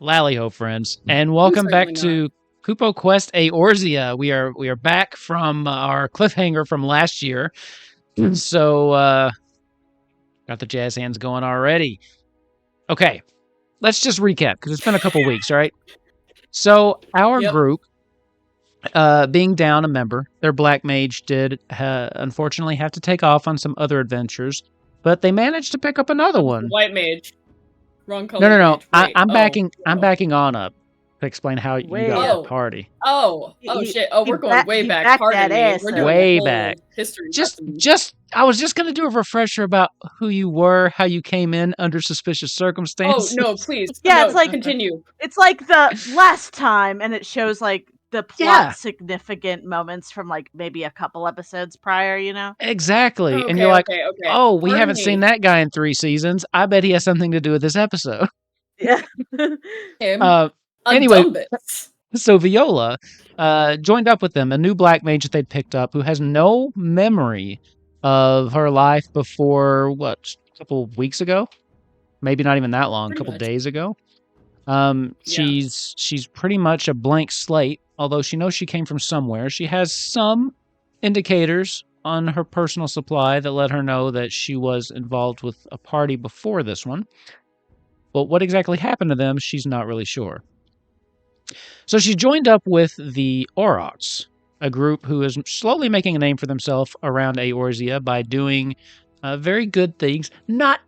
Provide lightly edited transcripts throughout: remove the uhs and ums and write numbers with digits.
Lally ho, friends, and welcome back to Kupo Quest Eorzea. We are back from our cliffhanger from last year. So got the jazz hands going already. Okay, let's just recap because it's been a couple weeks, right? So our group, being down a member, their black mage did unfortunately have to take off on some other adventures, but they managed to pick up another one. White mage. Wrong color. No. I'm backing on up to explain how you got the party. Oh, shit. Oh, we're going way back. Pardon me. We're doing way back. History. I was just gonna do a refresher about who you were, how you came in under suspicious circumstances. Oh no, please. Yeah, no, it's like continue. It's like the last time, and it shows like the plot significant moments from like maybe a couple episodes prior, you know? Exactly. Okay, and you're like, okay. oh, we haven't seen that guy in 3 seasons. I bet he has something to do with this episode. Yeah. Anyway, so Viola joined up with them, a new black mage that they'd picked up who has no memory of her life before, a couple weeks ago? Maybe not even that long, a couple days ago. She's pretty much a blank slate, although she knows she came from somewhere. She has some indicators on her personal supply that let her know that she was involved with a party before this one. But what exactly happened to them, she's not really sure. So she joined up with the Aurochs, a group who is slowly making a name for themselves around Eorzea by doing very good things. Not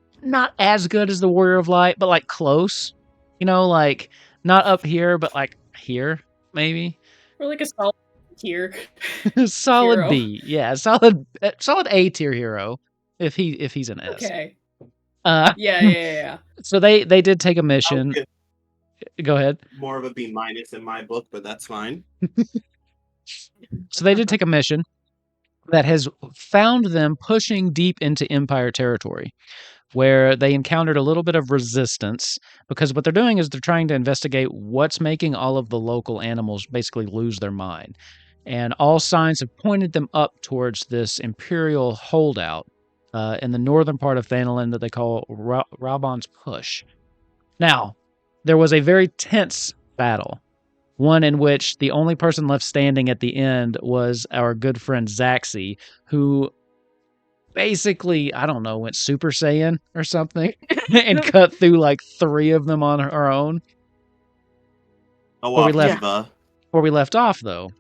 as good as the Warrior of Light, but like close. You know, like not up here, but like here, maybe. We're like a solid tier. Solid hero. B, yeah, solid A tier hero. If he's an S. Okay. Yeah. So they did take a mission. Go ahead. More of a B- in my book, but that's fine. So they did take a mission that has found them pushing deep into Empire territory, where they encountered a little bit of resistance, because what they're doing is they're trying to investigate what's making all of the local animals basically lose their mind. And all signs have pointed them up towards this Imperial holdout in the northern part of Thanalan that they call Raubon's Push. Now, there was a very tense battle, one in which the only person left standing at the end was our good friend Zaxi, who basically, I don't know, went Super Saiyan or something and cut through like 3 of them on her own. Where we left off, though,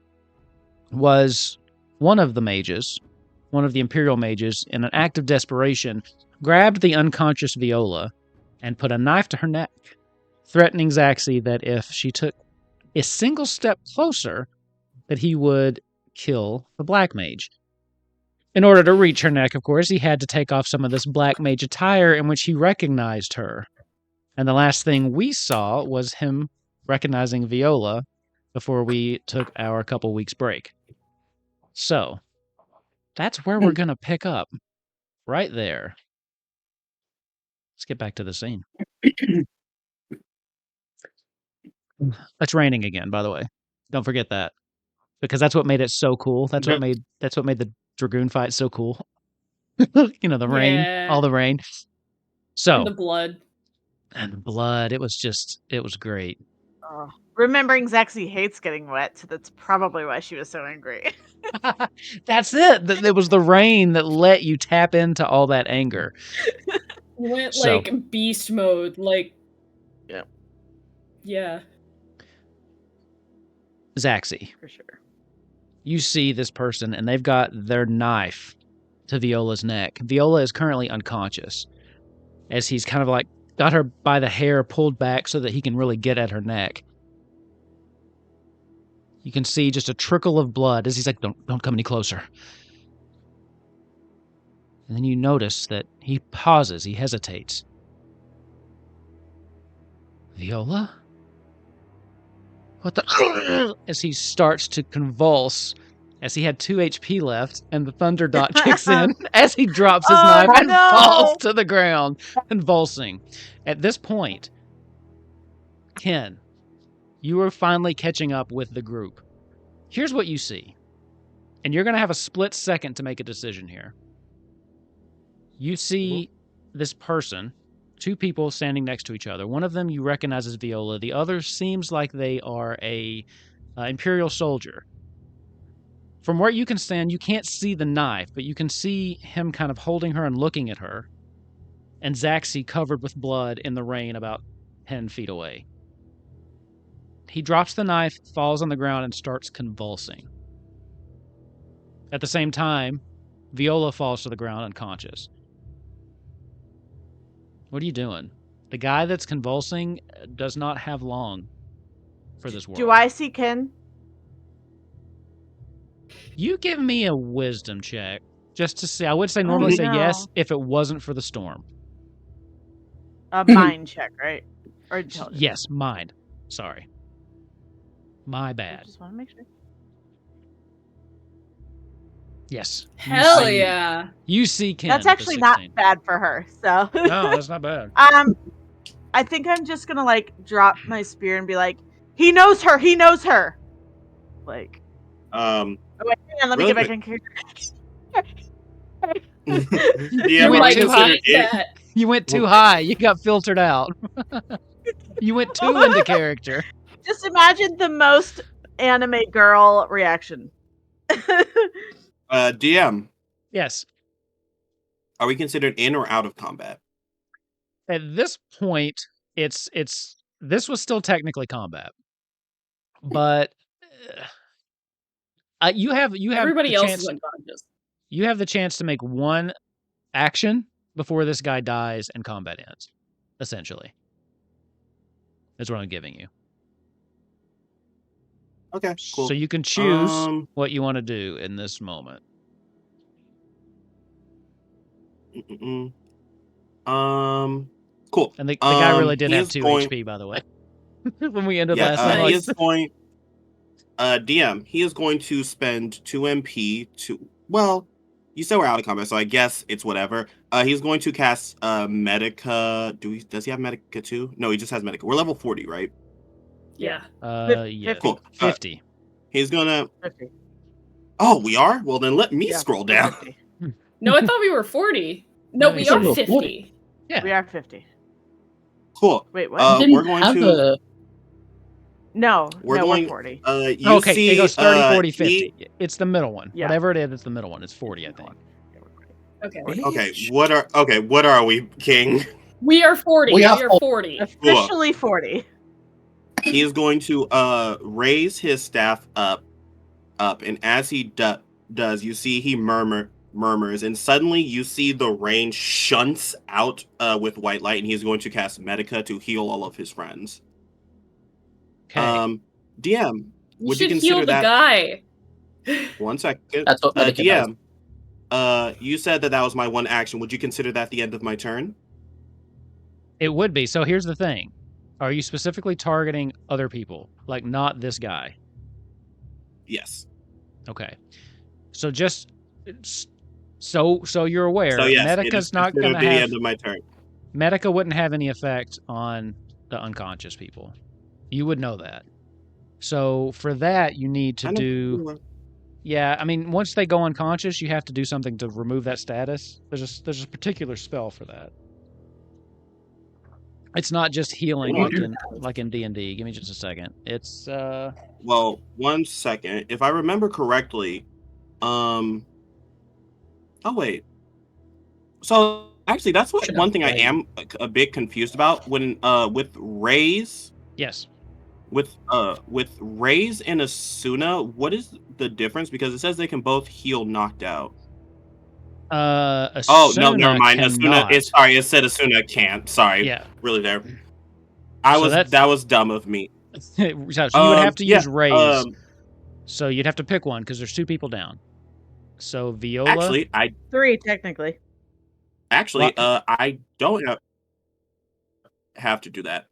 was one of the Imperial mages, in an act of desperation, grabbed the unconscious Viola and put a knife to her neck, threatening Zaxi that if she took a single step closer, that he would kill the black mage. In order to reach her neck, of course, he had to take off some of this black mage attire in which he recognized her. And the last thing we saw was him recognizing Viola before we took our couple weeks break. So, that's where we're going to pick up. Right there. Let's get back to the scene. It's raining again, by the way. Don't forget that. Because that's what made it so cool. That's what made the Dragoon fight so cool. You know, the rain, all the rain. So and the blood. It was great. Remembering Zaxi hates getting wet, so that's probably why she was so angry. That's it. It was the rain that let you tap into all that anger. You went like beast mode, like. Yeah. Zaxi. For sure. You see this person, and they've got their knife to Viola's neck. Viola is currently unconscious, as he's kind of like got her by the hair pulled back so that he can really get at her neck. You can see just a trickle of blood as he's like, don't come any closer. And then you notice that he pauses, he hesitates. Viola? What the? As he starts to convulse, as he had 2 HP left, and the thunder dot kicks in as he drops his knife and falls to the ground, convulsing. At this point, Ken, you are finally catching up with the group. Here's what you see, and you're going to have a split second to make a decision here. You see this person two people standing next to each other. One of them you recognize as Viola. The other seems like they are a Imperial soldier. From where you can stand, you can't see the knife, but you can see him kind of holding her and looking at her, and Zaxi covered with blood in the rain about 10 feet away. He drops the knife, falls on the ground, and starts convulsing. At the same time, Viola falls to the ground unconscious. What are you doing? The guy that's convulsing does not have long for this world. Do I see Ken? You give me a wisdom check just to see. I would say normally say yes if it wasn't for the storm. A mind check, right? Or intelligence? Yes, mind. Sorry. My I bad. just want to make sure. Yes. Hell yeah. You see Ken. That's actually not bad for her, so. No, that's not bad. I think I'm just gonna, like, drop my spear and be like, he knows her! He knows her! Like. Oh, wait, hang on, let me get back in character. You went too high. You went too high. You got filtered out. You went too into character. Just imagine the most anime girl reaction. DM. Yes. Are we considered in or out of combat? At this point, this was still technically combat, but you have everybody else is unconscious. You have the chance to make one action before this guy dies and combat ends. Essentially, that's what I'm giving you. Okay, cool. So you can choose what you want to do in this moment. Cool. And the guy really did have 2 HP, by the way. When we ended last night. He is going. DM. He is going to spend 2 MP to. Well, you said we're out of combat, so I guess it's whatever. He's going to cast Medica. Does he have Medica too? No, he just has Medica. We're level 40, right? Yeah. Yeah. Cool. 50. He's gonna. 50. Oh, we are? Well, then let me scroll down. 50. No, I thought we were 40. No, we are 50. 40. Yeah. We are 50. Cool. Wait, what? We're going to. No, we're 40. Okay, see, it goes 30, 40, 50. It's the middle one. Yeah. Whatever it is, it's the middle one. It's 40, I think. Okay. What are we, King? We are 40. We are 40. Officially 40. He is going to raise his staff up, and as he does, you see he murmurs, and suddenly you see the rain shunts out with white light, and he's going to cast Medica to heal all of his friends. Okay. DM, would you you consider heal the guy? 1 second. That's what Medica DM. You said that was my one action. Would you consider that the end of my turn? It would be. So here's the thing. Are you specifically targeting other people? Like, not this guy? Yes. Okay. So just... So you're aware, so yes, Medica's not going to be have... the end of my turn. Medica wouldn't have any effect on the unconscious people. You would know that. So for that, you need to do... Yeah, I mean, once they go unconscious, you have to do something to remove that status. There's a particular spell for that. It's not just healing like in D&D. Give me just a second. It's Well, 1 second. If I remember correctly, oh wait. So actually, that's one thing I am a bit confused about when with Raise. Yes. With Raise and Asuna, what is the difference? Because it says they can both heal knocked out. Asuna oh no, never mind. Cannot. Asuna, it said Asuna can't. Sorry. Yeah. Really there. That was dumb of me. So you would have to use Raise. So you'd have to pick one because there's 2 people down. So Viola. Actually, 3 technically. Actually, I don't have to do that.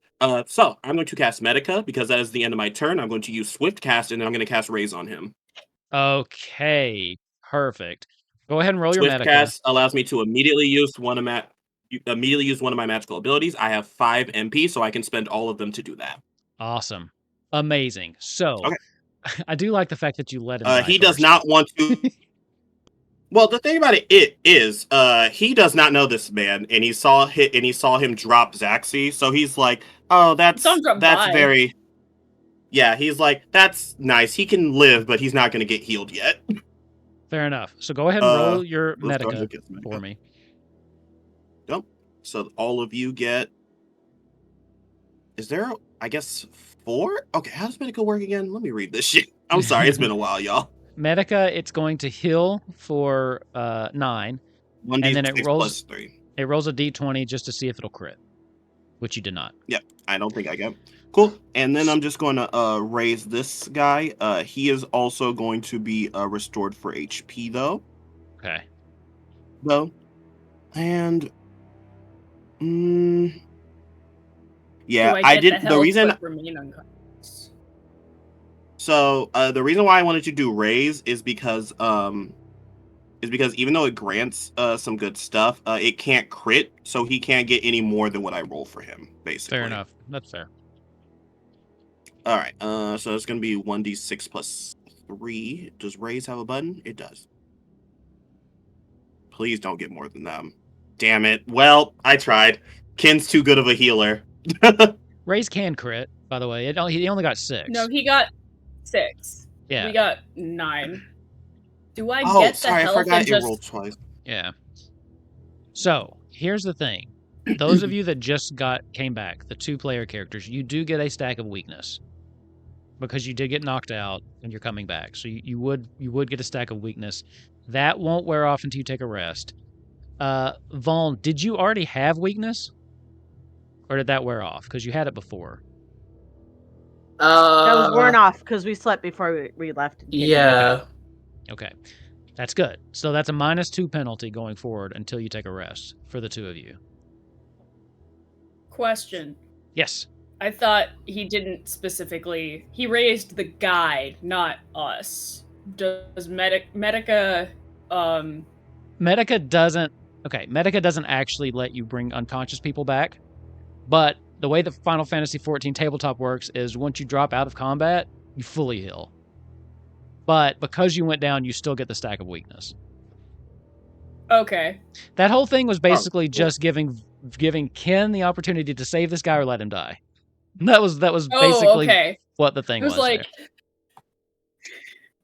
So I'm going to cast Medica because that is the end of my turn. I'm going to use Swift Cast and then I'm going to cast Raise on him. Okay, perfect. Go ahead and roll your Medica. Swift Cast allows me to immediately use one of my magical abilities. I have 5 MP, so I can spend all of them to do that. Awesome, amazing. So, okay. I do like the fact that you let him. He does not want to. Well, the thing about it is, he does not know this man, and he saw him drop Zaxi, so he's like, "Oh, that's very." Yeah, he's like, "That's nice. He can live, but he's not going to get healed yet." Fair enough. So go ahead and roll your Medica for me. Yep. So all of you get. Is there? I guess 4. Okay, how does Medica work again? Let me read this shit. I'm sorry, it's been a while, y'all. Medica, it's going to heal for 9, and then it rolls +3. It rolls a d20 just to see if it'll crit, which you did not. Yep, I don't think I get. Cool. And then I'm just going to raise this guy. He is also going to be restored for HP though. Okay. And yeah, I did the reason. So the reason why I wanted to do raise is because even though it grants some good stuff, it can't crit, so he can't get any more than what I roll for him, basically. Fair enough. That's fair. All right. So it's gonna be 1d6 plus 3. Does raise have a button? It does. Please don't get more than them. Damn it. Well, I tried. Ken's too good of a healer. Raise can crit, by the way. He only got 6. No, he got 6. Yeah. We got 9. Do I get the health? I forgot and it rolled twice. Yeah. So here's the thing: those of you that just came back, the 2-player characters, you do get a stack of weakness because you did get knocked out and you're coming back. So you would get a stack of weakness. That won't wear off until you take a rest. Vaughn, did you already have weakness, or did that wear off? Because you had it before. That was worn off because we slept before we left. Yeah. Okay. That's good. So that's a -2 penalty going forward until you take a rest for the 2 of you. Question. Yes. I thought he didn't specifically. He raised the guide, not us. Does Medica? Medica doesn't. Okay, Medica doesn't actually let you bring unconscious people back, but the way that Final Fantasy XIV tabletop works is once you drop out of combat, you fully heal. But because you went down, you still get the stack of weakness. Okay. That whole thing was basically just giving Ken the opportunity to save this guy or let him die. That was basically what the thing was. Like, there.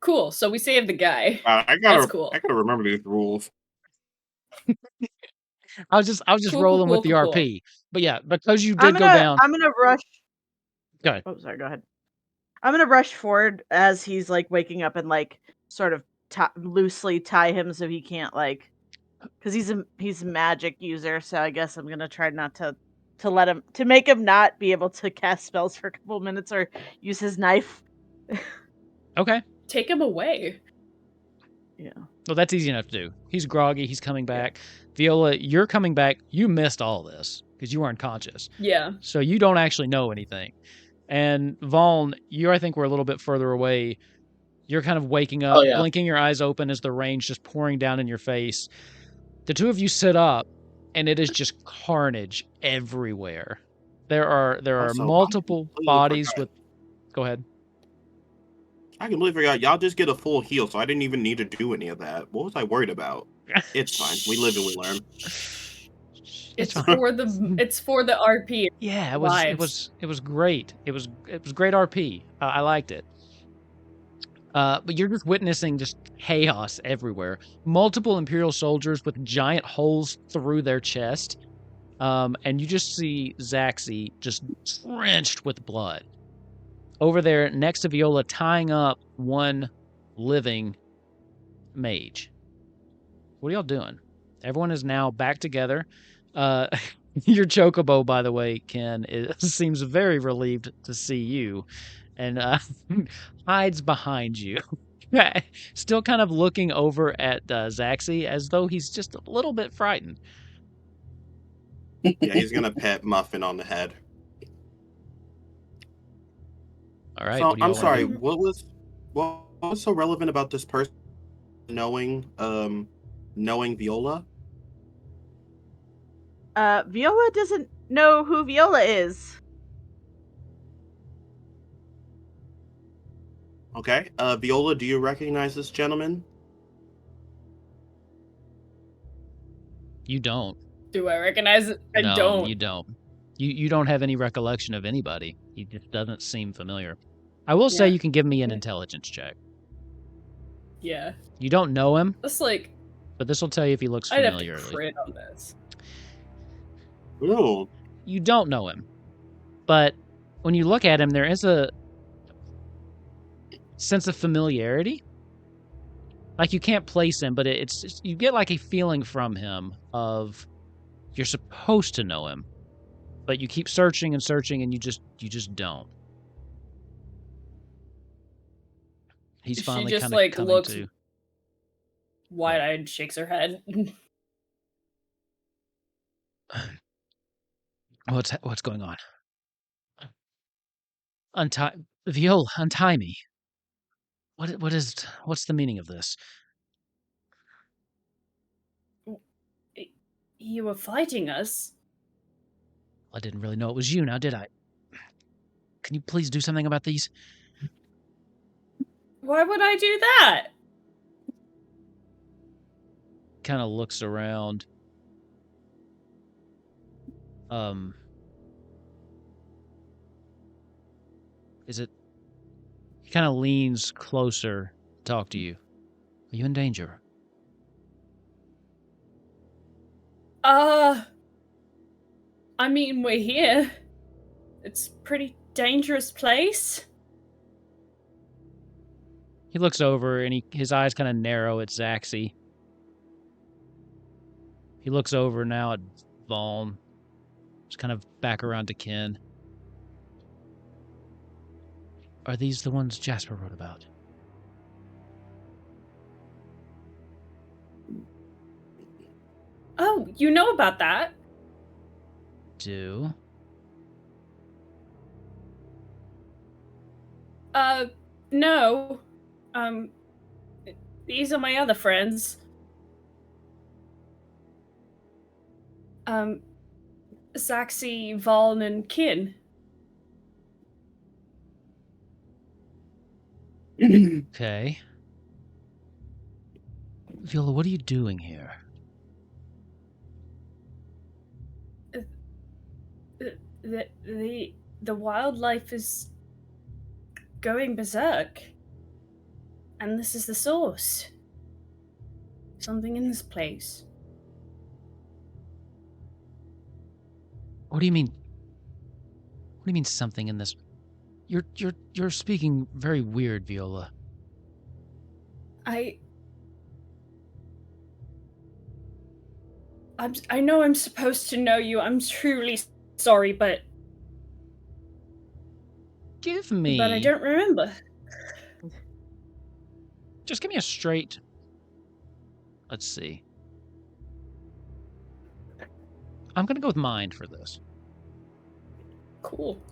Cool. So we saved the guy. That's cool. I gotta remember these rules. I was just rolling with the RP. But yeah, because you did go down. I'm gonna rush. Go ahead. Oh, sorry. Go ahead. I'm gonna rush forward as he's like waking up and like sort of loosely tie him so he can't like, because he's a magic user. So I guess I'm gonna try not to let him, to make him not be able to cast spells for a couple minutes or use his knife. Okay. Take him away. Yeah. Well, that's easy enough to do. He's groggy. He's coming back. Yeah. Viola, you're coming back. You missed all this because you were unconscious. Yeah. So you don't actually know anything. And Vaughn, I think we're a little bit further away. You're kind of waking up, blinking your eyes open as the rain's just pouring down in your face. The 2 of you sit up, and it is just carnage everywhere. There are multiple bodies with... Go ahead. I completely forgot. Y'all just get a full heal, so I didn't even need to do any of that. What was I worried about? It's fine. We live and we learn. It's for the RP. Yeah, it was great. It was great RP. I liked it. But you're just witnessing just chaos everywhere. Multiple Imperial soldiers with giant holes through their chest, and you just see Zaxi just drenched with blood. Over there, next to Viola, tying up one living mage. What are y'all doing? Everyone is now back together. Your chocobo, by the way, Ken, seems very relieved to see you and hides behind you. Still kind of looking over at Zaxi as though he's just a little bit frightened. Yeah, he's going to pet Muffin on the head. All right. So, I'm sorry. What was so relevant about this person knowing Viola? Viola doesn't know who Viola is. Okay. Viola, do you recognize this gentleman? You don't. Do I recognize it? I No, don't. you don't. You don't have any recollection of anybody. He just doesn't seem familiar. I will say Yeah. you can give me an Yeah. intelligence check. Yeah. You don't know him, That's like, but this will tell you if he looks I'd have familiar. to crit on this. Ooh. You don't know him, but when you look at him, there is a sense of familiarity. Like you can't place him, but it's just, you get like a feeling from him of you're supposed to know him, but you keep searching and searching, and you just don't. He's She finally just kind of like coming looks to. wide-eyed, and shakes her head. What's going on? Viola, untie me. What's the meaning of this? You were fighting us. I didn't really know it was you now, did I? Can you please do something about these? Why would I do that? Kind of looks around. Is it? He kind of leans closer to talk to you. Are you in danger? I mean, we're here. It's a pretty dangerous place. He looks over and his eyes kind of narrow at Zaxi. He looks over now at Vaughn. Just kind of back around to Ken. Are these the ones Jasper wrote about? Oh, you know about that? Do? No. These are my other friends. Zaxi, Vaughn, and Kin. Okay. Viola, what are you doing here? The wildlife is going berserk. And this is the source. Something in this place. What do you mean? What do you mean something in this? You're speaking very weird, Viola. I know I'm supposed to know you. I'm truly sorry, but Give me. But I don't remember. Just give me a straight. Let's see. I'm gonna go with mind for this. Cool.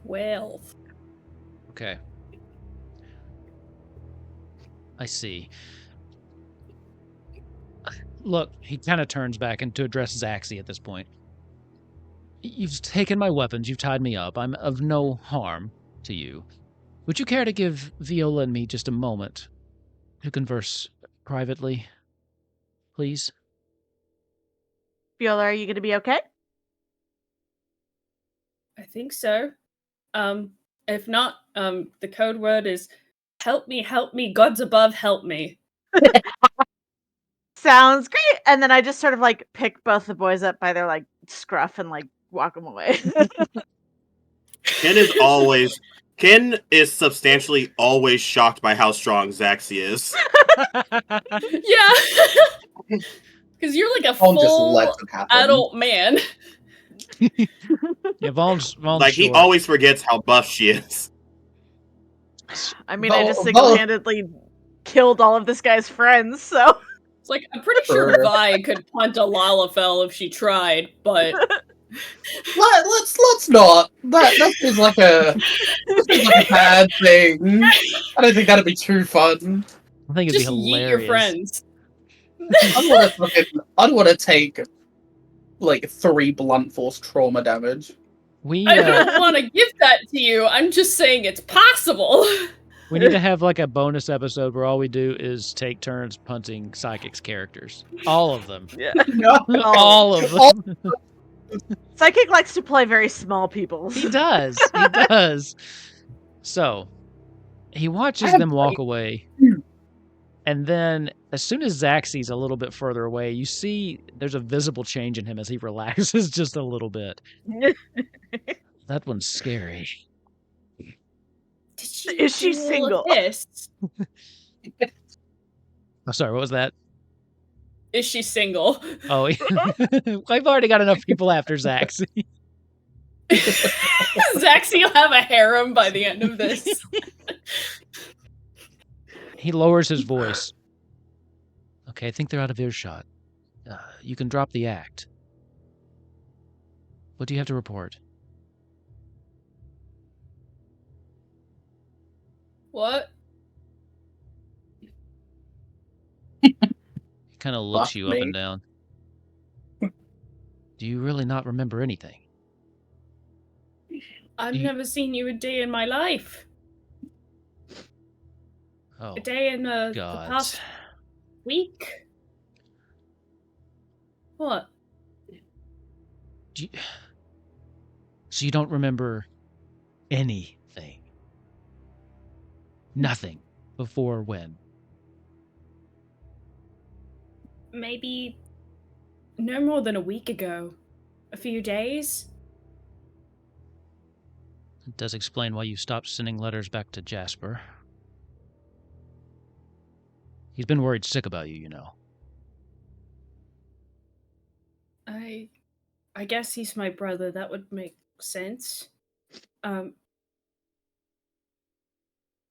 12. Okay. I see. Look, he kind of turns back and to address Zaxi at this point. You've taken my weapons, you've tied me up. I'm of no harm to you. Would you care to give Viola and me just a moment to converse privately, please? Viola, are you going to be okay? I think so. If not, the code word is help me, gods above, help me. Sounds great. And then I just sort of like pick both the boys up by their like scruff and like walk them away. Ken is substantially always shocked by how strong Zaxi is. Yeah. Because you're like a I'll just full let it happen. adult man. Yeah, Vaughn's Like, he short. always forgets how buff she is. I mean, I just single-handedly killed all of this guy's friends, so... It's like, I'm pretty sure Vi could punt a Lalafell if she tried, but... Let's not. That seems like a bad thing. I don't think that'd be too fun. I think it'd just be hilarious. yeet your friends. I'd want to take like 3 blunt force trauma damage. We I don't want to give that to you. I'm just saying it's possible. We need to have like a bonus episode where all we do is take turns punting Psychic's characters. All of them. Yeah. All of them. Psychic likes to play very small people. He does. He does. So, he watches them walk away. And then, as soon as Zaxby's a little bit further away, you see there's a visible change in him as he relaxes just a little bit. That one's scary. Is she single? I'm sorry, what was that? Is she single? Oh, I've already got enough people after Zaxby. Zaxby will have a harem by the end of this. He lowers his voice. Okay, I think they're out of earshot. You can drop the act. What do you have to report? What? He kind of looks Fuck you me. up and down. Do you really not remember anything? I've You- never seen you a day in my life. Oh, A day in the God. past week? What? So you don't remember anything? Nothing before when? Maybe no more than a week ago. A few days? It does explain why you stopped sending letters back to Jasper. He's been worried sick about you, you know. I guess he's my brother. That would make sense. I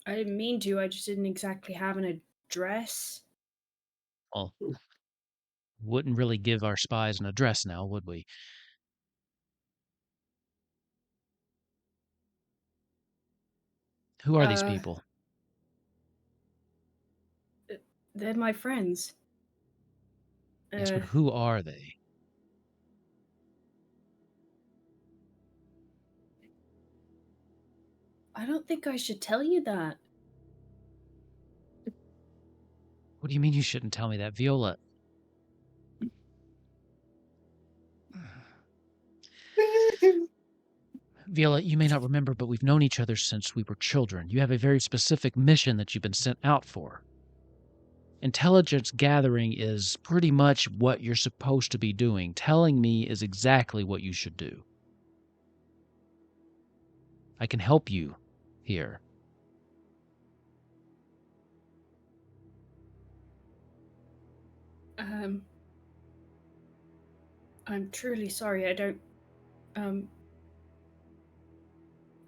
didn't mean to. I just didn't exactly have an address. Well, wouldn't really give our spies an address now, would we? Who are these people? They're my friends. Yes, but who are they? I don't think I should tell you that. What do you mean you shouldn't tell me that, Viola? Viola, you may not remember, but we've known each other since we were children. You have a very specific mission that you've been sent out for. Intelligence gathering is pretty much what you're supposed to be doing. Telling me is exactly what you should do. I can help you here. I'm truly sorry. I don't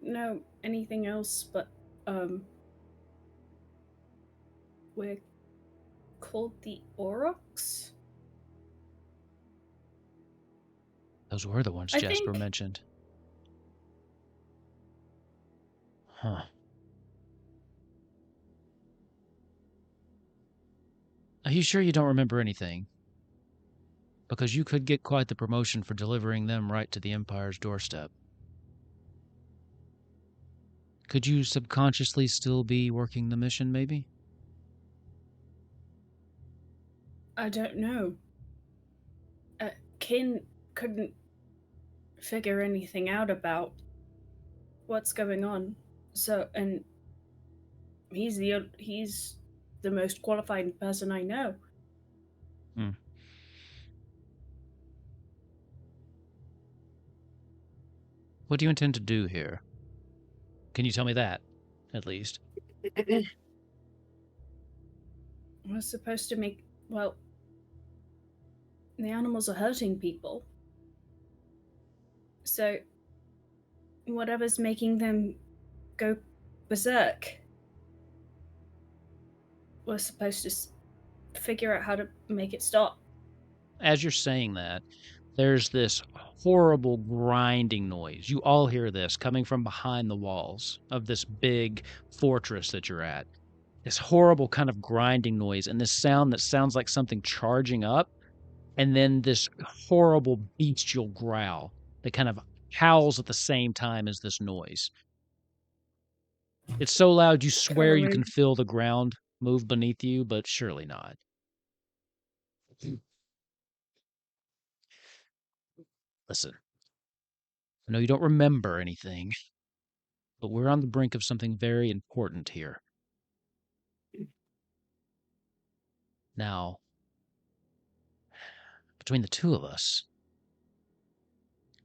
know anything else, but we're called the Aurochs. Those were the ones I Jasper think- mentioned. Huh. Are you sure you don't remember anything? Because you could get quite the promotion for delivering them right to the Empire's doorstep. Could you subconsciously still be working the mission, maybe? I don't know. Kin couldn't figure anything out about what's going on. So, and he's the most qualified person I know. What do you intend to do here? Can you tell me that, at least? We're supposed to make, well, the animals are hurting people. So, whatever's making them go berserk, we're supposed to figure out how to make it stop. As you're saying that, there's this horrible grinding noise. You all hear this coming from behind the walls of this big fortress that you're at. This horrible kind of grinding noise and this sound that sounds like something charging up, and then this horrible bestial growl that kind of howls at the same time as this noise. It's so loud you swear you can Courage. feel the ground move beneath you, but surely not. Listen, I know you don't remember anything, but we're on the brink of something very important here. Now, between the two of us,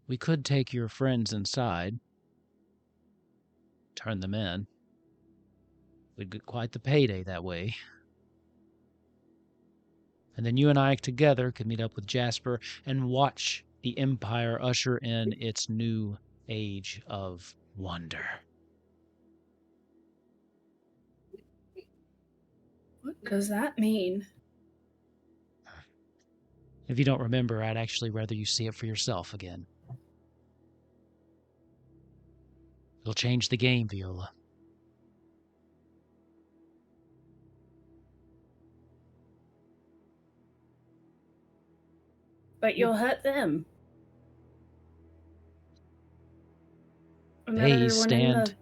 we could take your friends inside, turn them in. We'd get quite the payday that way. And then you and I together could meet up with Jasper and watch the Empire usher in its new age of wonder. What does that mean? If you don't remember, I'd actually rather you see it for yourself again. It'll change the game, Viola. But you'll hurt them. And They everyone in stand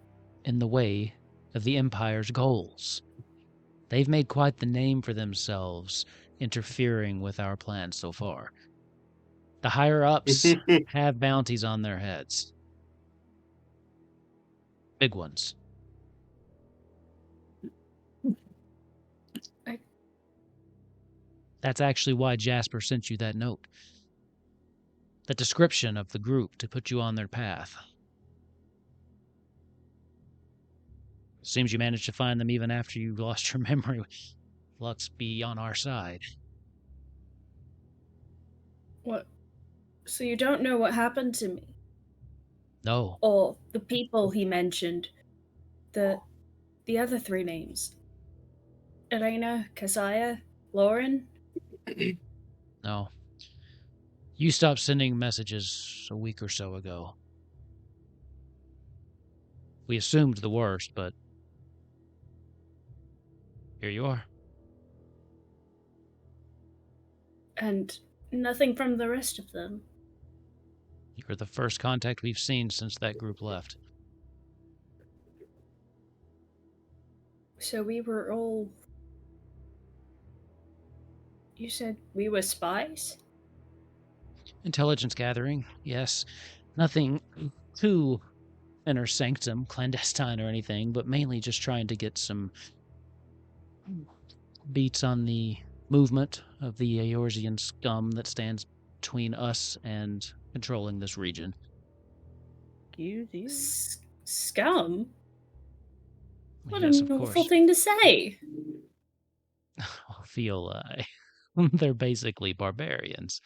in the way of the Empire's goals. They've made quite the name for themselves, interfering with our plans so far. The higher-ups have bounties on their heads. Big ones. That's actually why Jasper sent you that note. The description of the group to put you on their path. Seems you managed to find them even after you lost your memory. Luck's be on our side. What? So you don't know what happened to me? No, Or the people he mentioned? The other three names? Elena, Keziah, Lauren? no. You stopped sending messages a week or so ago. We assumed the worst, but here you are. And nothing from the rest of them. You're the first contact we've seen since that group left. So we were all... You said we were spies? Intelligence gathering, yes. Nothing too inner sanctum, clandestine or anything, but mainly just trying to get some beats on the movement of the Eorzean scum that stands between us and controlling this region. Excuse you. Scum? What Yes, an of awful course. thing to say! Viola, they're basically barbarians.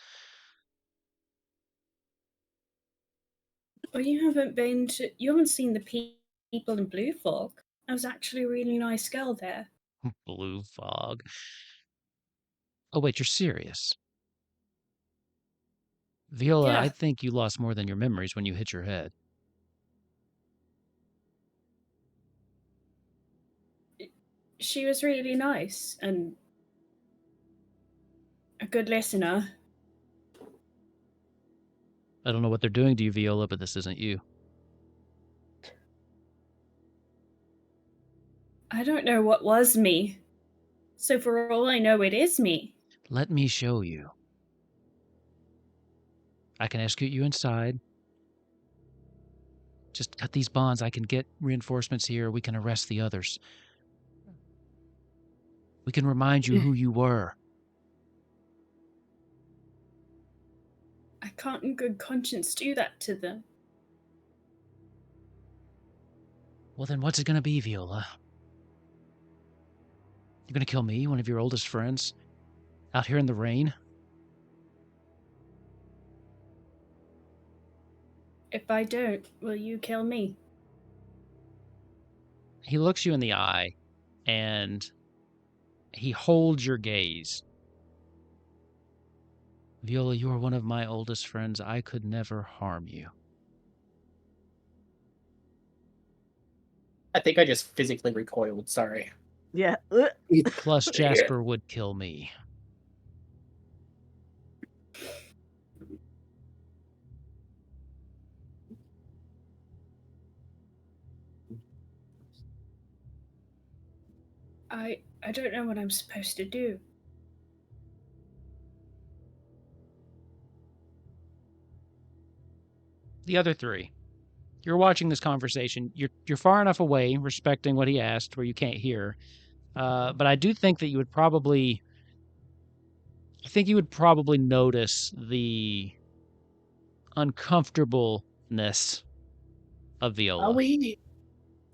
Well, you haven't seen the people in Blue Fog. There was actually a really nice girl there. Blue fog. Oh, wait, you're serious? Viola, I Yeah, think you lost more than your memories when you hit your head. she was really nice and a good listener. I don't know what they're doing to you, Viola, but this isn't you. I don't know what was me. So for all I know, it is me. Let me show you. I can escort you inside. Just cut these bonds. I can get reinforcements here. We can arrest the others. We can remind you who you were. I can't in good conscience do that to them. Well, then what's it going to be, Viola? You're going to kill me, one of your oldest friends, out here in the rain? If I don't, will you kill me? He looks you in the eye, and he holds your gaze. Viola, you are one of my oldest friends. I could never harm you. I think I just physically recoiled. Sorry. Yeah. Plus, Jasper would kill me. I don't know what I'm supposed to do. The other three. You're watching this conversation. You're far enough away, respecting what he asked, where you can't hear. But I do think that you would probably. I think you would probably notice the uncomfortableness of Viola. Are we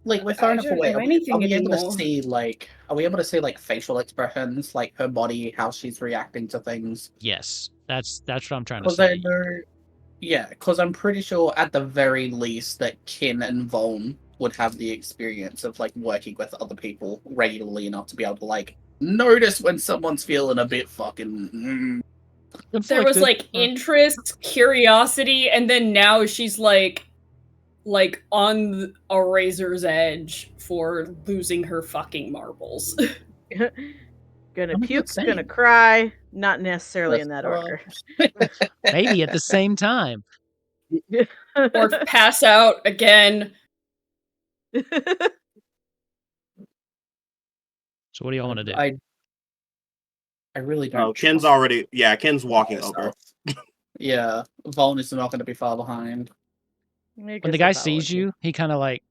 like we're I far enough don't away? know Are anything we able to anymore. see like are we able to see like facial expressions, like her body, how she's reacting to things? Yes, that's what I'm trying to Because I say. know, yeah, because I'm pretty sure at the very least that Kin and Voln would have the experience of like working with other people regularly enough to be able to like notice when someone's feeling a bit fucking. There was like interest, curiosity, and then now she's like on a razor's edge for losing her fucking marbles. Gonna I'm puke, not saying. gonna cry, not necessarily in that order. Maybe at the same time. Or pass out again. So what do y'all want to do? I really don't. Oh, Ken's trust already. Yeah, Ken's walking over. myself. Yeah, Voln is not going to be far behind. When the guy sees you, he kind of like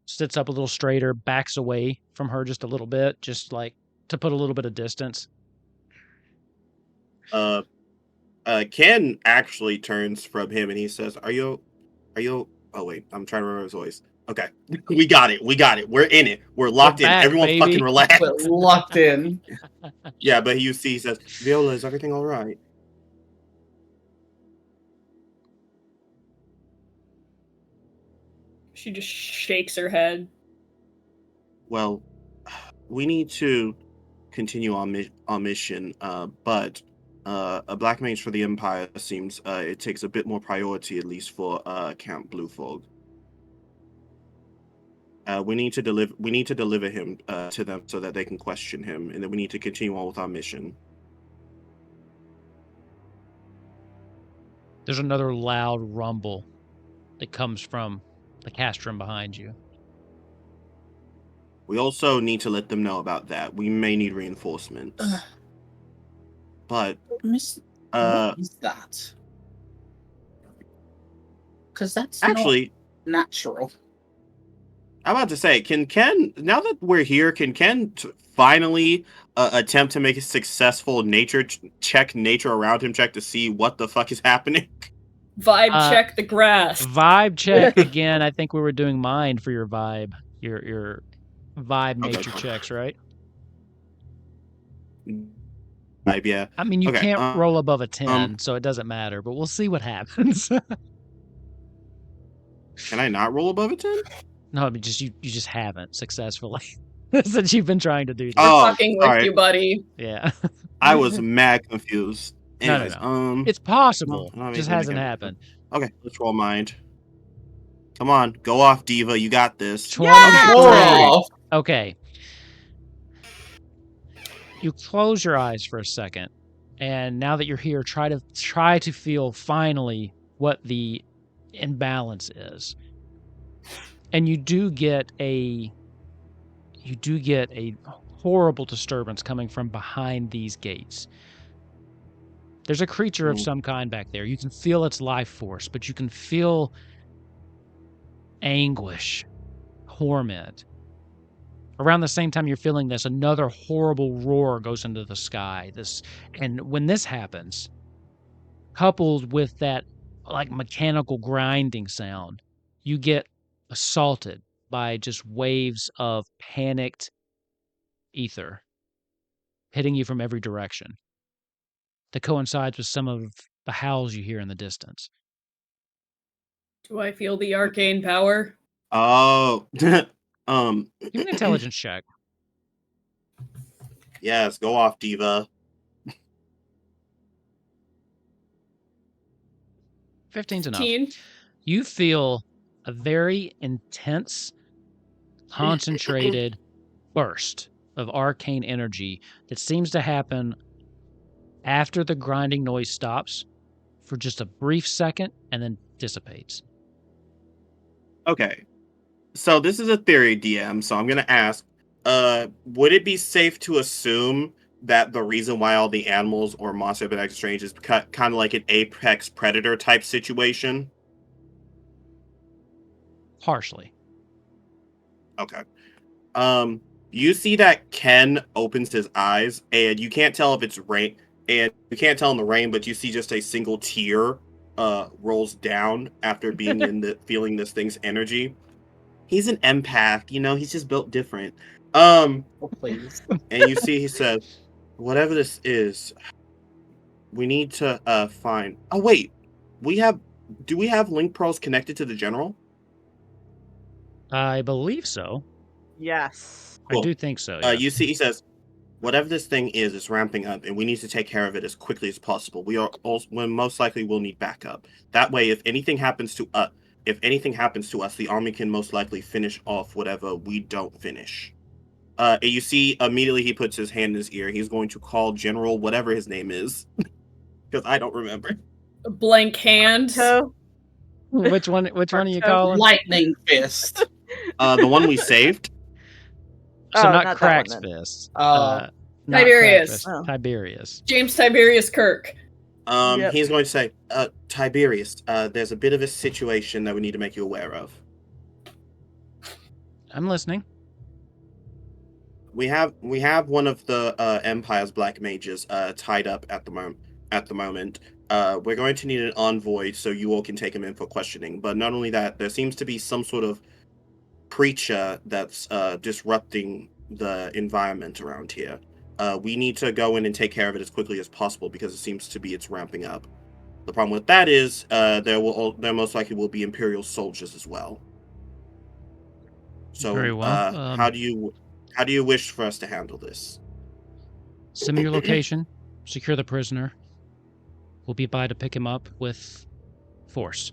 sits up a little straighter, backs away from her just a little bit, just like to put a little bit of distance. Ken actually turns from him and he says, Are you oh wait, I'm trying to remember his voice. Okay. We got it. We're in it. We're locked in. back, Everyone baby. fucking relax. We're locked in. Yeah, but he says, Viola, is everything all right? She just shakes her head. Well, we need to continue our mission, but a black mage for the Empire seems it takes a bit more priority, at least for Count Bluefog. We need to deliver him to them so that they can question him, and then we need to continue on with our mission. There's another loud rumble that comes from the castrum behind you. We also need to let them know about that. We may need reinforcements. But what is that? Because that's actually not natural. I'm about to say, can Ken, now that we're here, can Ken finally attempt to make a successful nature around him check to see what the fuck is happening? Vibe check the grass. Vibe check again. I think we were doing mind for your vibe. Your vibe nature checks, right? Vibe, yeah. I mean, you can't roll above a 10, so it doesn't matter, but we'll see what happens. Can I not roll above a 10? No, I mean, you just haven't successfully since you've been trying to do this. We're fucking with you, buddy. Yeah. I was mad confused. Anyways, no. It's possible. No, just hasn't happened. Okay, let's roll mind. Come on, go off, Diva. You got this. 23. Okay. You close your eyes for a second, and now that you're here, try to feel finally what the imbalance is. And you do get a horrible disturbance coming from behind these gates. There's a creature of some kind back there. You can feel its life force, but you can feel anguish, torment. Around the same time you're feeling this, another horrible roar goes into the sky. And when this happens, coupled with that like mechanical grinding sound, you get assaulted by just waves of panicked ether hitting you from every direction. That coincides with some of the howls you hear in the distance. Do I feel the arcane power? Oh, give me an intelligence check. Yes, go off, Diva. 15's enough. You feel a very intense, concentrated burst of arcane energy that seems to happen after the grinding noise stops for just a brief second and then dissipates. Okay. So this is a theory, DM, so I'm going to ask, would it be safe to assume that the reason why all the animals or monsters have been acting strange is kind of like an apex predator type situation? Partially. Okay. You see that Ken opens his eyes, and you can't tell if it's rain, and you can't tell in the rain, but you see just a single tear rolls down after being feeling this thing's energy. He's an empath, he's just built different. Oh, please. And you see he says, whatever this is, we need to find. Oh wait, do we have link pearls connected to the general? I believe so. Yes. I Cool. do think so, yeah. You see he says, whatever this thing is ramping up, and we need to take care of it as quickly as possible. When most likely we'll need backup. That way, if anything happens to us, the army can most likely finish off whatever we don't finish. And you see immediately he puts his hand in his ear. He's going to call General whatever his name is, because I don't remember. Blank hand. So, Which one are you calling? Lightning fist. The one we saved. So Oh, not not that Crack's one then. fist. Oh. Not Tiberius. Crack's fist, Oh. Tiberius. James Tiberius Kirk. Yep. He's going to say, Tiberius, there's a bit of a situation that we need to make you aware of. I'm listening. We have one of the Empire's black mages tied up at the moment. We're going to need an envoy so you all can take him in for questioning. But not only that, there seems to be some sort of creature that's disrupting the environment around here. We need to go in and take care of it as quickly as possible because it seems to be it's ramping up. The problem with that is there most likely will be Imperial soldiers as well. So Very well. how do you wish for us to handle this? Send me your location. Secure the prisoner. We'll be by to pick him up with force.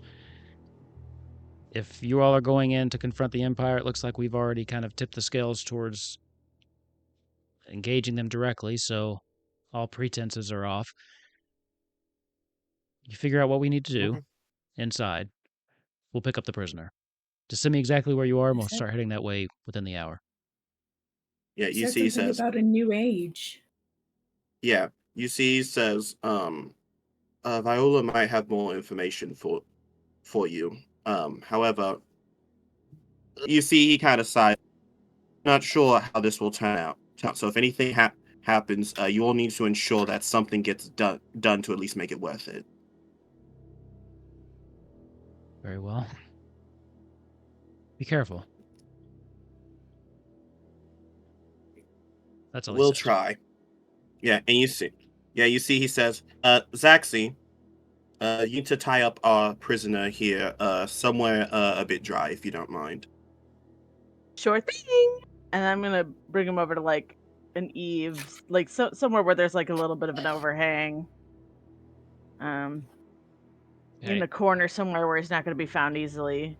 If you all are going in to confront the Empire, it looks like we've already kind of tipped the scales towards engaging them directly, so all pretenses are off. You figure out what we need to do inside. We'll pick up the prisoner. Just send me exactly where you are, and we'll start heading that way within the hour. Yeah, you Said see he something says. about a new age. Yeah, you see he says. Viola might have more information for you. However, you see he kind of sighs. Not sure how this will turn out. So if anything happens, you all need to ensure that something gets done to at least make it worth it. Very well. Be careful. That's all. We'll try. Yeah, and you see he says, Zaxi, you need to tie up our prisoner here, somewhere a bit dry, if you don't mind. Sure thing. And I'm gonna bring him over to like an eaves, like somewhere where there's like a little bit of an overhang. In the corner somewhere where he's not gonna be found easily.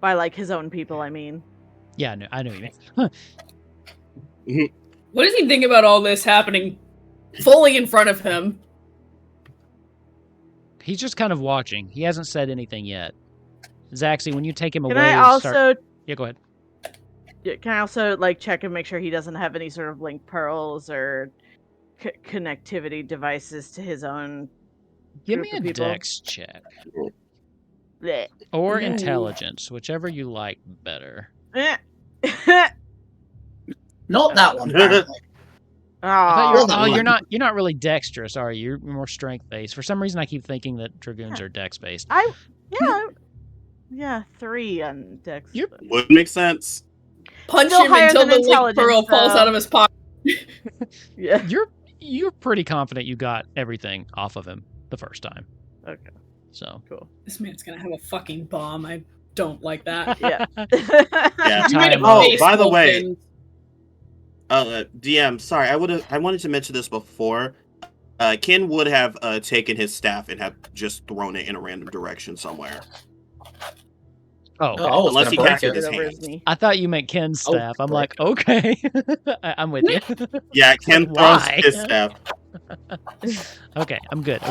By like his own people, I mean. Yeah, no, I know what you mean. What does he think about all this happening fully in front of him? He's just kind of watching. He hasn't said anything yet. Zaxi, when you take him away, Can I also? Yeah, go ahead. Can I also like check and make sure he doesn't have any sort of link pearls or connectivity devices to his own? Give me group a of people? dex check. Blech. Or Ooh. intelligence, whichever you like better. Not that one, apparently. I thought Oh, you're not really dexterous, are you? You're more strength based. For some reason, I keep thinking that dragoons are dex based. yeah, 3 on dex. You're- Would make sense. Punch Still him higher until than the link intelligence, pearl falls though. out of his pocket. Yeah. You're pretty confident you got everything off of him the first time. Okay. So Cool. This man's gonna have a fucking bomb. I don't like that. Yeah. Yeah. You made a Oh, by the baseball way, pin. DM, sorry, I wanted to mention this before. Ken would have taken his staff and have just thrown it in a random direction somewhere. Oh, Oh, I was Unless gonna he break casted it. his Over hand. his knee. I thought you meant Ken's Oh, staff. I'm like, break. okay, I'm with you. Yeah, Ken throws Why? his staff. Okay, I'm good.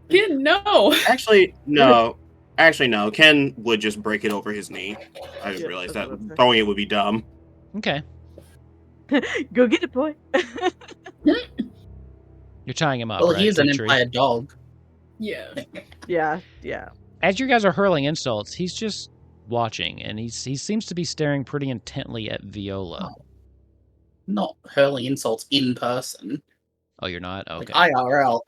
Kid, no. Actually, no. Actually, no. Ken would just break it over his knee. I didn't Yep, realize that's that what I'm saying. throwing it would be dumb. Okay. Go get it, boy. You're tying him up, Well, right? he is to an a tree? Empire dog. Yeah. Yeah. As you guys are hurling insults, he's just watching, and he seems to be staring pretty intently at Viola. Oh. Not hurling insults in person. Oh, you're not? Okay. Like IRL,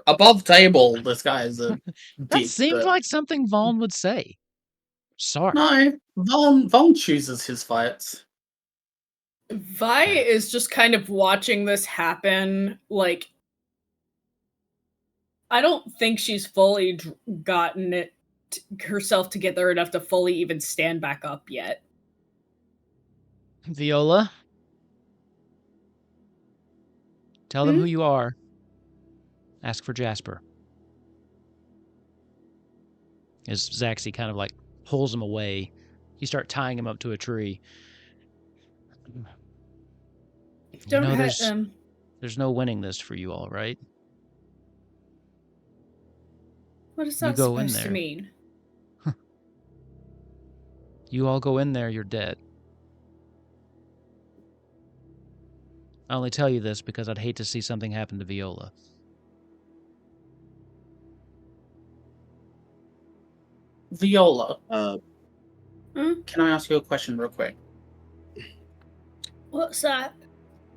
above table, this guy is a That dick. seems but like something Vaughn would say. Sorry. No, Vaughn chooses his fights. Vi is just kind of watching this happen. Like, I don't think she's fully gotten it herself together enough to fully even stand back up yet. Viola? Tell them who you are. Ask for Jasper. As Zaxi kind of like pulls him away, you start tying him up to a tree. Don't you know, hurt them. there's no winning this for you all, right? What is You that go in supposed to there. mean? You all go in there, you're dead. I only tell you this because I'd hate to see something happen to Viola. Viola, Hmm? can I ask you a question real quick? What's that?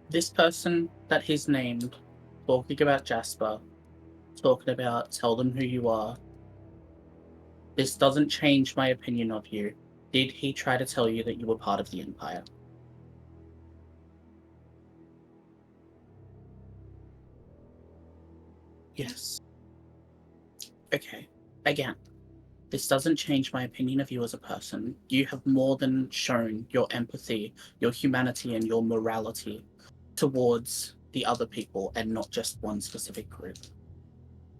This person that he's named, talking about Jasper, talking about tell them who you are, this doesn't change my opinion of you. Did he try to tell you that you were part of the Empire? Yes. Okay. Again, this doesn't change my opinion of you as a person. You have more than shown your empathy, your humanity, and your morality towards the other people and not just one specific group.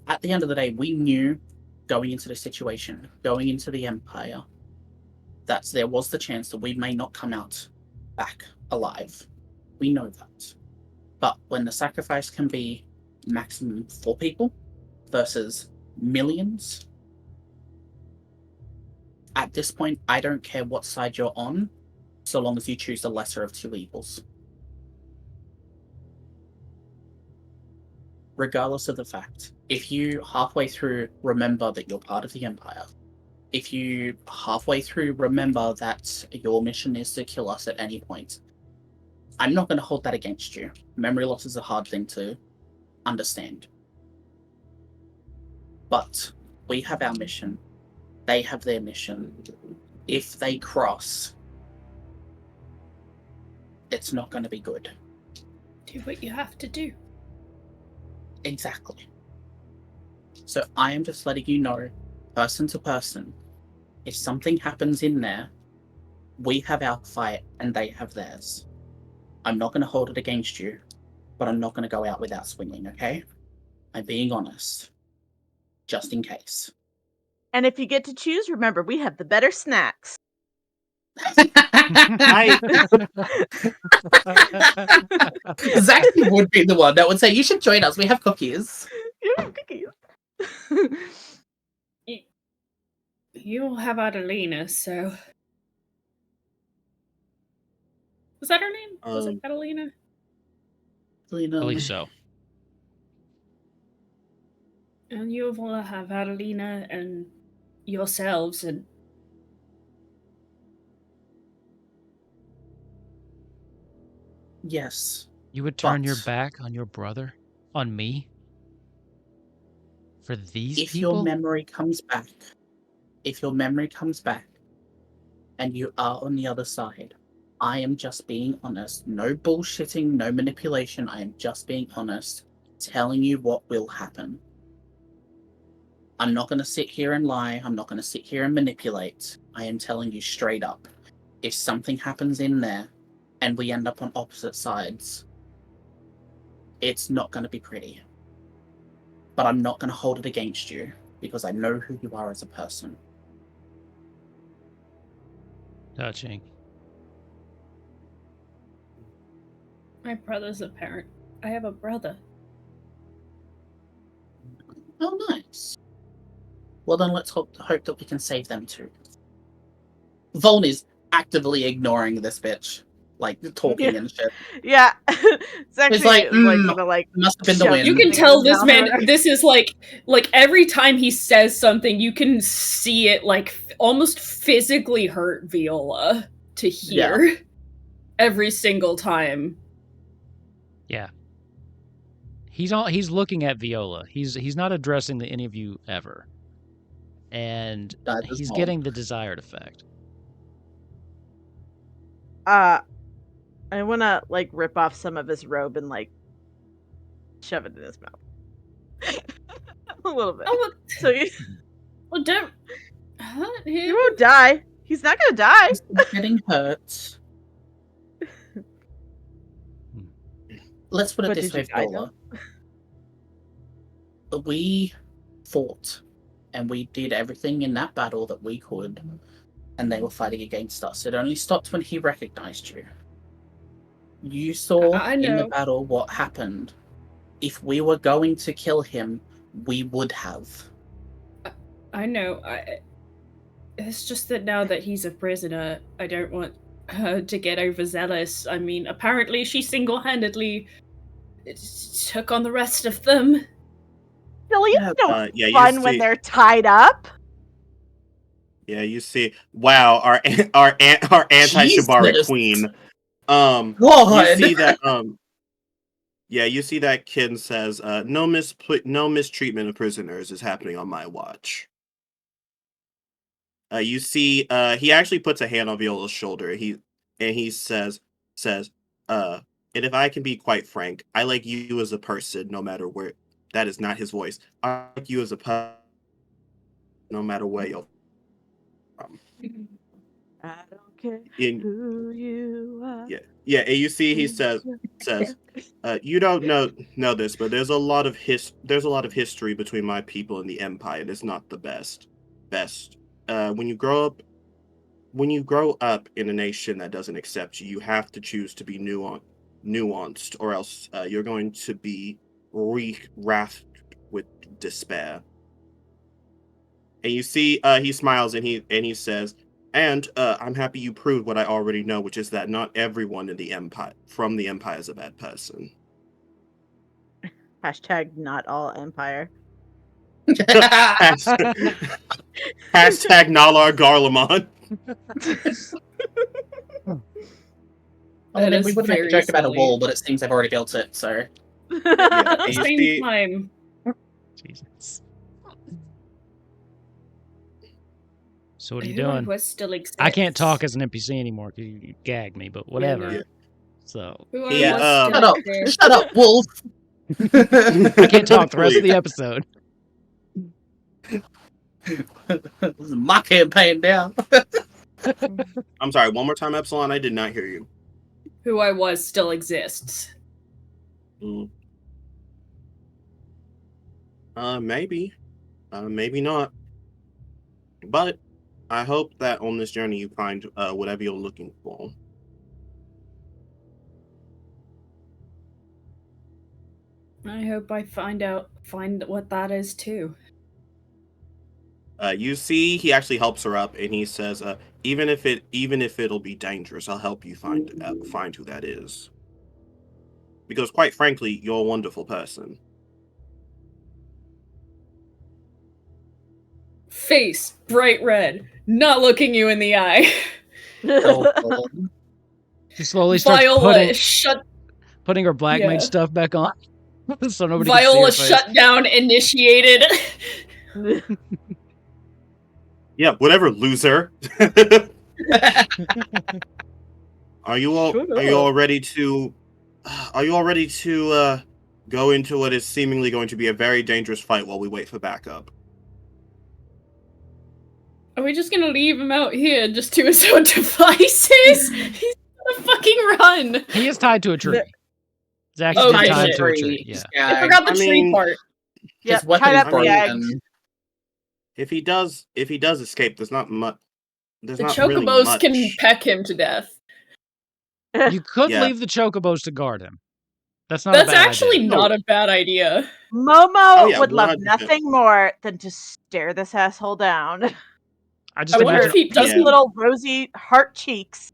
At the end of the day, we knew going into the situation, going into the Empire, that there was the chance that we may not come out back alive. We know that. But when the sacrifice can be maximum 4 people versus millions, at this point, I don't care what side you're on, so long as you choose the lesser of 2 evils. Regardless of the fact, if you halfway through remember that you're part of the Empire, if you halfway through remember that your mission is to kill us at any point, I'm not going to hold that against you. Memory loss is a hard thing to understand. But we have our mission. They have their mission. If they cross, it's not going to be good. Do what you have to do. Exactly. So I am just letting you know, person to person, if something happens in there, we have our fight and they have theirs. I'm not going to hold it against you, but I'm not going to go out without swinging, okay? I'm being honest. Just in case. And if you get to choose, remember, we have the better snacks. Zaxi would be the one that would say, you should join us, we have cookies. You have cookies. You will have Adelina, so... Was that her name? Was it Adelina? I believe so. And you will have Adelina and yourselves and... Yes. You would turn your But- back on your brother? On me? For these If people? your memory comes back, and you are on the other side, I am just being honest. No bullshitting, no manipulation. I am just being honest, telling you what will happen. I'm not going to sit here and lie. I'm not going to sit here and manipulate. I am telling you straight up. If something happens in there and we end up on opposite sides, it's not going to be pretty. But I'm not going to hold it against you because I know who you are as a person. Touching. My brother's a parent. I have a brother. Oh, nice. Well, then let's hope that we can save them too. Voln is actively ignoring this bitch, like talking and shit. Yeah, it's actually like, gonna like must have been the shove wind. You can something tell in his this mouth man. or whatever. This is like every time he says something, you can see it like almost physically hurt Viola to hear every single time. Yeah. He's looking at Viola. He's not addressing any of you ever. And he's getting the desired effect. I wanna like rip off some of his robe and like shove it in his mouth. A little bit. Oh, So well, don't hurt him. he won't die. He's not gonna die. He's getting hurt. Let's put it But this did way, you die, Viola. We fought, and we did everything in that battle that we could, and they were fighting against us. It only stopped when he recognized you. You saw in the battle what happened. If we were going to kill him, we would have. I know. It's just that now that he's a prisoner, I don't want her to get overzealous. I mean, apparently she single-handedly took on the rest of them. Billy, it's no you fun see, when they're tied up. Yeah, you see. Wow, our anti-Shibari queen. You see that. Yeah, you see that Kin says, "No mistreatment of prisoners is happening on my watch." You see, he actually puts a hand on Viola's shoulder. He says, and if I can be quite frank, I like you as a person, no matter where. That is not his voice. I like you as a person, no matter where you're from. I don't care who you are. Yeah. And you see, he says, you don't know this, but there's a lot of history between my people and the Empire. It's not the best. When you grow up in a nation that doesn't accept you, you have to choose to be nuanced, or else you're going to be wrapped with despair. And you see, he smiles and he says, and I'm happy you proved what I already know, which is that not everyone in the Empire is a bad person. Hashtag not all Empire. Hashtag Nalar Garlemon. I mean, we would make a joke about a wall, but it seems they've already built it, so. At the same time. Jesus. So what are you doing? Still I can't talk as an NPC anymore because you gagged me, but whatever. Yeah. So shut up, wolf. I can't talk the rest of the episode. This is my campaign now. I'm sorry, one more time, Epsilon. I did not hear you. Who I was still exists. Maybe. Maybe not. But I hope that on this journey you find whatever you're looking for. I hope I find what that is too. You see, he actually helps her up, and he says, "Even if it'll be dangerous, I'll help you find who that is. Because, quite frankly, you're a wonderful person." Face bright red, not looking you in the eye. She slowly starts putting her black mage stuff back on, so nobody Viola can see her face. shutdown initiated. Yeah, whatever, loser. Are you all ready to go into what is seemingly going to be a very dangerous fight while we wait for backup? Are we just gonna leave him out here just to his own devices? He's gonna fucking run. He is tied to a tree. Zach's tied to a tree. Yeah. I forgot the tree part. His weapon is broken. If he does escape, there's not much. The chocobos can peck him to death. You could leave the chocobos to guard him. That's not a That's bad actually idea. not a bad idea. Momo yeah, would love 100%. nothing more than to stare this asshole down. I just I wonder imagine if he does. His little rosy heart cheeks.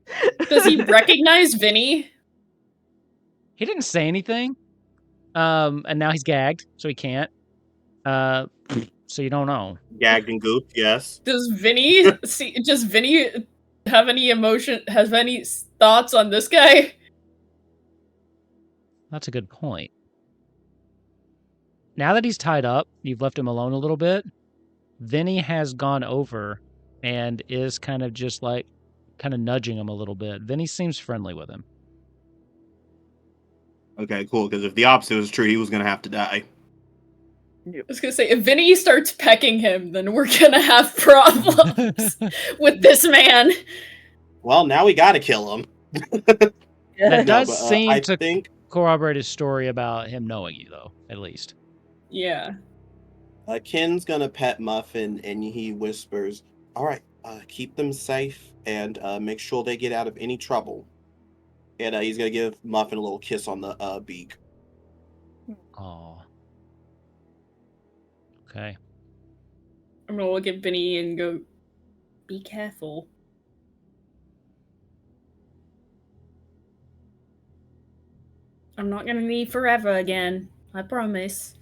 Does he recognize Vinny? he didn't say anything. And now he's gagged, so he can't. So you don't know. Gagged and gooped, yes. Does Vinny see? Does Vinny have any emotion? Has any thoughts on this guy? That's a good point. Now that he's tied up, you've left him alone a little bit. Vinny has gone over and is kind of just like kind of nudging him a little bit. Vinny seems friendly with him. Okay, cool. Because if the opposite was true, he was gonna have to die. I was gonna say, if Vinny starts pecking him, then we're gonna have problems with this man. Well, now we gotta kill him. That No, does but, seem I to think corroborate his story about him knowing you, though, at least. Yeah. Ken's gonna pet Muffin, and he whispers, "All right, keep them safe, and make sure they get out of any trouble." And he's gonna give Muffin a little kiss on the beak. Oh. Okay. I'm gonna look at Vinny and go, be careful. I'm not gonna leave forever again. I promise.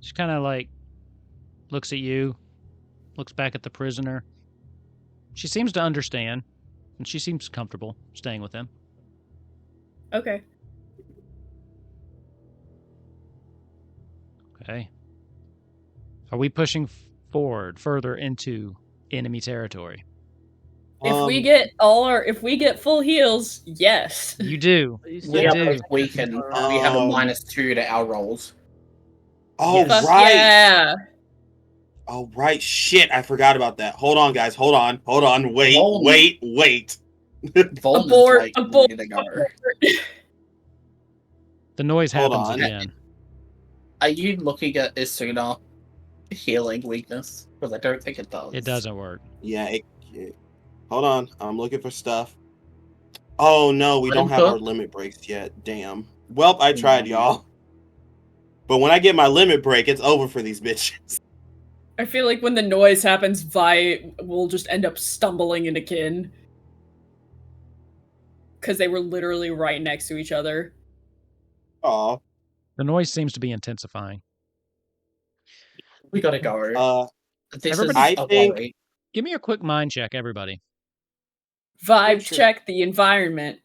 She kind of like looks at you, looks back at the prisoner. She seems to understand, and she seems comfortable staying with him. Okay. Okay. Are we pushing forward further into enemy territory? If we get full heals, yes. You do. You You Yeah, do. but we can. We have a -2 to our rolls. Oh, Yes. right. Yeah. Oh, right. Shit, I forgot about that. Hold on, guys. Hold on. Wait. Voln Abort, is like abort, ready to go. The noise Hold happens on. again. Are you looking at Isuna healing weakness? Because I don't think it does. It doesn't work. Yeah, hold on. I'm looking for stuff. Oh, no, we don't have our limit breaks yet. Damn. Well, I tried, y'all. But when I get my limit break, it's over for these bitches. I feel like when the noise happens, Vi will just end up stumbling into Kin. Because they were literally right next to each other. Aw. The noise seems to be intensifying. We gotta go. This everybody- is I a think- worry. Give me a quick mind check, everybody. Vibe sure. check the environment.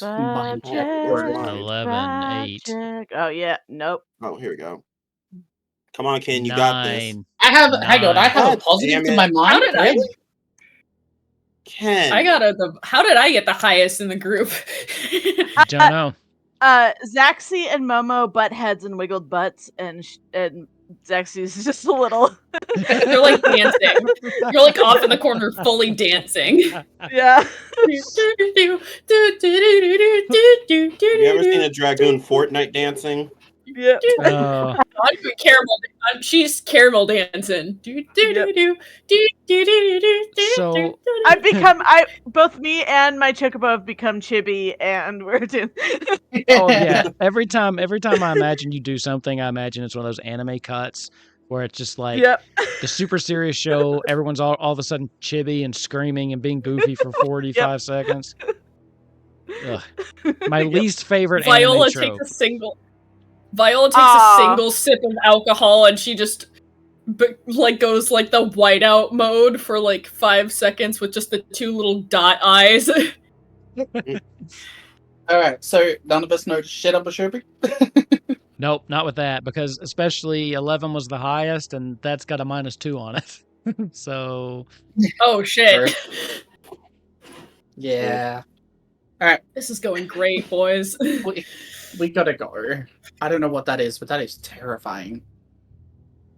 Mind check. Where's Or- mine? 11, 8, Check. Oh yeah, nope. Oh, here we go. Come on, Ken, you got this. 9. Hang on, I have a God positive damn to it. my mind. How did I- Really? Ken. How did I get the highest in the group? Don't know. Zaxi and Momo butt heads and wiggled butts, and Zaxi's just a little. They're like dancing. You're like off in the corner, fully dancing. Yeah. Have you ever seen a dragoon Fortnite dancing? Yeah. Oh, I'm doing caramel. She's caramel dancing. So- Both me and my chocobo have become chibi, and we're doing. oh yeah. Every time I imagine you do something, I imagine it's one of those anime cuts where it's just like Yep. the super serious show. Everyone's all of a sudden chibi and screaming and being goofy for 45 seconds. Ugh. My least favorite Viola anime takes trope. a single. Viola takes a single sip of alcohol, and she just goes like the whiteout mode for like 5 seconds with just the 2 little dot eyes. Alright, so none of us know shit up a Shubi? Nope, not with that, because especially 11 was the highest, and that's got a -2 on it. So Oh shit! Yeah. This is going great, boys. We gotta go. I don't know what that is, but that is terrifying.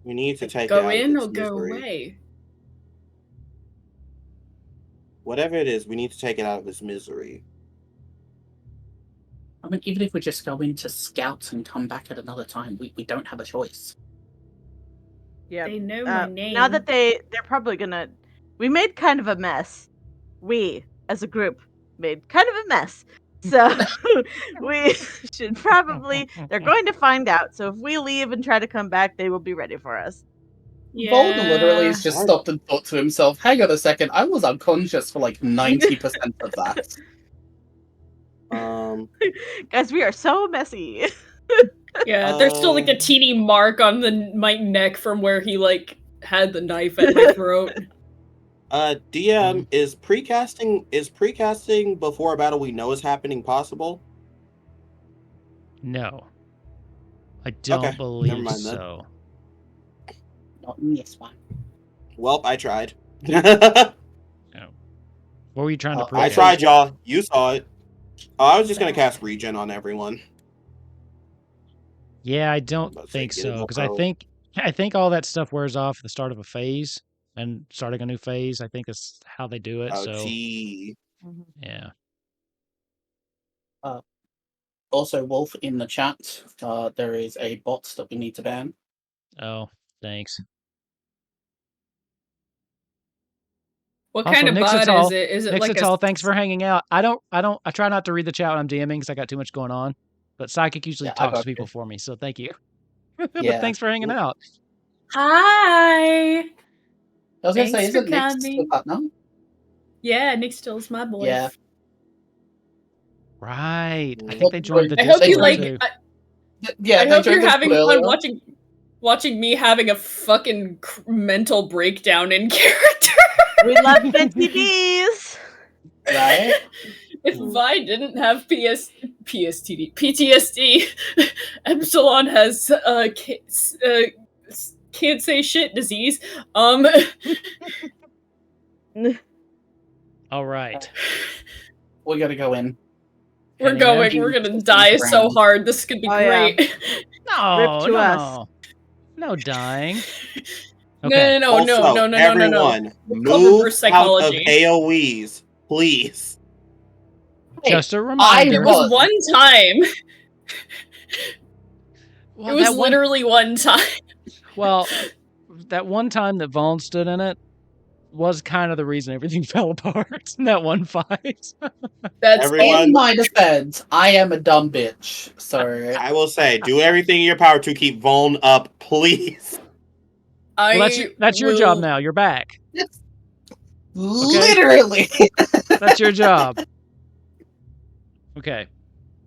We need to take it Go out in of or this go misery. away. Whatever it is, we need to take it out of this misery. I mean, even if we just go into scouts and come back at another time, we don't have a choice. Yeah. They know my name. Now that they're probably gonna. We made kind of a mess. We, as a group, made kind of a mess. So we should probably. They're going to find out. So if we leave and try to come back, they will be ready for us. Vaughn literally has just Alright. stopped and thought to himself, hang on a second, I was unconscious for like 90% of that. Guys, we are so messy. Yeah, there's still like a teeny mark on my neck from where he like had the knife at my throat. DM, is precasting before a battle we know is happening possible? No. I don't Okay, never believe mind then. so. Not in this one. Well, I tried. What were you trying to I prove? I tried, y'all. You saw it. I was just gonna cast regen on everyone. Yeah, I don't Let's say think get it so, more because pro. I think all that stuff wears off at the start of a phase, and starting a new phase, I think is how they do it. Oh, So gee. yeah. Also, Wolf, in the chat, there is a bot that we need to ban. Oh, thanks. What Also, kind of bot is it? Is it like Nixitall, thanks for hanging out. I try not to read the chat when I'm DMing because I got too much going on. But Psychic usually Yeah, I talks got to people you. for me, so thank you. Yeah. But thanks for hanging out. Hi. I was going to say, Thanks for isn't Nick coming. still partner? Yeah, Nick Still's my boy. Yeah. Right. I Well, think they joined the I hope you Discord like. too. Yeah, I they hope joined you're us having earlier. fun watching me having a fucking mental breakdown in character. We love fancy bees. Right? If Vi didn't have PTSD, Epsilon has can't say shit disease. All right. We gotta go in. We're And going. imagine We're gonna just die so brain. hard. This could be Oh, yeah. great. No, to no, us. no. No dying. No, Okay. no, also, no, no, no, no, no, no. everyone, We'll cover move verse out of psychology. AoEs, please. Hey, Just a There reminder. was one time. Well, It was that one, literally one time. well, that one time that Vaughn stood in it was kind of the reason everything fell apart in that one fight. That's Everyone- In my defense, I am a dumb bitch, so I will say, do everything in your power to keep Vuln up, please. Well, that's your job now. You're back. literally. That's your job. Okay.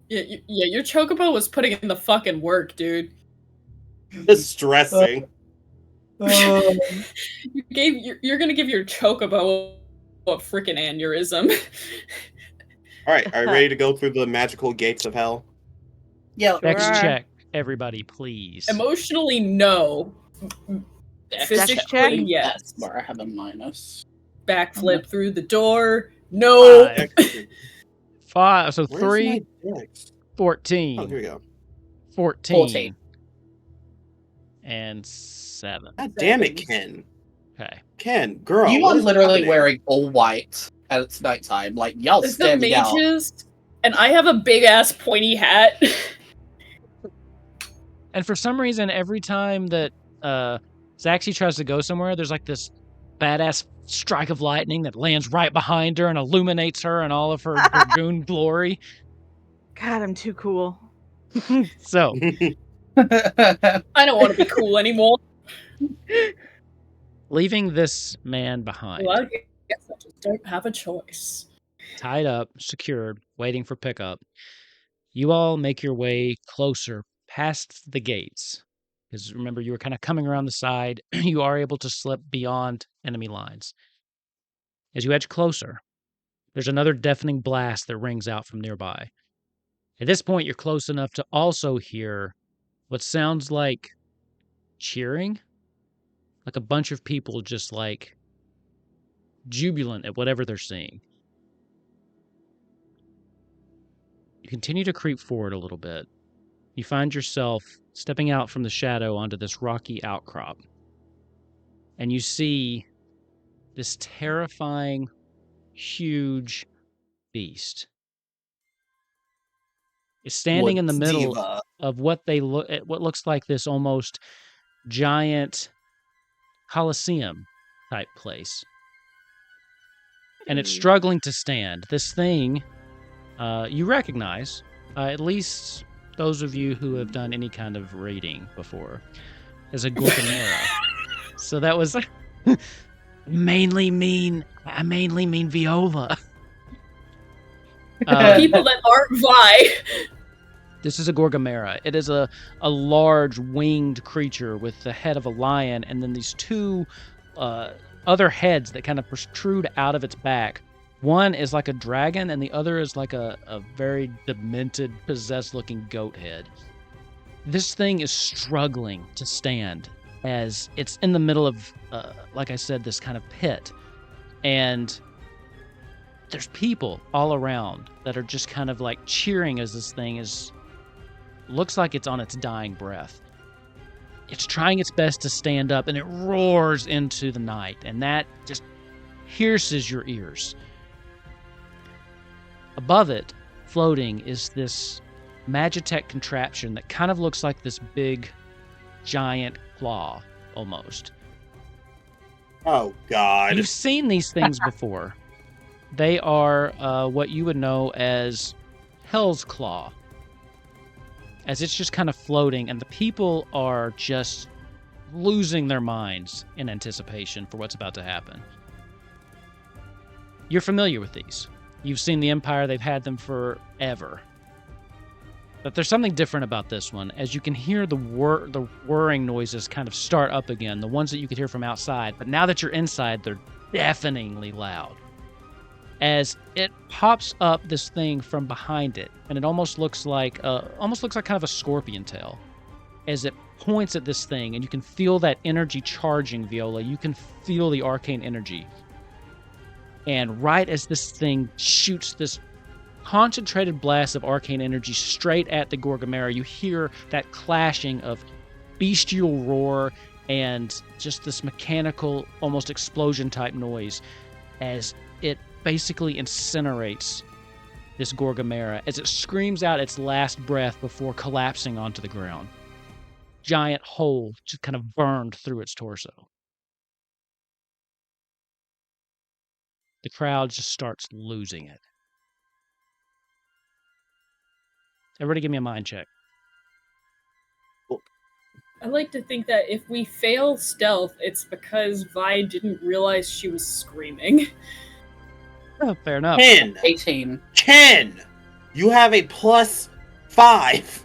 Yeah, your chocobo was putting in the fucking work, dude. Distressing. You're gonna give your chocobo a freaking aneurysm. Alright, are you ready to go through the magical gates of hell? Yeah. Dex Sure. check, everybody, please. Emotionally, no. Physically, check? yes. That's where I have a minus. Backflip through the door. No. 5. So Where's 3, my Dex? 14. Oh, here we go. 14. And 7. God damn it, Ken. Okay. Ken, girl. You what are is literally happening? wearing all white and it's nighttime. Like, y'all It's the standing out. mages, and I have a big ass pointy hat. And for some reason, every time that Zaxi tries to go somewhere, there's like this badass strike of lightning that lands right behind her and illuminates her in all of her dragoon glory. God, I'm too cool. So, I don't want to be cool anymore. leaving this man behind, Well, I guess I just don't have a choice. tied up, secured, waiting for pickup, you all make your way closer past the gates. Because remember, you were kind of coming around the side. You are able to slip beyond enemy lines. As you edge closer, there's another deafening blast that rings out from nearby. At this point, you're close enough to also hear what sounds like cheering. Like a bunch of people just like jubilant at whatever they're seeing. You continue to creep forward a little bit. You find yourself stepping out from the shadow onto this rocky outcrop. And you see this terrifying, huge beast. It's standing in the middle Diva. of what looks like this almost giant Colosseum type place. And it's struggling to stand. This thing you recognize, at least those of you who have done any kind of reading before, as a Gorgonera. So that was I mainly mean Viola. People that aren't Vi. This is a Gorgamera. It is a large winged creature with the head of a lion, and then these two other heads that kind of protrude out of its back. One is like a dragon, and the other is like a very demented, possessed-looking goat head. This thing is struggling to stand as it's in the middle of, like I said, this kind of pit. And there's people all around that are just kind of like cheering as this thing looks like it's on its dying breath. It's trying its best to stand up, and it roars into the night, and that just pierces your ears. Above it, floating, is this Magitech contraption that kind of looks like this big, giant claw, almost. Oh, God. You've seen these things before. They are what you would know as Hell's Claw. As it's just kind of floating, and the people are just losing their minds in anticipation for what's about to happen. You're familiar with these. You've seen the Empire, they've had them forever. But there's something different about this one, as you can hear the whirring noises kind of start up again, the ones that you could hear from outside, but now that you're inside, they're deafeningly loud. As it pops up this thing from behind it, and it almost looks like kind of a scorpion tail. As it points at this thing, and you can feel that energy charging, Viola. You can feel the arcane energy. And right as this thing shoots this concentrated blast of arcane energy straight at the Gorgamera, you hear that clashing of bestial roar and just this mechanical, almost explosion-type noise as it basically incinerates this Gorgamera as it screams out its last breath before collapsing onto the ground. Giant hole just kind of burned through its torso. The crowd just starts losing it. Everybody give me a mind check. I like to think that if we fail stealth, it's because Vi didn't realize she was screaming. Oh, fair enough. 10. 18. 10. You have a +5.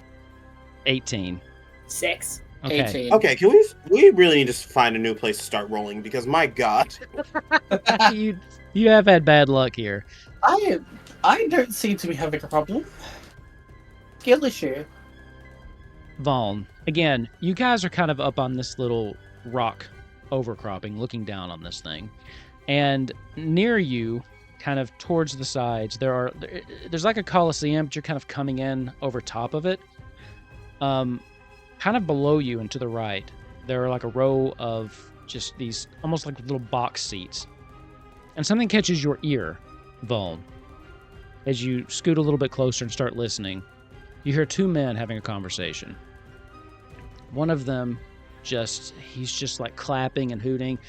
18. 6. Okay. 18. Okay, can we really need to find a new place to start rolling, because my God. You have had bad luck here. I don't seem to be having a problem. Skill issue. Vaughn, again, you guys are kind of up on this little rock overcropping, looking down on this thing. And near you, kind of towards the sides, there's like a coliseum, but you're kind of coming in over top of it. Kind of below you and to the right, there are like a row of just these almost like little box seats. And something catches your ear, Vaughn. As you scoot a little bit closer and start listening, you hear two men having a conversation. One of them he's just like clapping and hooting.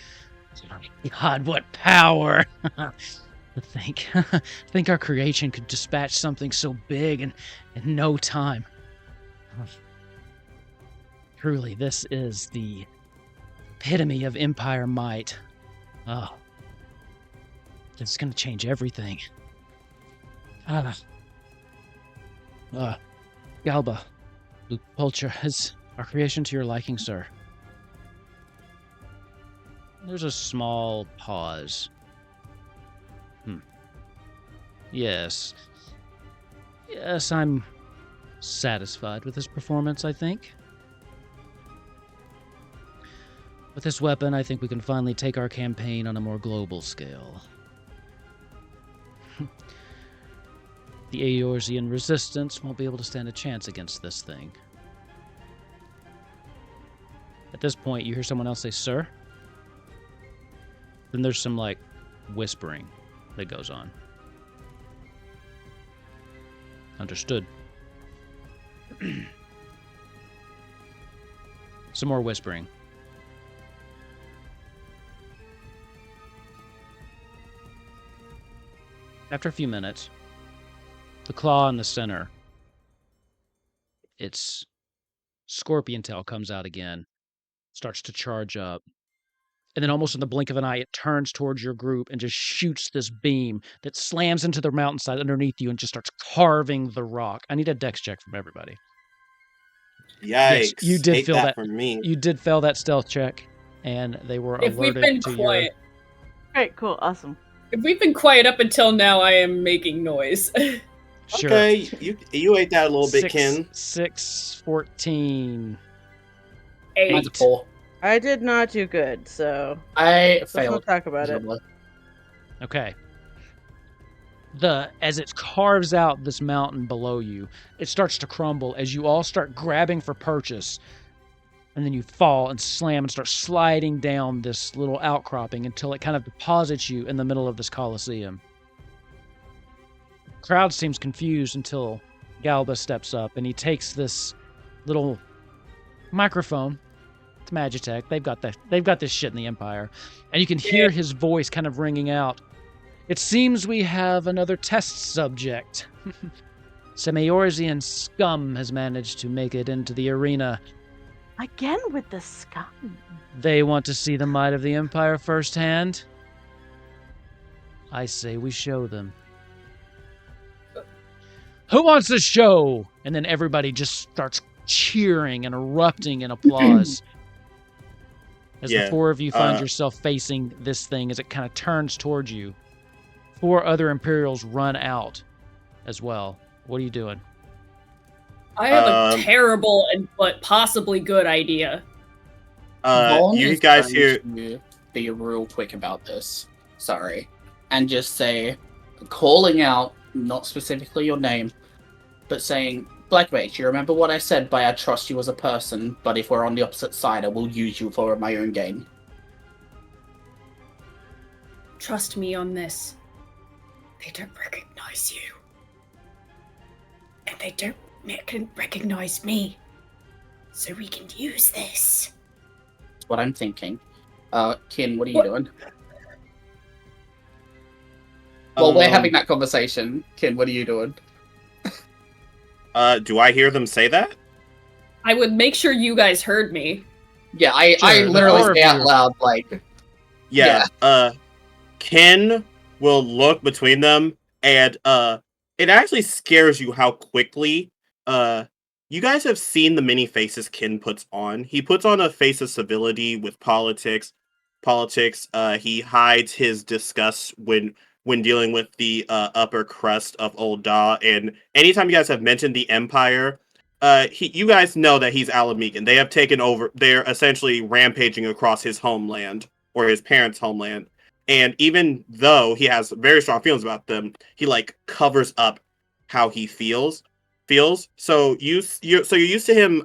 God, what power! To think our creation could dispatch something so big in no time. Truly, this is the epitome of Empire might. Oh, it's going to change everything. Galba, Luke Pulcher, is our creation to your liking, sir? There's a small pause. Yes. Yes, I'm satisfied with this performance, I think. With this weapon, I think we can finally take our campaign on a more global scale. The Eorzean resistance won't be able to stand a chance against this thing. At this point, you hear someone else say, "Sir?" Then there's some, like, whispering that goes on. Understood. Some more whispering. After a few minutes, The claw in the center. Its scorpion tail comes out again, starts to charge up. And then almost in the blink of an eye, it turns towards your group and just shoots this beam that slams into the mountainside underneath you and just starts carving the rock. I need a dex check from everybody. Yikes! You did Hate feel that. from me. You did fail that stealth check, and they were If we've alerted been to quiet, Great, cool, awesome. if we've been quiet up until now, I am making noise. Sure. Okay, you ate that a little bit, Ken. 6, 14. Mine's a 8. 4. I did not do good, so I let's not failed. talk about it. miserably. Okay. As it carves out this mountain below you, it starts to crumble as you all start grabbing for purchase. And then you fall and slam and start sliding down this little outcropping until it kind of deposits you in the middle of this coliseum. The crowd seems confused until Galba steps up and he takes this little microphone. It's Magitech. They've got this shit in the Empire. And you can hear his voice kind of ringing out. It seems we have another test subject. Some Eorzean scum has managed to make it into the arena. Again with the scum. They want to see the might of the Empire firsthand. I say we show them. Who wants to show? And then everybody just starts cheering and erupting in applause. As the four of you find yourself facing this thing as it kind of turns towards you. 4 other Imperials run out as well. What are you doing? I have a terrible but possibly good idea. You guys here be real quick about this. Sorry. And just say, calling out, not specifically your name, but saying, Black Mage, you remember what I said by I trust you as a person, but if we're on the opposite side, I will use you for my own gain. Trust me on this. They don't recognize you. And they don't recognize me. So we can use this. That's what I'm thinking. Kin, what are you doing? Well, we're having that conversation. Kin, what are you doing? Do I hear them say that? I would make sure you guys heard me. Yeah, I literally say out loud, like... Yeah. Ken will look between them, and it actually scares you how quickly... you guys have seen the many faces Ken puts on. He puts on a face of civility with politics. He hides his disgust when dealing with the upper crust of Old Da, and anytime you guys have mentioned the Empire, you guys know that he's Alamegan. They have taken over. They're essentially rampaging across his homeland, or his parents' homeland. And even though he has very strong feelings about them, he like covers up how he feels. So you're used to him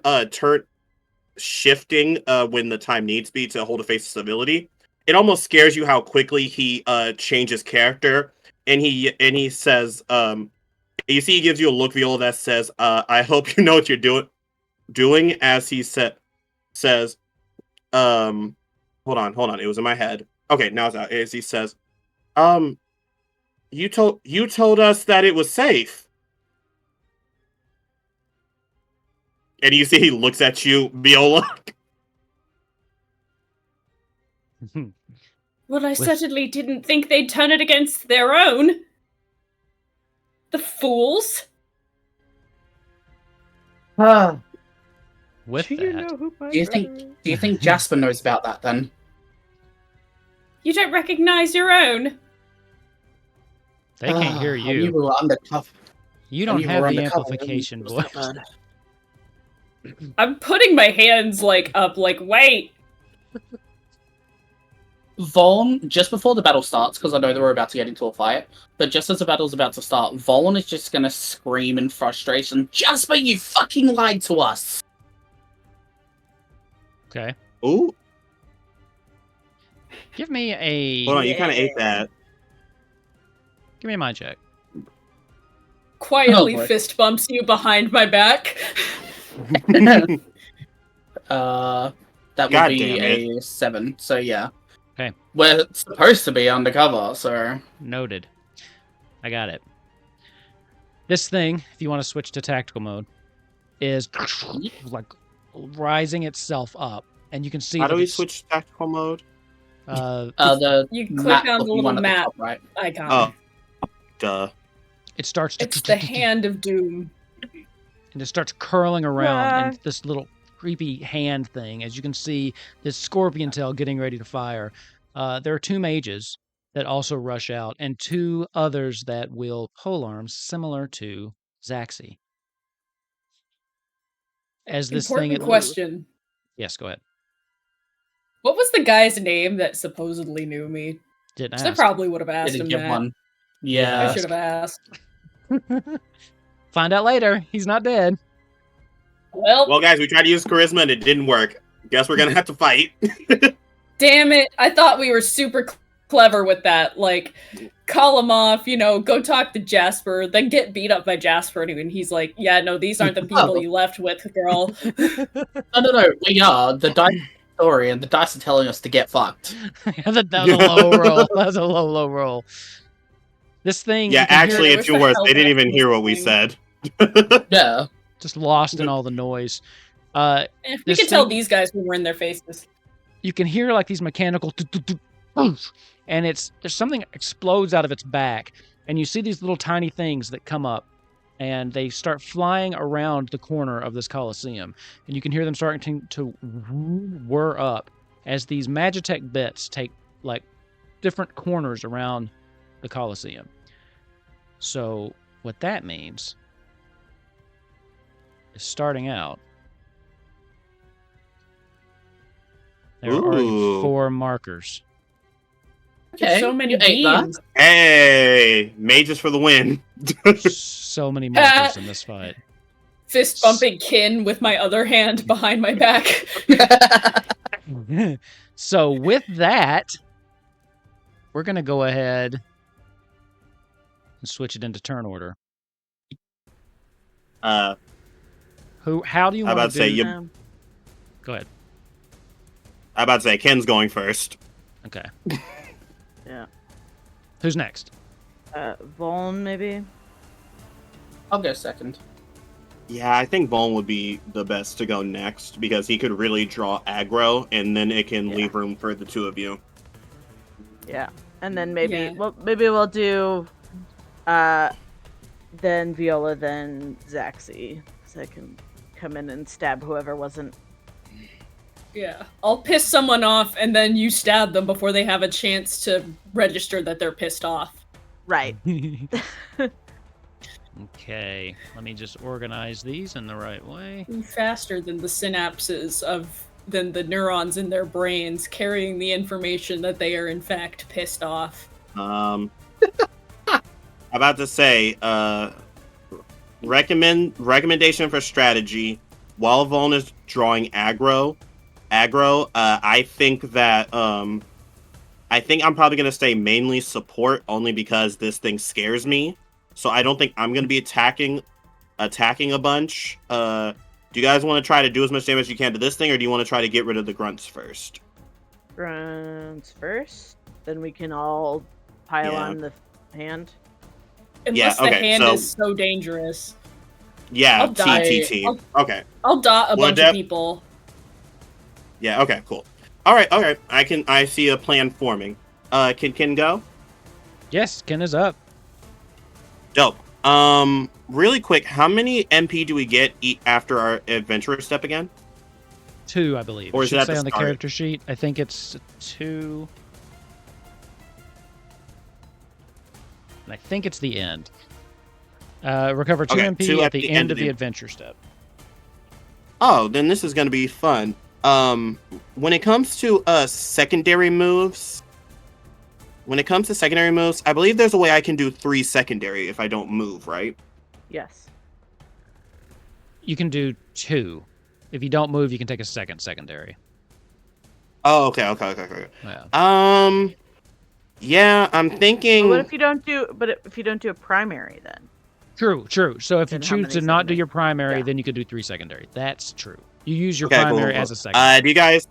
shifting when the time needs be to hold a face of civility. It almost scares you how quickly he changes character, and he says, you see, he gives you a look, Viola, that says, "I hope you know what you're doing." As he says, hold on, it was in my head. Okay, now it's out. As he says, you told us that it was safe. And you see he looks at you, Viola. Well, I certainly didn't think they'd turn it against their own. The fools. With Do that, you know who my Do you think Jasper knows about that then? You don't recognize your own. they can't hear I knew you. we were undercover. You don't you have were the undercover. amplification It was voice. that bad. I'm putting my hands up, wait. Vaughn, just before the battle starts, because I know that we're about to get into a fight, but just as the battle's about to start, Vaughn is just going to scream in frustration, Jasper, you fucking lied to us! Okay. Ooh, Give me a hold on, you kind of ate that. give me a mind check. Quietly Oh, boy. fist bumps you behind my back. That would God be damn a 7, so yeah. Okay. We're supposed to be undercover, so... Noted. I got it. This thing, if you want to switch to tactical mode, is like rising itself up, and you can see How that do we it's, switch to tactical mode? The You click map on the looking little one at the map top, right? icon. Oh, duh. it starts to, It's the hand of doom. and it starts curling around Ah. and this little creepy hand thing. As you can see, this scorpion tail getting ready to fire. There are 2 mages that also rush out, and 2 others that wield polearms similar to Zaxi. As this Important thing, question. yes, go ahead. What was the guy's name that supposedly knew me? Didn't 'Cause I ask. probably would have asked Didn't him give that. one. I Yeah. should have asked. Find out later. He's not dead. Well, guys, we tried to use charisma and it didn't work. Guess we're gonna have to fight. Damn it! I thought we were super clever with that. Like, call him off, go talk to Jasper, then get beat up by Jasper, and he's like, "Yeah, no, these aren't the people you left with, girl." No. We are the dice story, and the dice are telling us to get fucked. That was a low roll. That was a low roll. This thing, Yeah, you can hear actually, I it's wish your the worse. hell They didn't back even was hear what we thing. said. Yeah. just lost in all the noise. If we This could tell thing- these guys when we're in their faces. You can hear like these mechanical, and there's something explodes out of its back, and you see these little tiny things that come up, and they start flying around the corner of this Coliseum, and you can hear them starting to whir up as these Magitech bits take like different corners around the Coliseum. So what that means is, starting out, there are already Ooh. 4 markers. Okay. So many you ate that. beans. Hey, mages for the win. So many markers in this fight. Fist bumping kin with my other hand behind my back. So with that, we're going to go ahead and switch it into turn order. How How do you want about to say do... you? Go ahead. I about to say Ken's going first. Okay. Yeah. Who's next? Voln, maybe? I'll go second. Yeah, I think Vaughn would be the best to go next because he could really draw aggro, and then it can leave room for the 2 of you. Yeah. And then maybe, Yeah. maybe we'll do, then Viola, then Zaxi. So I can come in and stab whoever wasn't. Yeah. I'll piss someone off, and then you stab them before they have a chance to register that they're pissed off. Right. Okay. Let me just organize these in the right way. Faster than the synapses than the neurons in their brains carrying the information that they are in fact pissed off. I'm about to say, recommendation for strategy. While Vaughn is drawing aggro, I think that I think I'm probably gonna stay mainly support only because this thing scares me. So I don't think I'm gonna be attacking a bunch. Do you guys want to try to do as much damage as you can to this thing, or do you want to try to get rid of the grunts first? Grunts first. Then we can all pile on the hand. Unless okay, the hand so- is so dangerous. Yeah, I'll die. TTT. Okay. I'll dot a Well, bunch of people. Yeah, okay, cool. Alright. I see a plan forming. Can Ken go? Yes, Ken is up. Dope. Really quick, how many MP do we get after our adventurer step again? 2, I believe. Or It is should it at say the on the start? character sheet. I think it's 2. And I think it's the end. Recover 2 Okay, MP 2 at the end of the adventure step. Oh, then this is going to be fun. When it comes to secondary moves, I believe there's a way I can do 3 secondary if I don't move, right? Yes. You can do 2. If you don't move, you can take a second secondary. Oh, okay. Yeah. Yeah, I'm thinking. But what if you don't do? But if you don't do a primary, then True. So if you Then how choose many to not do secondary? your primary, Yeah. then you could do 3 secondary. That's true. You use your Okay, cool, primary cool. as a secondary. Do you guys?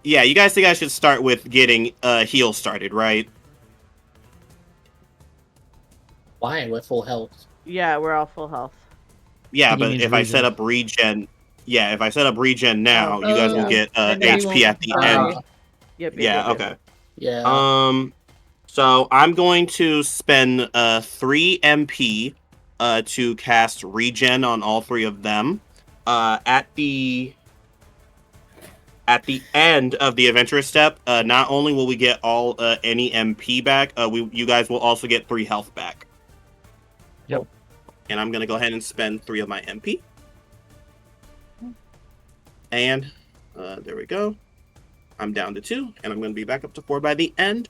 Yeah, you guys think I should start with getting heal started, right? Why? We're full health. Yeah, we're all full health. Yeah, think he but means if I set regen. up regen, if I set up regen now, you guys will yeah. get And then we HP at won't the die. end. Yep. Yeah, okay. Yeah. So I'm going to spend 3 MP to cast regen on all 3 of them. At the end of the adventure step, not only will we get all any MP back, you guys will also get 3 health back. Yep. And I'm gonna go ahead and spend 3 of my MP. And there we go. I'm down to 2, and I'm going to be back up to 4 by the end.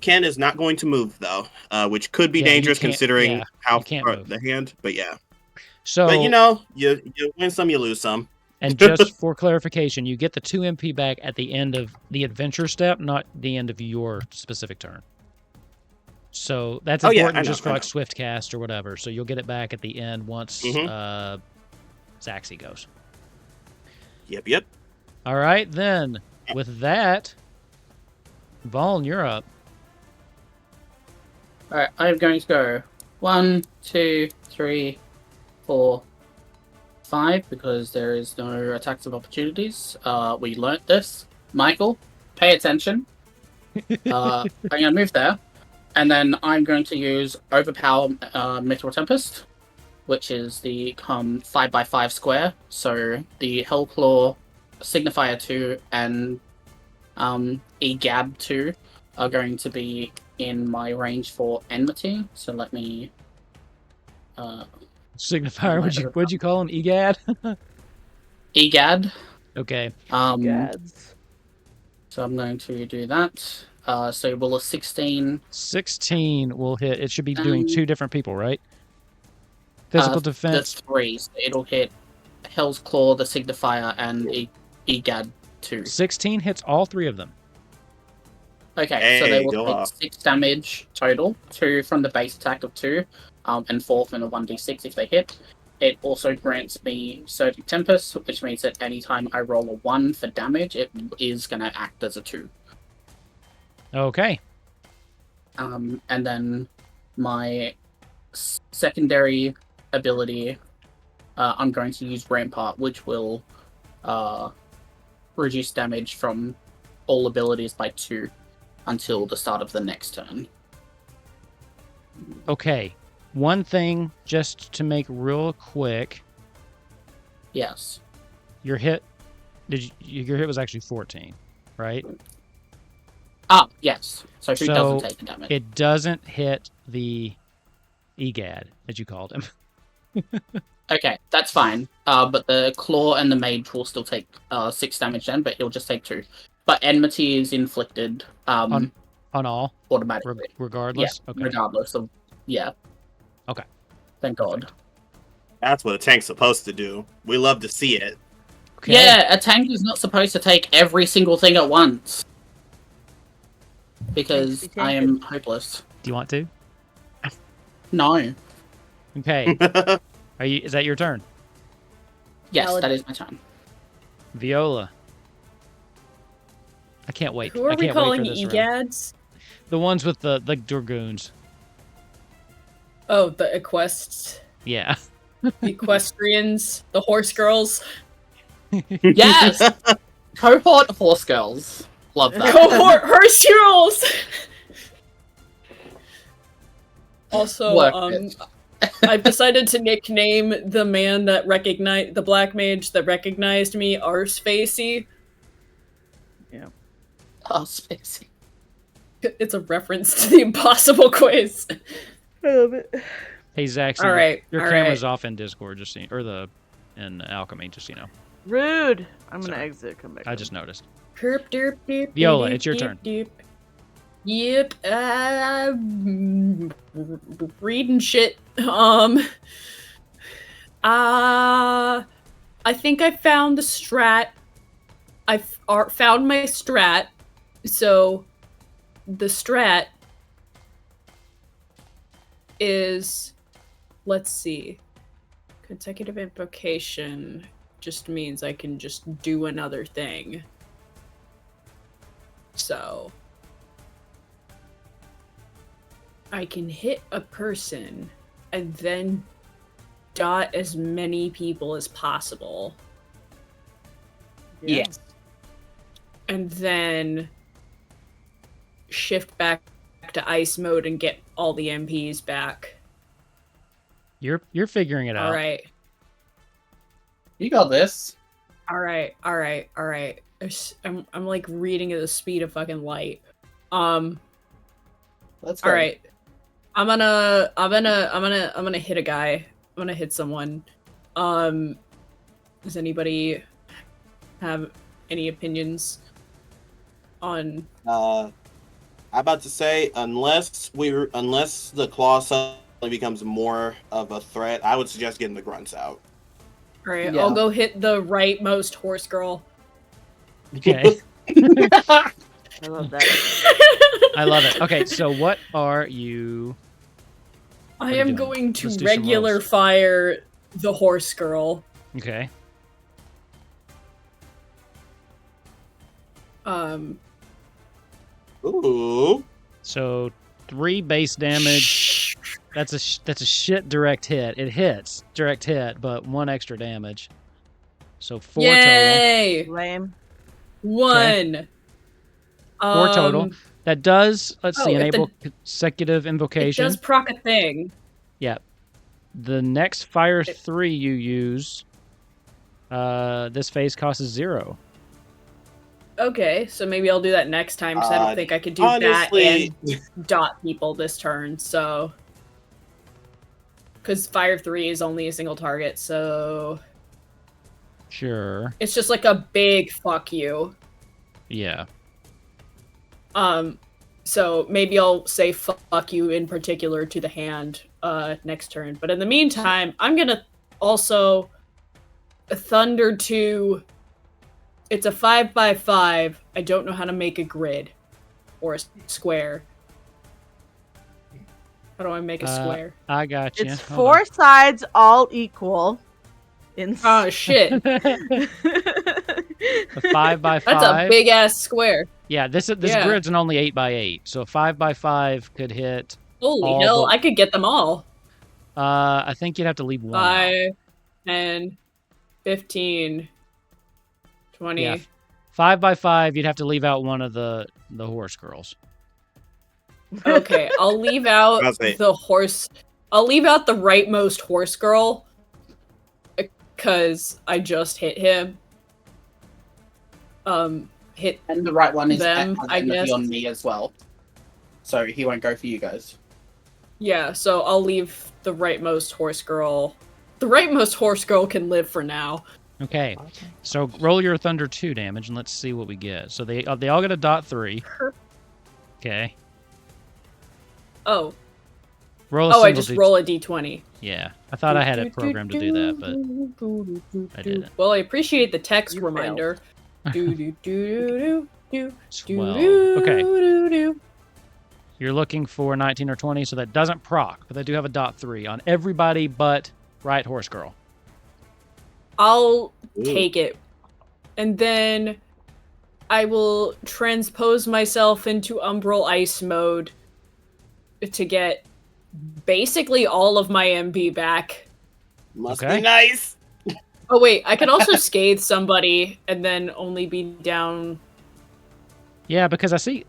Ken is not going to move, though, which could be Yeah, you dangerous can't- considering yeah, how you can't far move. the hand. But yeah, So, but you know, you win some, you lose some. and just for clarification, you get the 2 MP back at the end of the adventure step, not the end of your specific turn. So that's Oh, yeah, important I know, just for I like know. swift cast or whatever. So you'll get it back at the end once Mhm. Zaxi goes. Yep. All right, then. With that, Vaughn, you're up. Alright, I'm going to go 1, 2, 3, 4, 5 because there is no attacks of opportunities. We learnt this. Michael, pay attention. I'm going to move there. And then I'm going to use Overpower Meteor Tempest, which is the 5x5 square. So the Hellclaw, Signifier 2, and EGAB 2 are going to be in my range for Enmity. So let me... Signifier, what'd you call him? EGAD? EGAD. Okay. Gads. So I'm going to do that. So will a 16... 16 will hit. It should be doing 2 different people, right? Physical defense. The 3. So it'll hit Hell's Claw, the Signifier, and EGAD 2. 16 hits all 3 of them. Okay, so they Hey, will go take off. 6 damage total, 2 from the base attack of 2, and 4 from the 1d6 if they hit. It also grants me Surging Tempest, which means that anytime I roll a 1 for damage, it is going to act as a 2. Okay. And then my secondary ability, I'm going to use Rampart, which will reduce damage from all abilities by 2 until the start of the next turn. Okay. One thing just to make real quick. Yes. Your hit your hit was actually 14, right? Ah, yes. So who So, doesn't take the damage? It doesn't hit the EGAD, as you called him. Okay, that's fine. But the Claw and the Mage will still take 6 damage then, but he'll just take 2. But Enmity is inflicted On all? automatically. Regardless? Yeah, Okay. regardless of... Yeah. Okay. Thank God. That's what a tank's supposed to do. We love to see it. Okay. Yeah, a tank is not supposed to take every single thing at once. Because Tanks be I am hopeless. Do you want to? No. Okay. Is that your turn? Yes, Valid. that is my turn. Viola. I can't wait. Who are I we can't calling wait for this round. EGADs? The ones with the dragoons. Oh, the Equests. Yeah. The Equestrians. The Horse Girls. Yes! Cohort Horse Girls. Love that. Cohort Horse Girls! Also, Work it. I've decided to nickname the man that recognized the black mage that recognized me Arse Facey. Oh, Spacey. It's a reference to the Impossible Quiz. I love it. Hey, Zaxi. All right, Your all camera's right. off in Discord, just so you, or in Alchemy, just so you know. Rude. I'm gonna Sorry. exit. Come back. I just noticed. Herp, derp, derp, Viola, derp, it's your derp, turn. derp. Yep. Reading shit. I think I found the strat. I've found my strat. So, the strat is, let's see, consecutive invocation just means I can just do another thing. So, I can hit a person and then dot as many people as possible. Yes. And then shift back to ice mode and get all the MPs back. You're figuring it out. All right. You got this. All right. I'm like reading at the speed of fucking light. Let's go. All right. I'm gonna hit a guy. I'm gonna hit someone. Does anybody have any opinions on? I'm about to say, unless the claw suddenly becomes more of a threat, I would suggest getting the grunts out. All right, Yeah. I'll go hit the rightmost horse girl. Okay. I love that. I love it. Okay, so what are you? I you am doing? going to Let's do some regular rolls. fire the horse girl. Okay. Ooh. So 3 base damage. That's a shit direct hit. It hits direct hit, but 1 extra damage. So 4 total. Yay! Lame. 1. 4 total. That does, let's see, if the- enable consecutive It invocation. does proc a thing. Yeah. The next fire 3 you use, this phase costs 0. Okay, so maybe I'll do that next time because I don't think I could do honestly, that and dot people this turn. So, because fire 3 is only a single target, so Sure. it's just like a big fuck you. Yeah. So maybe I'll say fuck you in particular to the hand next turn. But in the meantime, I'm gonna also thunder to. It's a 5x5. I don't know how to make a grid or a square. How do I make a square? I got you. It's 4 sides all equal. In Oh shit! A 5x5. That's a big ass square. Yeah, this Yeah. grid's an only 8x8, so a 5x5 could hit. Holy all hell! but- I could get them all. I think you'd have to leave 1 out. 5, 10, 15, 20. Yeah. 5x5, you'd have to leave out one of the horse girls. Okay, I'll leave out I'll say- the horse. I'll leave out the rightmost horse girl because I just hit him. Hit. And the right one is Them, I guess. on me as well. So he won't go for you guys. Yeah, so I'll leave the rightmost horse girl. The rightmost horse girl can live for now. Okay, so roll your Thunder 2 damage and let's see what we get. So they all get a dot 3. Okay. Oh. Roll a Oh, I single just D- roll a d20. Yeah, I thought I had it programmed to do that, but I didn't. Well, I appreciate the text You failed. reminder. Do do do do Well, do okay. do. You're looking for 19 or 20, so that doesn't proc, but they do have a dot 3 on everybody but right horse girl. I'll Ooh. take it. And then I will transpose myself into Umbral Ice mode to get basically all of my MP back. Must Okay. be nice. Oh wait, I could also scathe somebody and then only be down. Yeah, because I see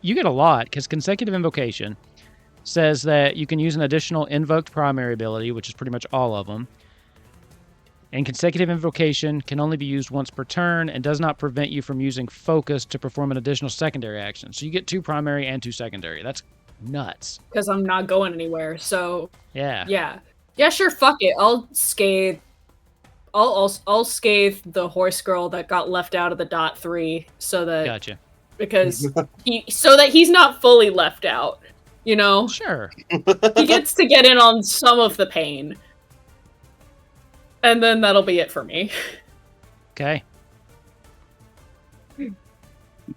you get a lot, because consecutive invocation says that you can use an additional invoked primary ability, which is pretty much all of them. And consecutive invocation can only be used once per turn and does not prevent you from using focus to perform an additional secondary action. So you get 2 primary and 2 secondary. That's nuts. Because I'm not going anywhere. So Yeah. yeah, sure. Fuck it. I'll scathe. I'll scathe the horse girl that got left out of the dot 3, so that Gotcha. because so that he's not fully left out. You know, Sure. he gets to get in on some of the pain, and then that'll be it for me. Okay.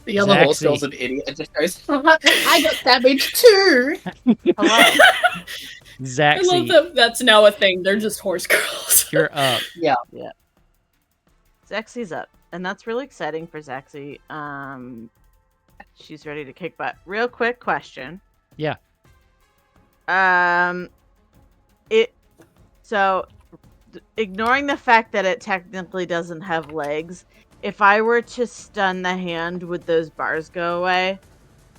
The other horse Zaxi. girl's an idiot and just goes, I got damaged too! Hello. I love Zaxi, that that's now a thing. They're just horse girls. you're up. Zaxi's up, and that's really exciting for Zaxi. She's ready to kick butt. Real quick question. Yeah. So, ignoring the fact that it technically doesn't have legs, if I were to stun the hand, would those bars go away?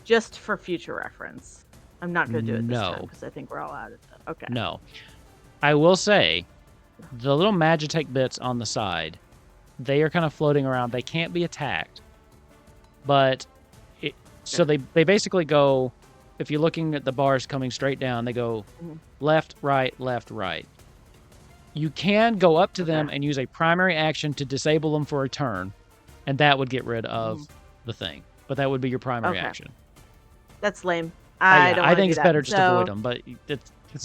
Just for future reference. I'm not going to do it this time because I think we're all out of it. Okay. No. I will say, the little Magitech bits on the side, they are kind of floating around. They can't be attacked. But, so they basically go, if you're looking at the bars coming straight down, they go left, right, left, right. You can go up to them and use a primary action to disable them for a turn, and that would get rid of the thing. But that would be your primary action. That's lame. I think it's better just to avoid them, but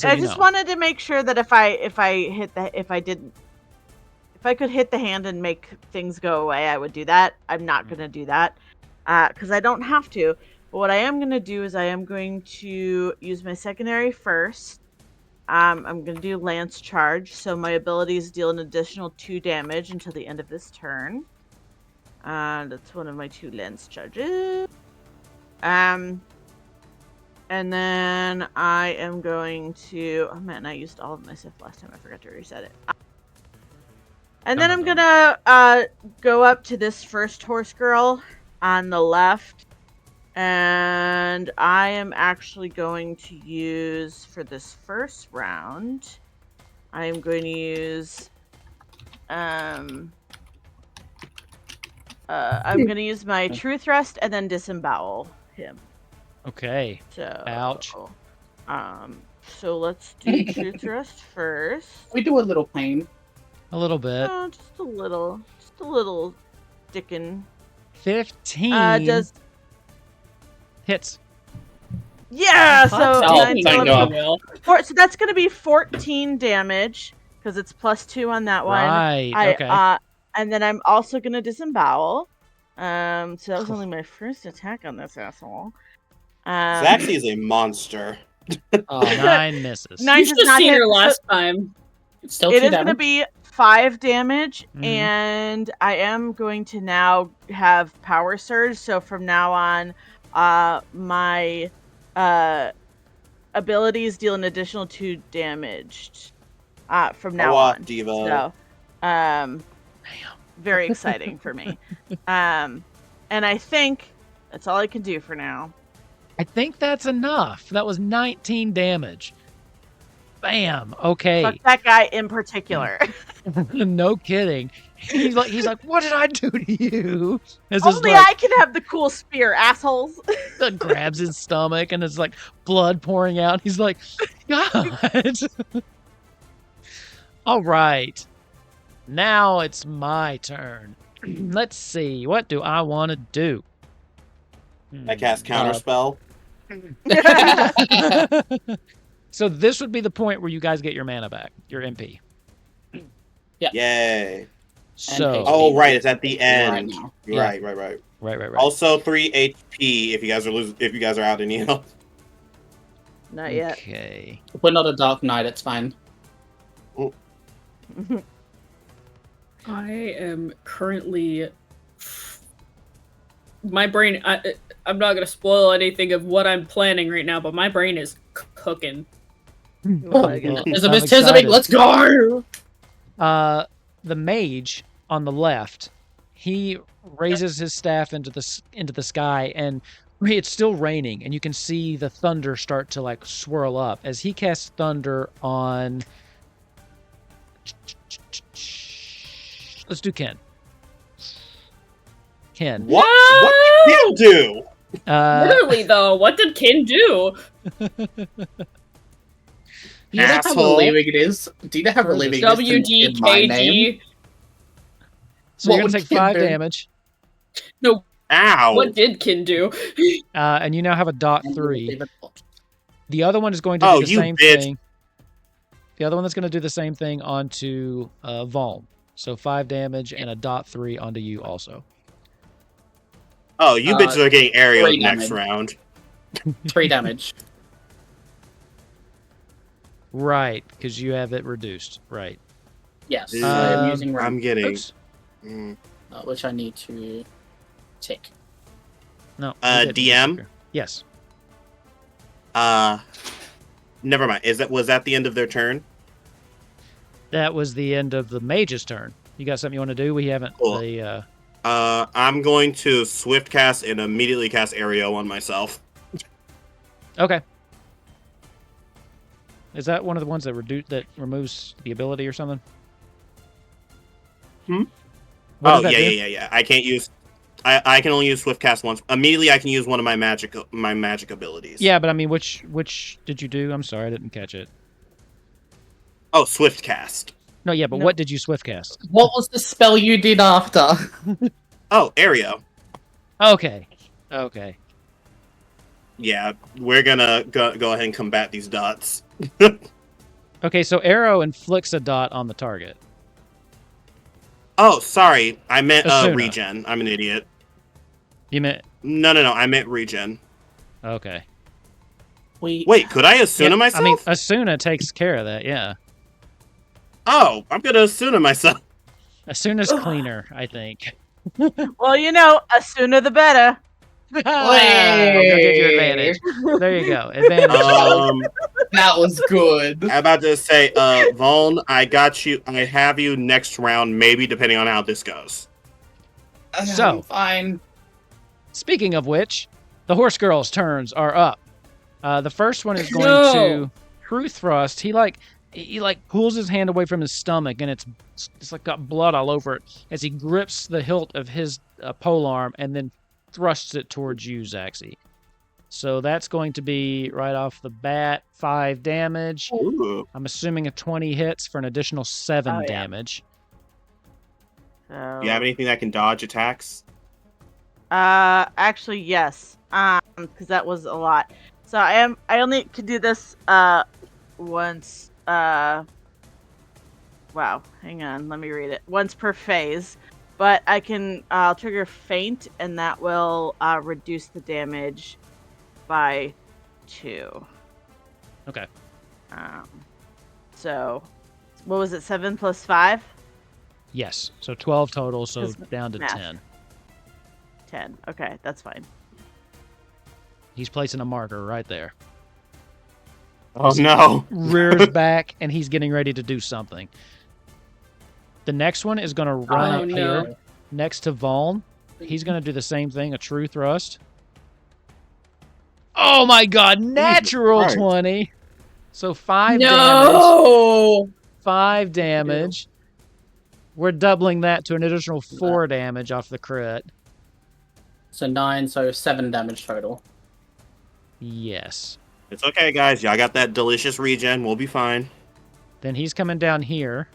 I just wanted to make sure that if I could hit the hand and make things go away, I would do that. I'm not going to do that because I don't have to. But what I am going to do is I am going to use my secondary first. I'm going to do Lance Charge, so my abilities deal an additional 2 damage until the end of this turn. That's one of my 2 Lance Charges. And then I am going to... Oh man, I used all of my stuff last time. I forgot to reset it. And then I'm going to go up to this first horse girl on the left. And I am actually going to use, for this first round, I am going to use, I'm going to use my True Thrust and then disembowel him. Okay. So, ouch. So let's do True Thrust first. We do a little pain. A little bit. Oh, just a little dickin'. 15. Hits. Yeah, so thank God. So that's going to be 14 damage because it's +2 on that one. Right. Okay. And then I'm also going to disembowel. So that was only my first attack on this asshole. Zaxi is a monster. 9 misses. 9 You does should have not seen hit, her last time. It's still It 2 is going to damage. be 5 damage, Mhm. and I am going to now have Power Surge. So from now on, my abilities deal an additional 2 damage from now on. Devo. So, very exciting for me. And I think that's all I can do for now. I think that's enough. That was 19 damage. Bam. Okay. Fuck that guy in particular. No kidding. He's like, what did I do to you? It's just Only like, I can have the cool spear, assholes. grabs his stomach and it's like blood pouring out. He's like, God. All right. Now it's my turn. Let's see. What do I want to do? I cast Counterspell. So this would be the point where you guys get your mana back, your MP. Yay. So. Oh, right. It's at the end. Right now. Right. Right. Also 3 HP if you guys are out any health. Not yet. Okay. We're not a Dark Knight, it's fine. I am currently... My brain... I'm not going to spoil anything of what I'm planning right now, but my brain is cooking. Tismic, let's go! The mage on the left, he raises his staff into the sky, and it's still raining, and you can see the thunder start to like swirl up as he casts thunder on. Let's do Ken. Ken. What did Ken do? Literally, though, what did Ken do? Do you know how relieving it is? Do you know how relieving it is in my name? WDKG. So you're What going to take would Ken 5 do? damage. No, Ow. what did Ken do? And you now have a dot 3. The other one is going to do the same bitch. thing. The other one that's going to do the same thing onto Volm. So 5 damage and a dot 3 onto you also. Oh, you bitches are getting aerial 3 next damage. round. 3 damage. Right, because you have it reduced. Right. Yes, Dude, I'm using I'm rank, getting. Oops. which I need to tick. No. you didn't. DM? Yes. Never mind. Was that the end of their turn? That was the end of the mage's turn. You got something you want to do? We haven't. Cool. I'm going to swift cast and immediately cast Aereo on myself. Okay. Is that one of the ones that removes the ability or something? What does that do? Yeah. I can't use. I can only use swift cast once. Immediately, I can use one of my magic abilities. Yeah, but I mean, which did you do? I'm sorry, I didn't catch it. Oh, swift cast. No, yeah, but what did you swift cast? What was the spell you did after? Oh, Aereo. Okay. Yeah, we're gonna go ahead and combat these dots. Okay, so arrow inflicts a dot on the target. Oh, sorry. I meant Asuna. regen. I'm an idiot. You meant... No. I meant regen. Okay. Wait, could I Asuna myself? I mean, Asuna takes care of that, yeah. Oh, I'm gonna Asuna myself. Asuna's cleaner, I think. Well, sooner the better. Go get your advantage. There you go. Advantage. That was good. I'm about to say, Vaughn, I got you. I have you next round, maybe depending on how this goes. So, fine. Speaking of which, the horse girl's turns are up. The first one is going to True Thrust. He pulls his hand away from his stomach, and it's like got blood all over it as he grips the hilt of his polearm and then thrusts it towards you, Zaxi. So that's going to be right off the bat 5 damage. Ooh. I'm assuming a 20 hits for an additional 7 damage. Do you have anything that can dodge attacks? Actually, yes. Because that was a lot. So I only could do this once. Wow, hang on, let me read it. Once per phase, but I'll trigger Feint, and that will reduce the damage by 2. Okay. So, what was it? 7 plus 5? Yes. So 12 total. So Just down to math. 10. 10. Okay, that's fine. He's placing a marker right there. Oh no! Rears back, and he's getting ready to do something. The next one is going to run up here next to Vaughn. He's going to do the same thing, a true thrust. Oh my god, natural 20. So 5 damage. 5 damage. We're doubling that to an additional 4 damage off the crit. So 9, so 7 damage total. Yes. It's okay, guys. Y'all got that delicious regen. We'll be fine. Then he's coming down here.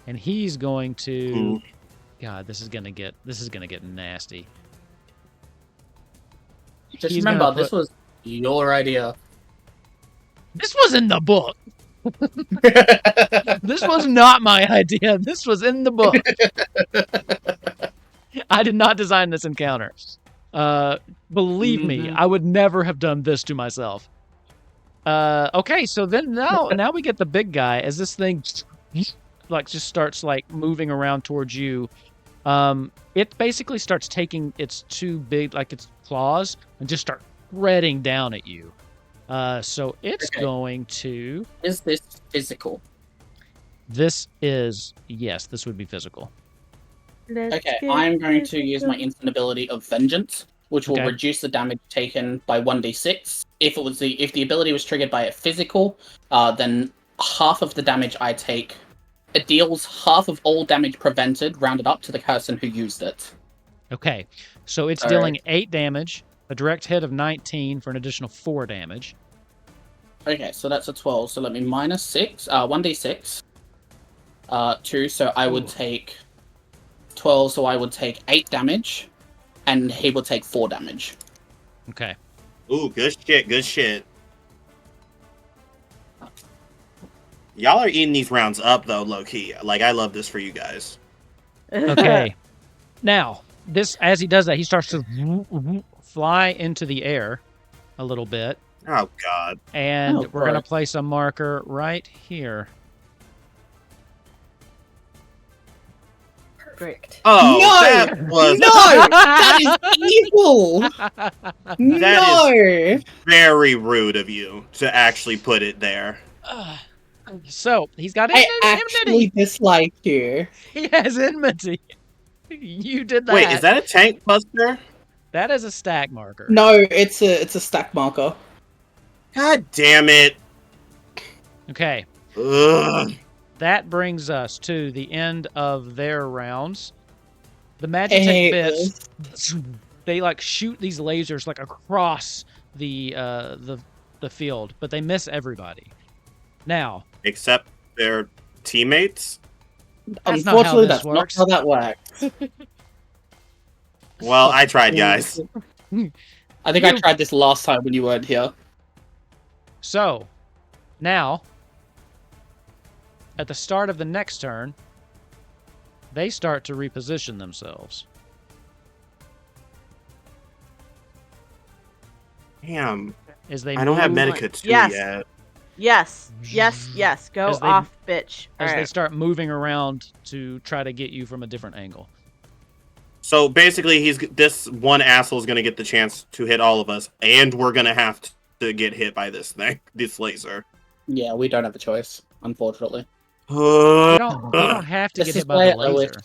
And he's going to... God, this is gonna get nasty. Just remember, this was your idea. This was in the book. This was not my idea. This was in the book. I did not design this encounter. Believe me, I would never have done this to myself. Okay, so then now we get the big guy as this thing just starts moving around towards you. It basically starts taking its 2 big its claws and just start shredding down at you. So it's going to... Is this physical? This would be physical. I'm going to use my instant ability of Vengeance, which will reduce the damage taken by 1d6. If the ability was triggered by a physical, then half of the damage I take, it deals half of all damage prevented, rounded up to the person who used it. Okay, so it's dealing 8 damage, a direct hit of 19 for an additional 4 damage. Okay, so that's a 12. So let me minus 6, 1d6, 2. So I would take 12. So I would take 8 damage, and he would take 4 damage. Okay. Ooh, good shit. Good shit. Y'all are eating these rounds up though, low key. I love this for you guys. Okay. Now, as he does that, he starts to fly into the air a little bit. Oh god. And we're going to place a marker right here. Perfect. Oh, that was... No! That is evil! That is very rude of you to actually put it there. So he's got I enmity. actually dislike you. He has enmity. You did that. Wait, is that a tank buster? That is a stack marker. No, it's a stack marker. God damn it. Okay. Ugh. That brings us to the end of their rounds. The Magitech bits, they like shoot these lasers like across the field, but they miss everybody. Now, Except their teammates? That's not how Unfortunately, this that's works. not how that works. Well, I tried, guys. I think I tried this last time when you weren't here. So, now, at the start of the next turn, they start to reposition themselves. Damn. As they I don't have move- medikits too Yes. yet. Yes. Go As they- off, bitch. As they Alright. start moving around to try to get you from a different angle. So basically, this one asshole is gonna get the chance to hit all of us, and we're gonna have to get hit by this thing, this laser. Yeah, we don't have a choice, unfortunately. You don't have to This get is hit by why the I wish. laser.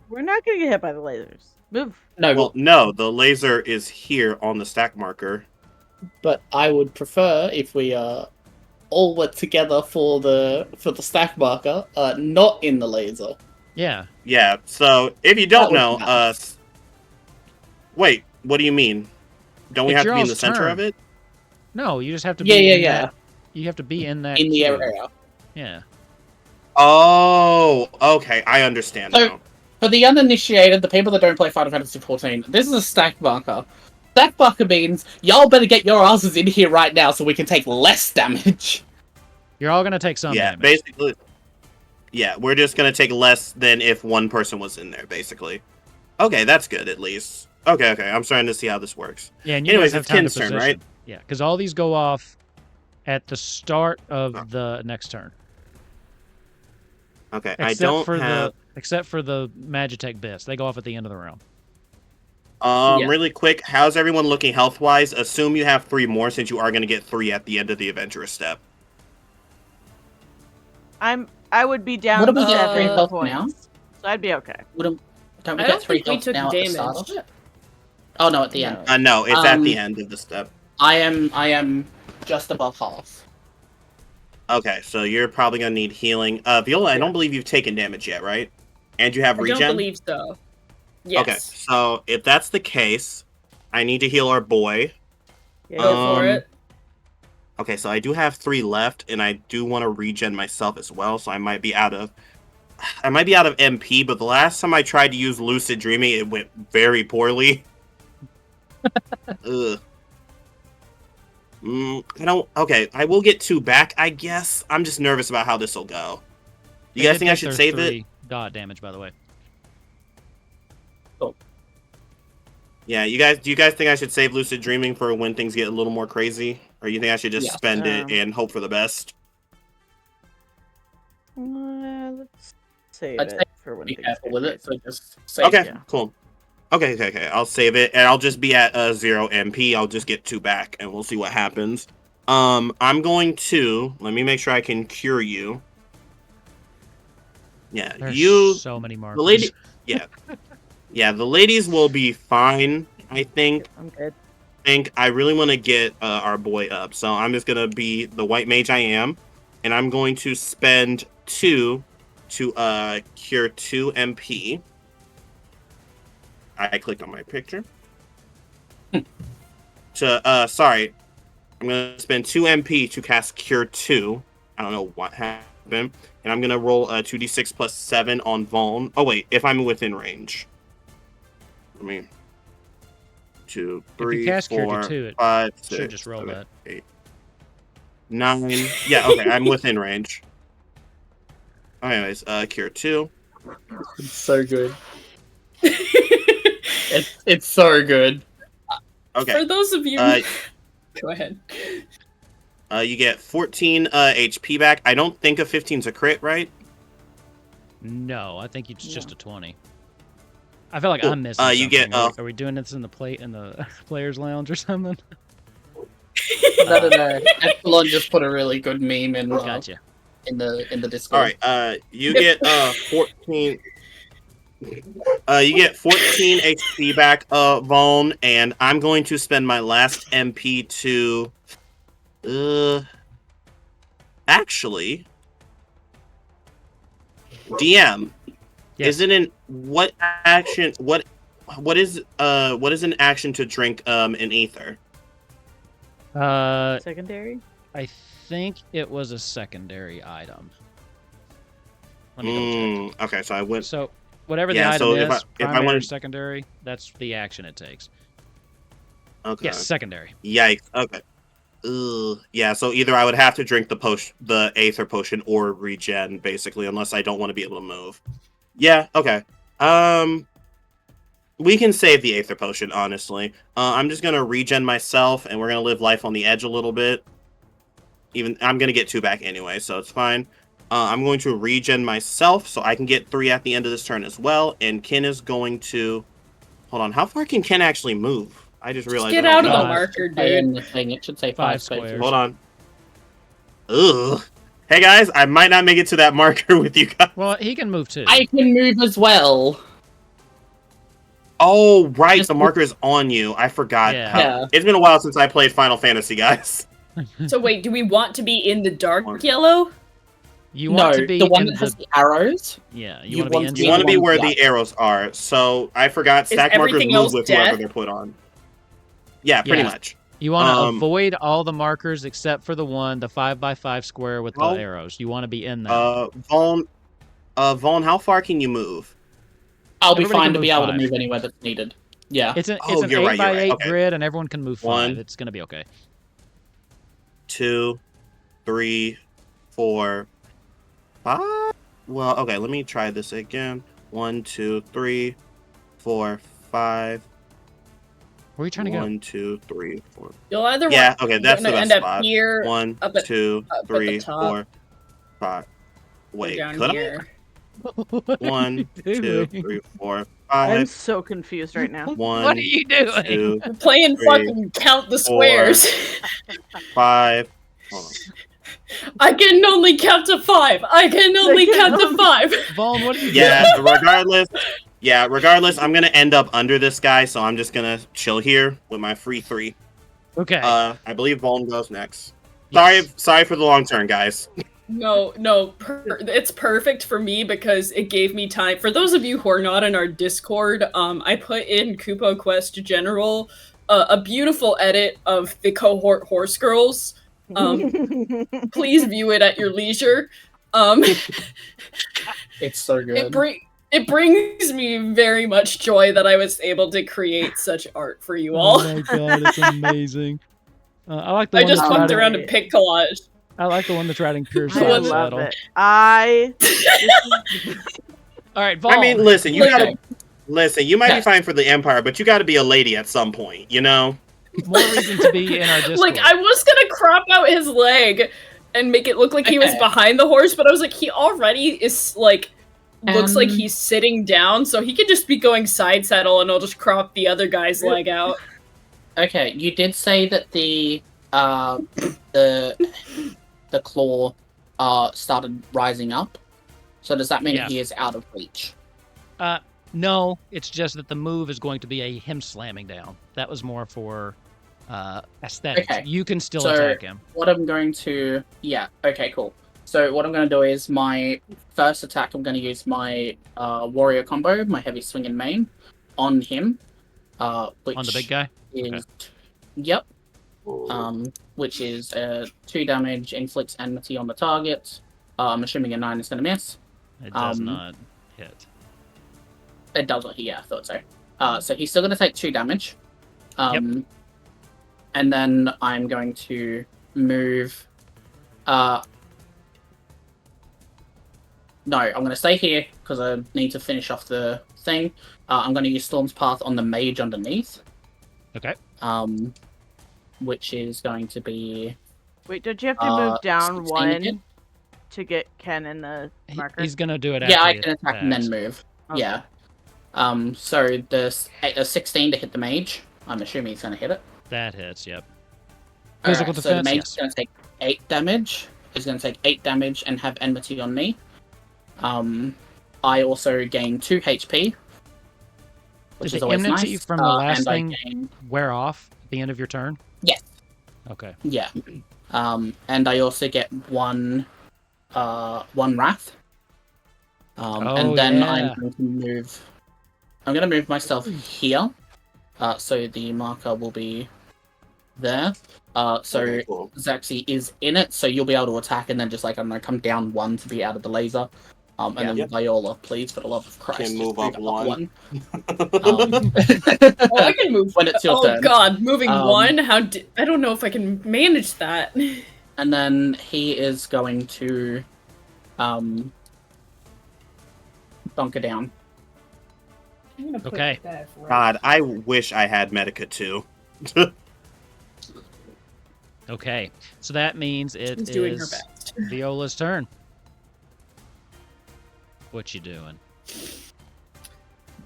We're not gonna get hit by the lasers. Move. No, Well, no, the laser is here on the stack marker. but I would prefer if we all were together for the stack marker, not in the laser. Yeah. Yeah. So if you don't That know, would be nice. wait, what do you mean? Don't we It's have to be in y'all's the center turn. of it? No, you just have to Yeah, be yeah, in yeah. that. You have to be in that In the cube. area. Yeah. Oh, okay, I understand So- now. For the uninitiated, the people that don't play Final Fantasy XIV, this is a stack marker. Stack marker means y'all better get your asses in here right now so we can take less damage. You're all gonna take some Yeah, damage. basically. Yeah, we're just gonna take less than if one person was in there, basically. Okay, that's good at least. Okay, I'm starting to see how this works. Yeah, and you Anyways, guys have it's time to Ken's turn, position. right? Yeah, because all these go off at the start of Oh. the next turn. Okay, I don't have. Except for the Magitech bits. They go off at the end of the round. Yeah. Really quick, how's everyone looking health wise? Assume you have 3 more since you are going to get 3 at the end of the adventurous step. I would be down What do we to get, 3 health points. now? So I'd be okay. Don't we I get don't 3 think we health took now at the start damage. of it? Oh no, at the end. No, it's at the Um, end of the step. I am just above half. Okay, so you're probably going to need healing. Viola, I Yeah. don't believe you've taken damage yet, right? And you have I regen? don't believe so. Yes. Okay, so if that's the case, I need to heal our boy. Yeah, Go for it. Okay, so I do have 3 left, and I do want to regen myself as well, so I might be out of MP, but the last time I tried to use lucid dreaming, it went very poorly. Ugh. Okay, I will get 2 back, I guess. I'm just nervous about how this will go. You They guys did think I take should their save 3 it? dot damage, by the way. Yeah, do you guys think I should save lucid dreaming for when things get a little more crazy? Or you think I should just Yeah. spend it and hope for the best? let's save I'd it say for when Be things careful get with it, crazy. so just save Okay, it. Yeah. cool. Okay. I'll save it, and I'll just be at 0 MP. I'll just get 2 back, and we'll see what happens. I'm going to let me make sure I can cure you. Yeah, There's so many markers. the lady. Yeah, the ladies will be fine. I think. I'm good. I really want to get our boy up, so I'm just gonna be the white mage I am, and I'm going to spend 2 to cure 2 MP. I clicked on my picture. Sorry, I'm gonna spend 2 MP to cast Cure 2. I don't know what happened, and I'm gonna roll a 2d6 plus 7 on Vuln. Oh wait, if I'm within range. Let me. 2, 3, cast Cure 4, 2, it 5, should 6, just roll 7, that. 8, 9. Yeah, okay, I'm within range. Anyways, Cure 2. It's so good. It's so good. Okay. For those of you, Uh, go ahead. You get 14 HP back. I don't think a 15's a crit, right? No, I think it's just a 20. I feel like Cool. I'm missing You something. get, Are we doing this in the players' lounge or something? No. Epsilon just put a really good meme in. Gotcha. in the All Discord. right. You get 14. You get 14 HP back, Vaughn, and I'm going to spend my last MP to. Actually, DM. Yes. Is it an what action? What is an action to drink an ether? Secondary? I think it was a secondary item. Let me double check. Okay, so I went. So whatever Yeah, the item so is, if I primary or wanted- secondary, that's the action it takes. Okay. Yes, secondary. Yikes. Okay. Yeah, so either I would have to drink the Aether potion, or regen, basically, unless I don't want to be able to move. Yeah, okay. We can save the Aether potion, honestly. I'm just gonna regen myself, and we're gonna live life on the edge a little bit. Even I'm gonna get 2 back anyway, so it's fine. I'm going to regen myself, so I can get 3 at the end of this turn as well, and Ken is going to... Hold on, how far can Ken actually move? I just realized... Get I don't out of know. the marker, Say in dude. the thing, it should say 5 5 spaces. squares. Hold on. Ugh. Hey guys, I might not make it to that marker with you guys. Well, he can move too. I can move as well. Oh, right, Just- the marker is on you. I forgot. Yeah. Yeah. It's been a while since I played Final Fantasy, guys. So wait, do we want to be in the dark yellow? You want No, to be the one in that has the arrows. Yeah, you you want to be want in to You want to be one where block. the arrows are. So I forgot Is stack markers everything move else with whoever death? they're put on. Yeah, pretty Yeah. much. You want to Um, avoid all the markers except for the 5x5 square with the Well, arrows. You want to be in there. Vaughn, how far can you move? I'll be Everybody fine can to be move able to 5. move anywhere that's needed. Yeah. It's an Oh, you're right, 8x8 okay. grid, and everyone can move 5. 1, It's gonna be okay. 2, 3, 4, 5. Well, okay, let me try this again. 1, 2, 3, 4, 5. Where are you trying to go? 1, 2, 3, 4. You'll either Yeah, want okay, that's the gonna best end spot. up here, 1, up at- 2, up at the 3, top. 4, 5. or Wait, down could here. What are 1, you 2, doing? 3, 4, I'm 5. so confused right now. 1, What are you doing? 2, We're playing 3, fucking count the 4. squares. 5. Hold on. I can only count to 5. I can only count to 5. Vaughn, what are you Yeah, doing? regardless, I'm gonna end up under this guy, so I'm just gonna chill here with my free 3. Okay. I believe Vaughn goes next. Yes. Sorry for the long turn, guys. No, it's perfect for me because it gave me time. For those of you who are not in our Discord, I put in Kupo Quest General, a beautiful edit of the cohort horse girls. Please view it at your leisure. It's so good. It brings me very much joy that I was able to create such art for you all. Oh my god, it's amazing. I like the I one just that's fucked riding, around and picked collage. I like the one that's riding pure I side love saddle. it. All right, Vaughn. I mean, listen, you Okay. might be fine for the Empire, but you gotta be a lady at some point, you know? More reason to be in our Discord. Like, I was gonna crop out his leg and make it look like he was Okay. behind the horse, but I was like, he already is, like, looks like Um, he's sitting down, so he could just be going side saddle and I'll just crop the other guy's leg out. Okay, you did say that the claw started rising up. So does that mean Yeah. he is out of reach? No, it's just that the move is going to be a him slamming down. That was more for aesthetics. Okay. You can still So- attack him. What I'm going to... Yeah, okay, cool. So what I'm going to do is my first attack, I'm going to use my warrior combo, my heavy swing and main, on him. Which On the big guy? is... Yep. Which is 2 damage, inflicts enmity on the target. I'm assuming a 9 is going to miss. It does Um, not hit. It doesn't, yeah, I thought so. So he's still going to take 2 damage. And then I'm going to move... No, I'm going to stay here because I need to finish off the thing. I'm going to use Storm's Path on the mage underneath. Okay. Which is going to be... Wait, don't you have to move down 16 one again? to get Ken in the marker? He's going to do it after Yeah, I he can attack and then attacks. move. Okay. Yeah. So the 16 to hit the mage. I'm assuming he's going to hit it. That hits, yep. Alright, Physical so the defense, mage yes. is going to take 8 damage. is going to take 8 damage and have enmity on me. I also gain 2 HP, which Did is the always enmity nice. from the last and thing I gain... wear off at the end of your turn? Yes. Okay. Yeah. And I also get one wrath. And then I'm going to move. I'm going to move myself here, so the marker will be there. So Okay, cool. Zaxi is in it, so you'll be able to attack, and then just like I'm going to come down 1 to be out of the laser. And then Viola, please, for the love of Christ, Can just move up 1. Oh, I can move when it's your turn. Oh god, moving 1? I don't know if I can manage that. And then he is going to bunker down. I'm gonna put Okay. that right. God, I wish I had Medica too. Okay. So that means it She's doing her is best. Viola's turn. What you doing?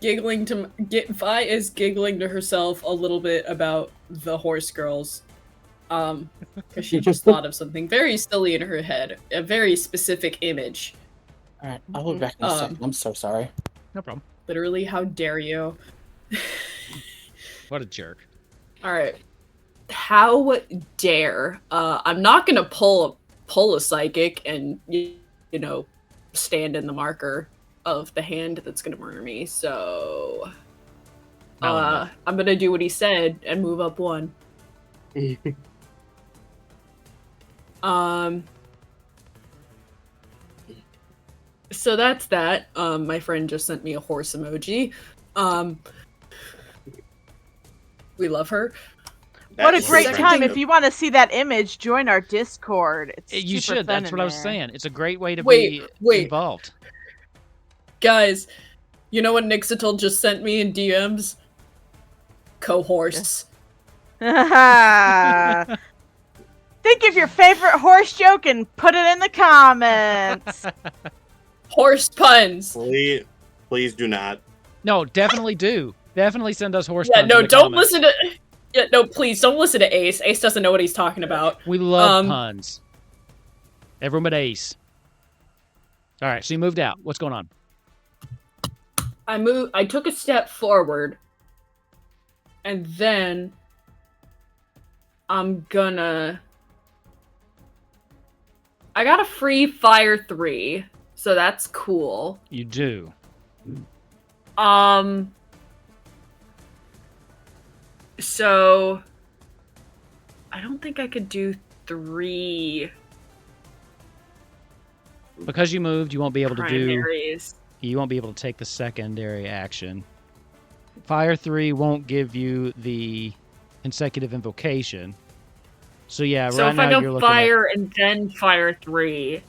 Giggling to Vi is giggling to herself a little bit about the horse girls, because she just thought of something very silly in her head, a very specific image. All right, I'll be back in a second. I'm so sorry. No problem. Literally, how dare you? What a jerk. All right, how dare? I'm not gonna pull a psychic and you know stand in the marker of the hand that's gonna murder me. So, I'm gonna do what he said and move up 1. So that's that. My friend just sent me a horse emoji. We love her. What a That's great Second time. thing- If you want to see that image, join our Discord. It's You super should. fun That's in what I was there. saying. It's a great way to Wait. be involved. Guys, you know what Nixatil just sent me in DMs? Co-horse. Think of your favorite horse joke and put it in the comments. Horse puns. Please do not. No, definitely do. Definitely send us horse Yeah, puns no, in the don't comments. listen to. Yeah, no, please don't listen to Ace. Ace doesn't know what he's talking about. We love puns. Everyone but Ace. All right, so you moved out. What's going on? I took a step forward, and then I'm gonna. I got a free Fire 3, so that's cool. You do. So I don't think I could do 3 Because you moved, you won't be able to do. primaries. You won't be able to take the secondary action. Fire 3 won't give you the consecutive invocation. So yeah, So right if now I you're go looking Fire and then Fire 3,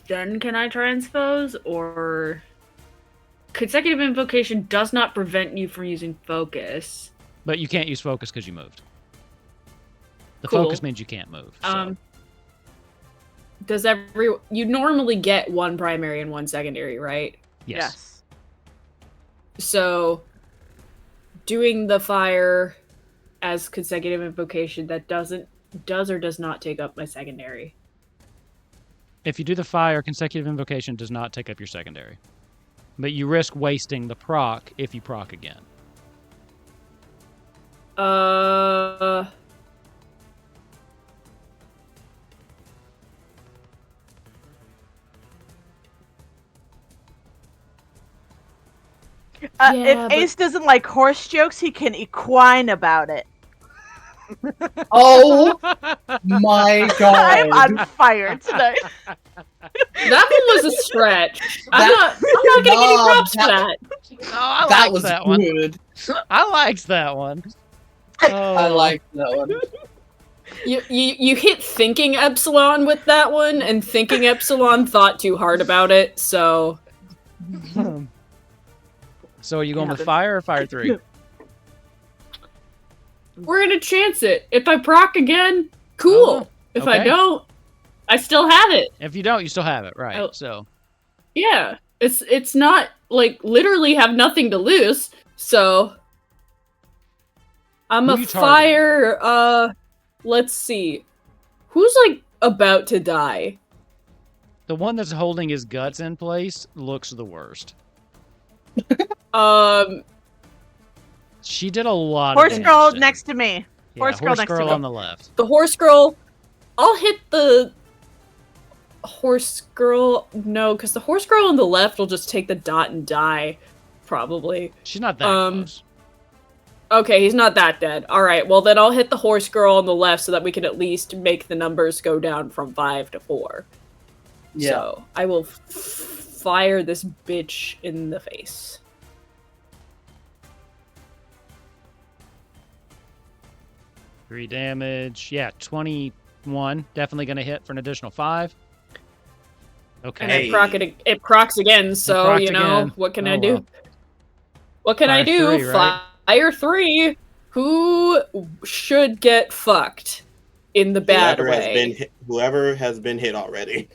then can I transpose? Or consecutive invocation does not prevent you from using focus. but you can't use focus because you moved. The Cool. focus means you can't move. So. You normally get 1 primary and 1 secondary, right? Yes. So doing the fire as consecutive invocation, that does or does not take up my secondary. If you do the fire, consecutive invocation does not take up your secondary. But you risk wasting the proc if you proc again. If Ace doesn't like horse jokes, he can equine about it. Oh my god! I'm on fire tonight. That one was a stretch. I'm not gonna give you props for that. Oh, I that liked was that one. good. I liked that one. I Oh. like that one. You hit thinking epsilon with that one, and thinking epsilon thought too hard about it, so So are you going with fire or fire 3? we're gonna chance it. If I proc again, cool. Oh, If I okay. don't, I still have it. If you don't, you still have it, right? Oh. So Yeah. It's not like literally have nothing to lose, so I'm Who a you targeting? fire let's see. Who's like about to die. The one that's holding his guts in place looks the worst. She did a lot Horse of girl damage. next to me. Yeah, Horse girl next to me. on the left. The horse girl. I'll hit the horse girl. No, because the horse girl on the left will just take the dot and die, probably. She's not that close. Okay, he's not that dead. All right, well then I'll hit the horse girl on the left so that we can at least make the numbers go down from 5 to 4. Yeah. So I will fire this bitch in the face. Three damage. Yeah, 21. Definitely going to hit for an additional 5. Okay. And it procs again, so, you know, again. what can Oh, I do? well. What can I Fire do? 3, right? Fire 3. Who should get fucked in the bad way? Whoever has been hit already.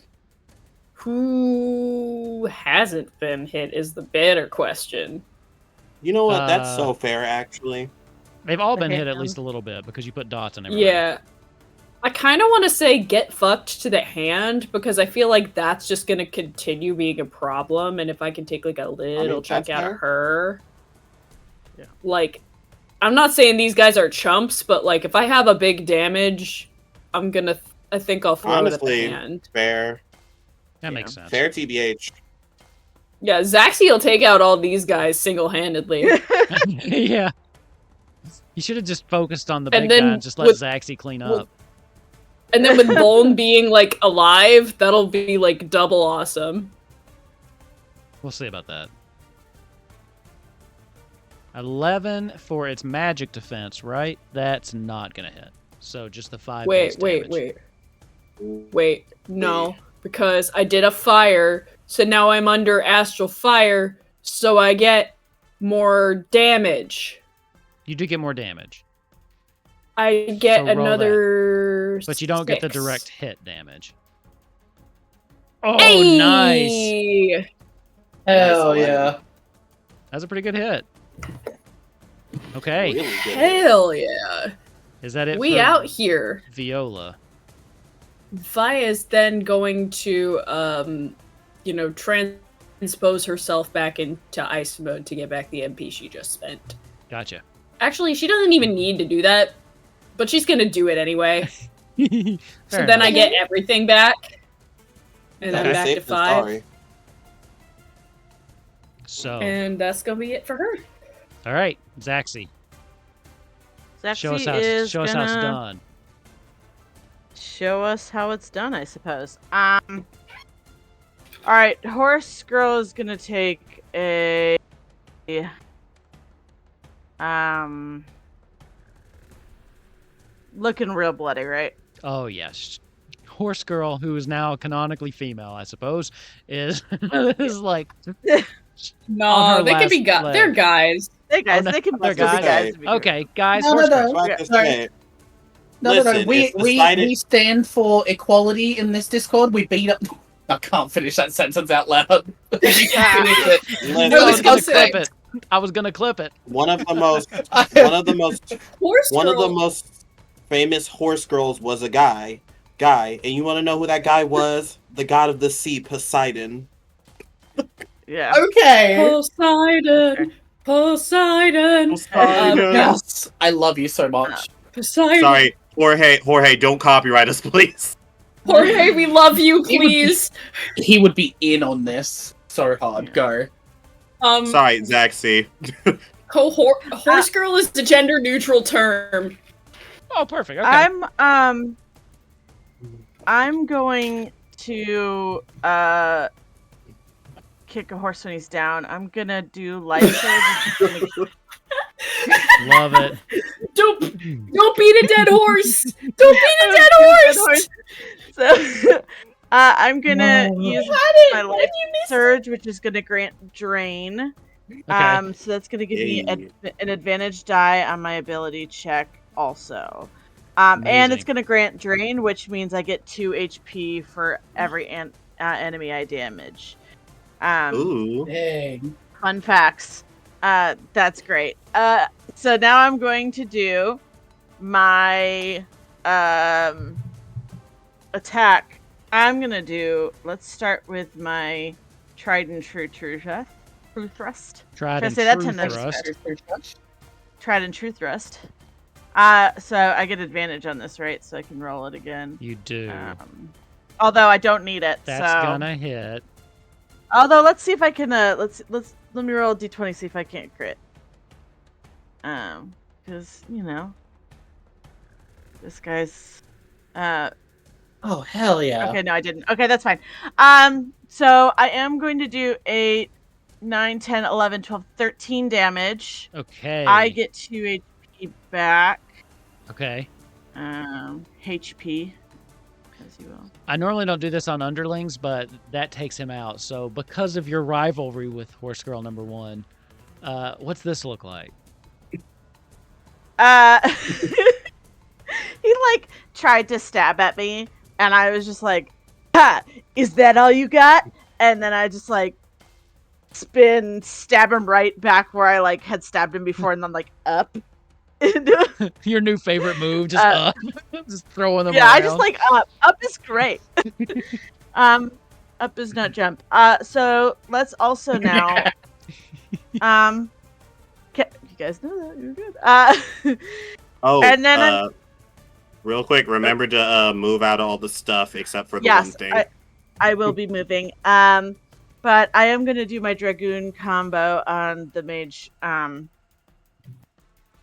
Who hasn't been hit is the better question. You know what? That's so fair, actually. They've all been hit at least a little bit because you put dots on everybody. Yeah. I kind of want to say get fucked to the hand because I feel like that's just going to continue being a problem. And if I can take like a little chunk out of her. Yeah. Like, I'm not saying these guys are chumps, but like if I have a big damage, I think I'll throw it at the hand. Fair. That makes sense. Fair TBH. Yeah, Zaxi will take out all these guys single-handedly. Yeah. You should have just focused on the big guy and just let Zaxi clean up. And then with Bone being, like, alive, that'll be, like, double awesome. We'll see about that. 11 for its magic defense, right? That's not going to hit. So just the 5 base damage. Wait, no. Because I did a fire, so now I'm under astral fire, so I get more damage. You do get more damage. I get another But you don't get the direct hit damage. Oh, hey! Nice! Hell yeah. That's a pretty good hit. Okay. Really good. Hell yeah. Is that it We for out here. Viola? Vi is then going to, transpose herself back into ice mode to get back the MP she just spent. Gotcha. Actually, she doesn't even need to do that, but she's gonna do it anyway. So then I get everything back. And I'm back to 5. So. And that's gonna be it for her. All right, Zaxi. Show us how it's done. Show us how it's done, I suppose. All right, horse girl is gonna take a looking real bloody, right? Oh yes, horse girl, who is now canonically female, I suppose, is like. No, they could be guys. They're guys. They're guys. Oh, no, they can they're guys. Okay, guys. No. Sorry. No. We stand for equality in this Discord. We beat up. I can't finish that sentence out loud. I was gonna clip it. One of the most famous horse girls was a guy, and you want to know who that guy was? The god of the sea, Poseidon. Yeah. Okay. Poseidon. Yes, I love you so much. Poseidon. Sorry, Jorge, don't copyright us, please. Jorge, we love you, please. He would be in on this so hard. Go. Sorry, Zaxi. Horse girl is the gender neutral term. Oh, perfect. Okay. I'm going to kick a horse when he's down. I'm gonna do light surge. Love it. Don't beat a dead horse. Don't beat a dead horse. So I'm gonna use my light surge, which is gonna grant drain. Okay. So that's gonna give me an advantage die on my ability check also. And it's gonna grant drain, which means I get 2 HP for every enemy I damage. Ooh. Dang. Fun facts. That's great. So now I'm going to do my attack, I'm gonna do. Let's start with my tried and true thrust. Tried Should I and say that true 10 times thrust. Tried and true thrust. So I get advantage on this, right? So I can roll it again. You do. Although I don't need it. That's so... gonna hit. Although let's see if I can. Let me roll a d20, see if I can't crit. Because this guy's. Oh hell yeah! Okay, no, I didn't. Okay, that's fine. So I am going to do 8, 9, 10, 11, 12, 13 damage. Okay. I get 2 HP back. Okay. HP. As you will. I normally don't do this on underlings, but that takes him out. So because of your rivalry with Horse Girl number 1, what's this look like? He tried to stab at me, and I was just like, "Ha! Is that all you got?" And then I just spin, stab him right back where I had stabbed him before, and then up. Your new favorite move, just up, just throwing them yeah, around. I just up. Up is great. Up is not jump. So let's also now. You guys know that you're good. And then real quick, remember to move out all the stuff except for the yes, one thing. I will be moving. But I am gonna do my Dragoon combo on the mage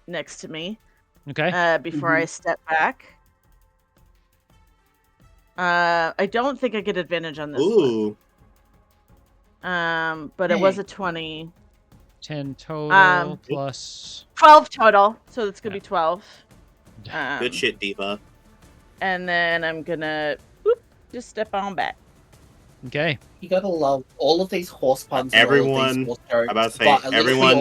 next to me. Okay. Before I step back. I don't think I get advantage on this Ooh. one. But it was a 20. 10 total plus 12 total, so it's gonna be 12. Good shit, Diva. And then I'm gonna just step on back. Okay. You gotta love all of these horse puns. Everyone, I'm about to say, everyone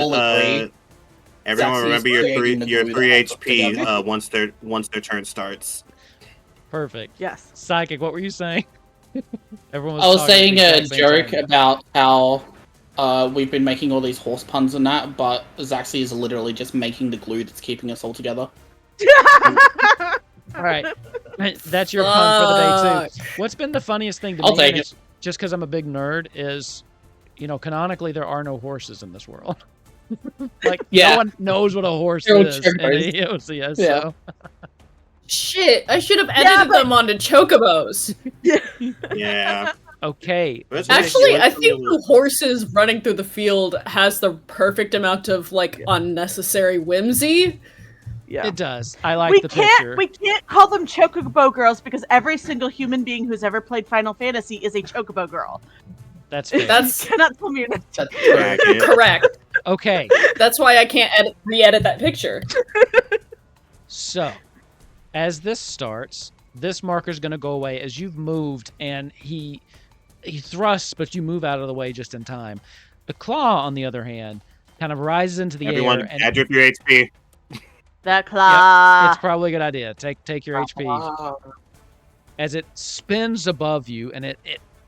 remember your 3 HP once their turn starts. Perfect. Yes. Psychic, what were you saying? Everyone I was talking saying at the a exact same joke time. about how we've been making all these horse puns and that, but Zaxi is literally just making the glue that's keeping us all together. All right. That's your pun for the day, too. What's been the funniest thing to I'll me, take and it. it's just because I'm a big nerd, is, canonically there are no horses in this world. Yeah. No one knows what a horse They're all is in chocobos. Eorzea, Yeah. so... Shit, I should have edited them onto chocobos. Yeah. Okay. Actually, I think the horses running through the field has the perfect amount of unnecessary whimsy. Yeah. It does. I like the picture. We can't call them chocobo girls because every single human being who's ever played Final Fantasy is a chocobo girl. That's fair. That's You cannot tell me you're not. That's correct. Okay. That's why I can't re-edit that picture. So, as this starts, this marker's going to go away as you've moved, and he thrusts, but you move out of the way just in time. The claw, on the other hand, kind of rises into the Everyone, air. And add your 3 HP. That claw. it's probably a good idea. Take your HP. As it spins above you, and it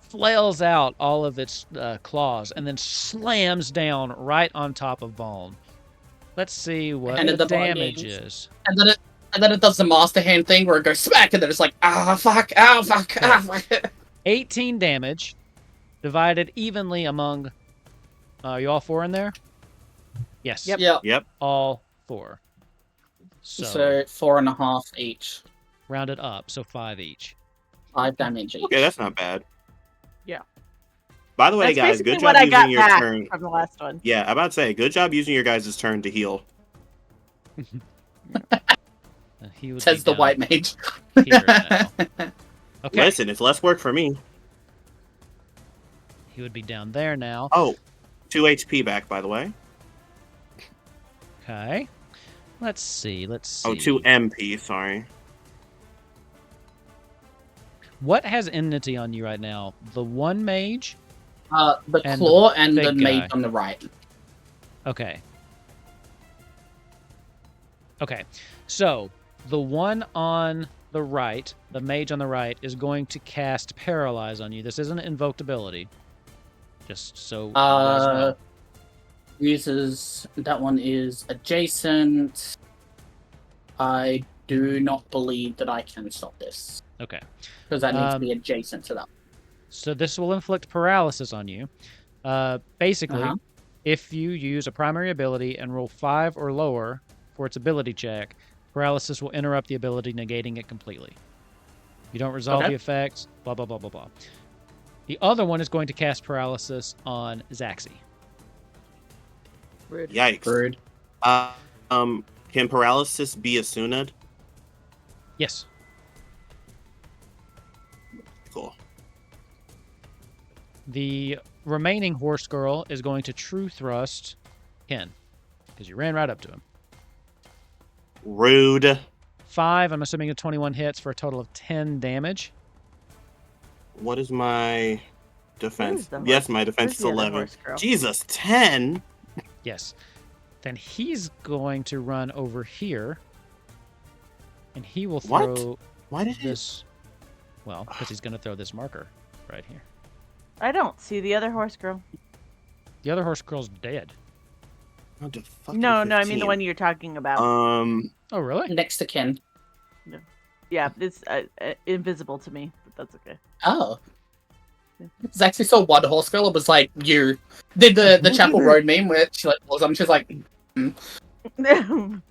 flails out all of its claws, and then slams down right on top of Vaughn. Let's see what the damage is. And then it does the master hand thing where it goes smack, and then it's like, fuck, fuck. 18 damage, divided evenly among... you all 4 in there? Yes. Yep. All 4. So 4.5 each. Rounded up, so 5 each. 5 damage each. Okay, that's not bad. Yeah. By the way, That's guys, basically good what job I got using your back turn. from the last one. Yeah, I'm about to say, good job using your guys' turn to heal. He would Says be the white mage. here now. Okay. Listen, it's less work for me. He would be down there now. Oh, 2 HP back, by the way. Okay. Let's see. Oh, 2 MP, sorry. What has enmity on you right now? The one mage? The And claw the and the big mage guy. on the right. Okay. Okay. So, the one on the right, the mage on the right, is going to cast Paralyze on you. This isn't an invoked ability. Just so you guys know. Uses... That one is adjacent. I do not believe that I can stop this. Okay. Because that needs to be adjacent to that. So this will inflict paralysis on you. Basically, Uh-huh. if you use a primary ability and roll 5 or lower for its ability check, paralysis will interrupt the ability, negating it completely. You don't resolve the effects, blah, blah, blah, blah, blah. The other one is going to cast paralysis on Zaxi. Rude. Yikes. Rude. Can paralysis be Asuna'd? Yes. Cool. The remaining horse girl is going to true thrust Ken, because you ran right up to him. Rude. 5, I'm assuming a 21 hits for a total of 10 damage. What is my defense? the Yes, my defense is the other 11. horse girl? Jesus, 10? Yes. Then he's going to run over here, and he will What? throw Why did this. Well, because he's going to throw this marker right here. I don't see the other horse girl. The other horse girl's dead. Oh, the fuck No, I mean the one you're talking about. Oh, really? Next to Ken. Yeah, it's invisible to me, but that's okay. Oh. Zaxi saw one horse girl and was like, you. Did the Chapel Road meme where she like pulls on, she's like,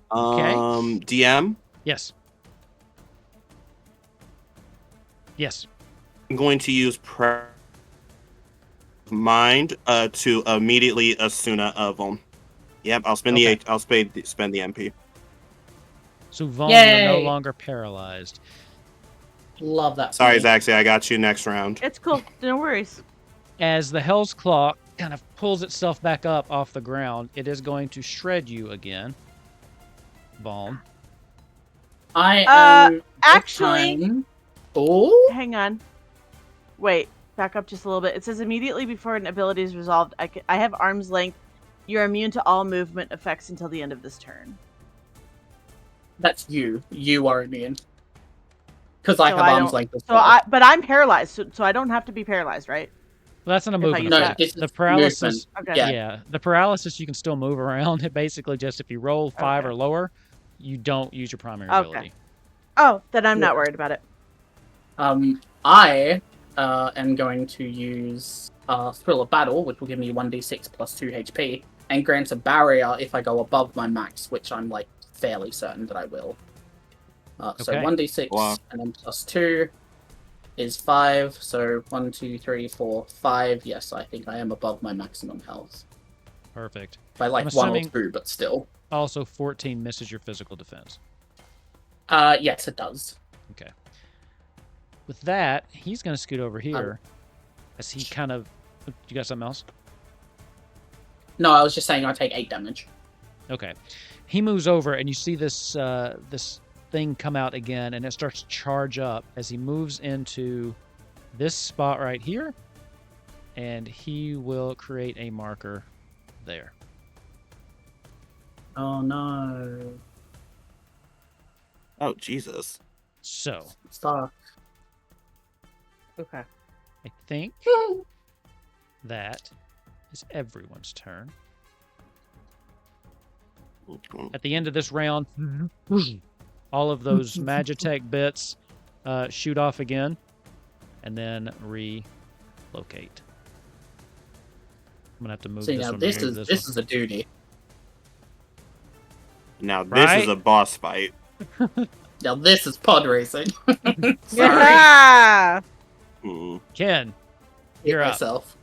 DM? Yes. Yes. I'm going to use mind to immediately Asuna Vaughn. Yep, I'll spend Okay. I'll spend the MP. So Vaughn, you're no Yay. longer paralyzed. love that. Sorry, for me. Zaxi, I got you next round. It's cool. No worries. As the Hell's Claw kind of pulls itself back up off the ground, it is going to shred you again. Vaughn. I am actually- Oh, Hang on. Wait, back up just a little bit. It says immediately before an ability is resolved, I have arm's length. You're immune to all movement effects until the end of this turn. that's you. You are immune. Because I So have I arms don't- length as So well. but I'm paralyzed, so I don't have to be paralyzed, right? Well, that's not a If I movement use No, effect. this is The paralysis. Okay. Yeah. Yeah, the paralysis you can still move around. It basically just if you roll 5 Okay. or lower, you don't use your primary Okay. ability. Oh, then I'm not worried about it. I am going to use Thrill of Battle, which will give me 1d6 plus 2 HP, and grant a barrier if I go above my max, which I'm like fairly certain that I will. So Okay. 1d6 Wow. and then plus 2 is 5. So 1, 2, 3, 4, 5. Yes, I think I am above my maximum health. Perfect. By like I'm 1 or assuming- 2, but still. Also, 14 misses your physical defense. Yes, it does. Okay. With that, he's going to scoot over here as he kind of... You got something else? No, I was just saying I take 8 damage. Okay. He moves over, and you see this this thing come out again, and it starts to charge up as he moves into this spot right here, and he will create a marker there. Oh no. Oh, Jesus. So, Stop. Okay. I think that is everyone's turn. At the end of this round, all of those Magitech bits shoot off again, and then relocate. I'm gonna have to move See, this now one. this remove is this a duty. Now, this Right? is a boss fight. Now this is pod racing. Sorry. Yeah. Hmm. Ken, Hit you're up. myself.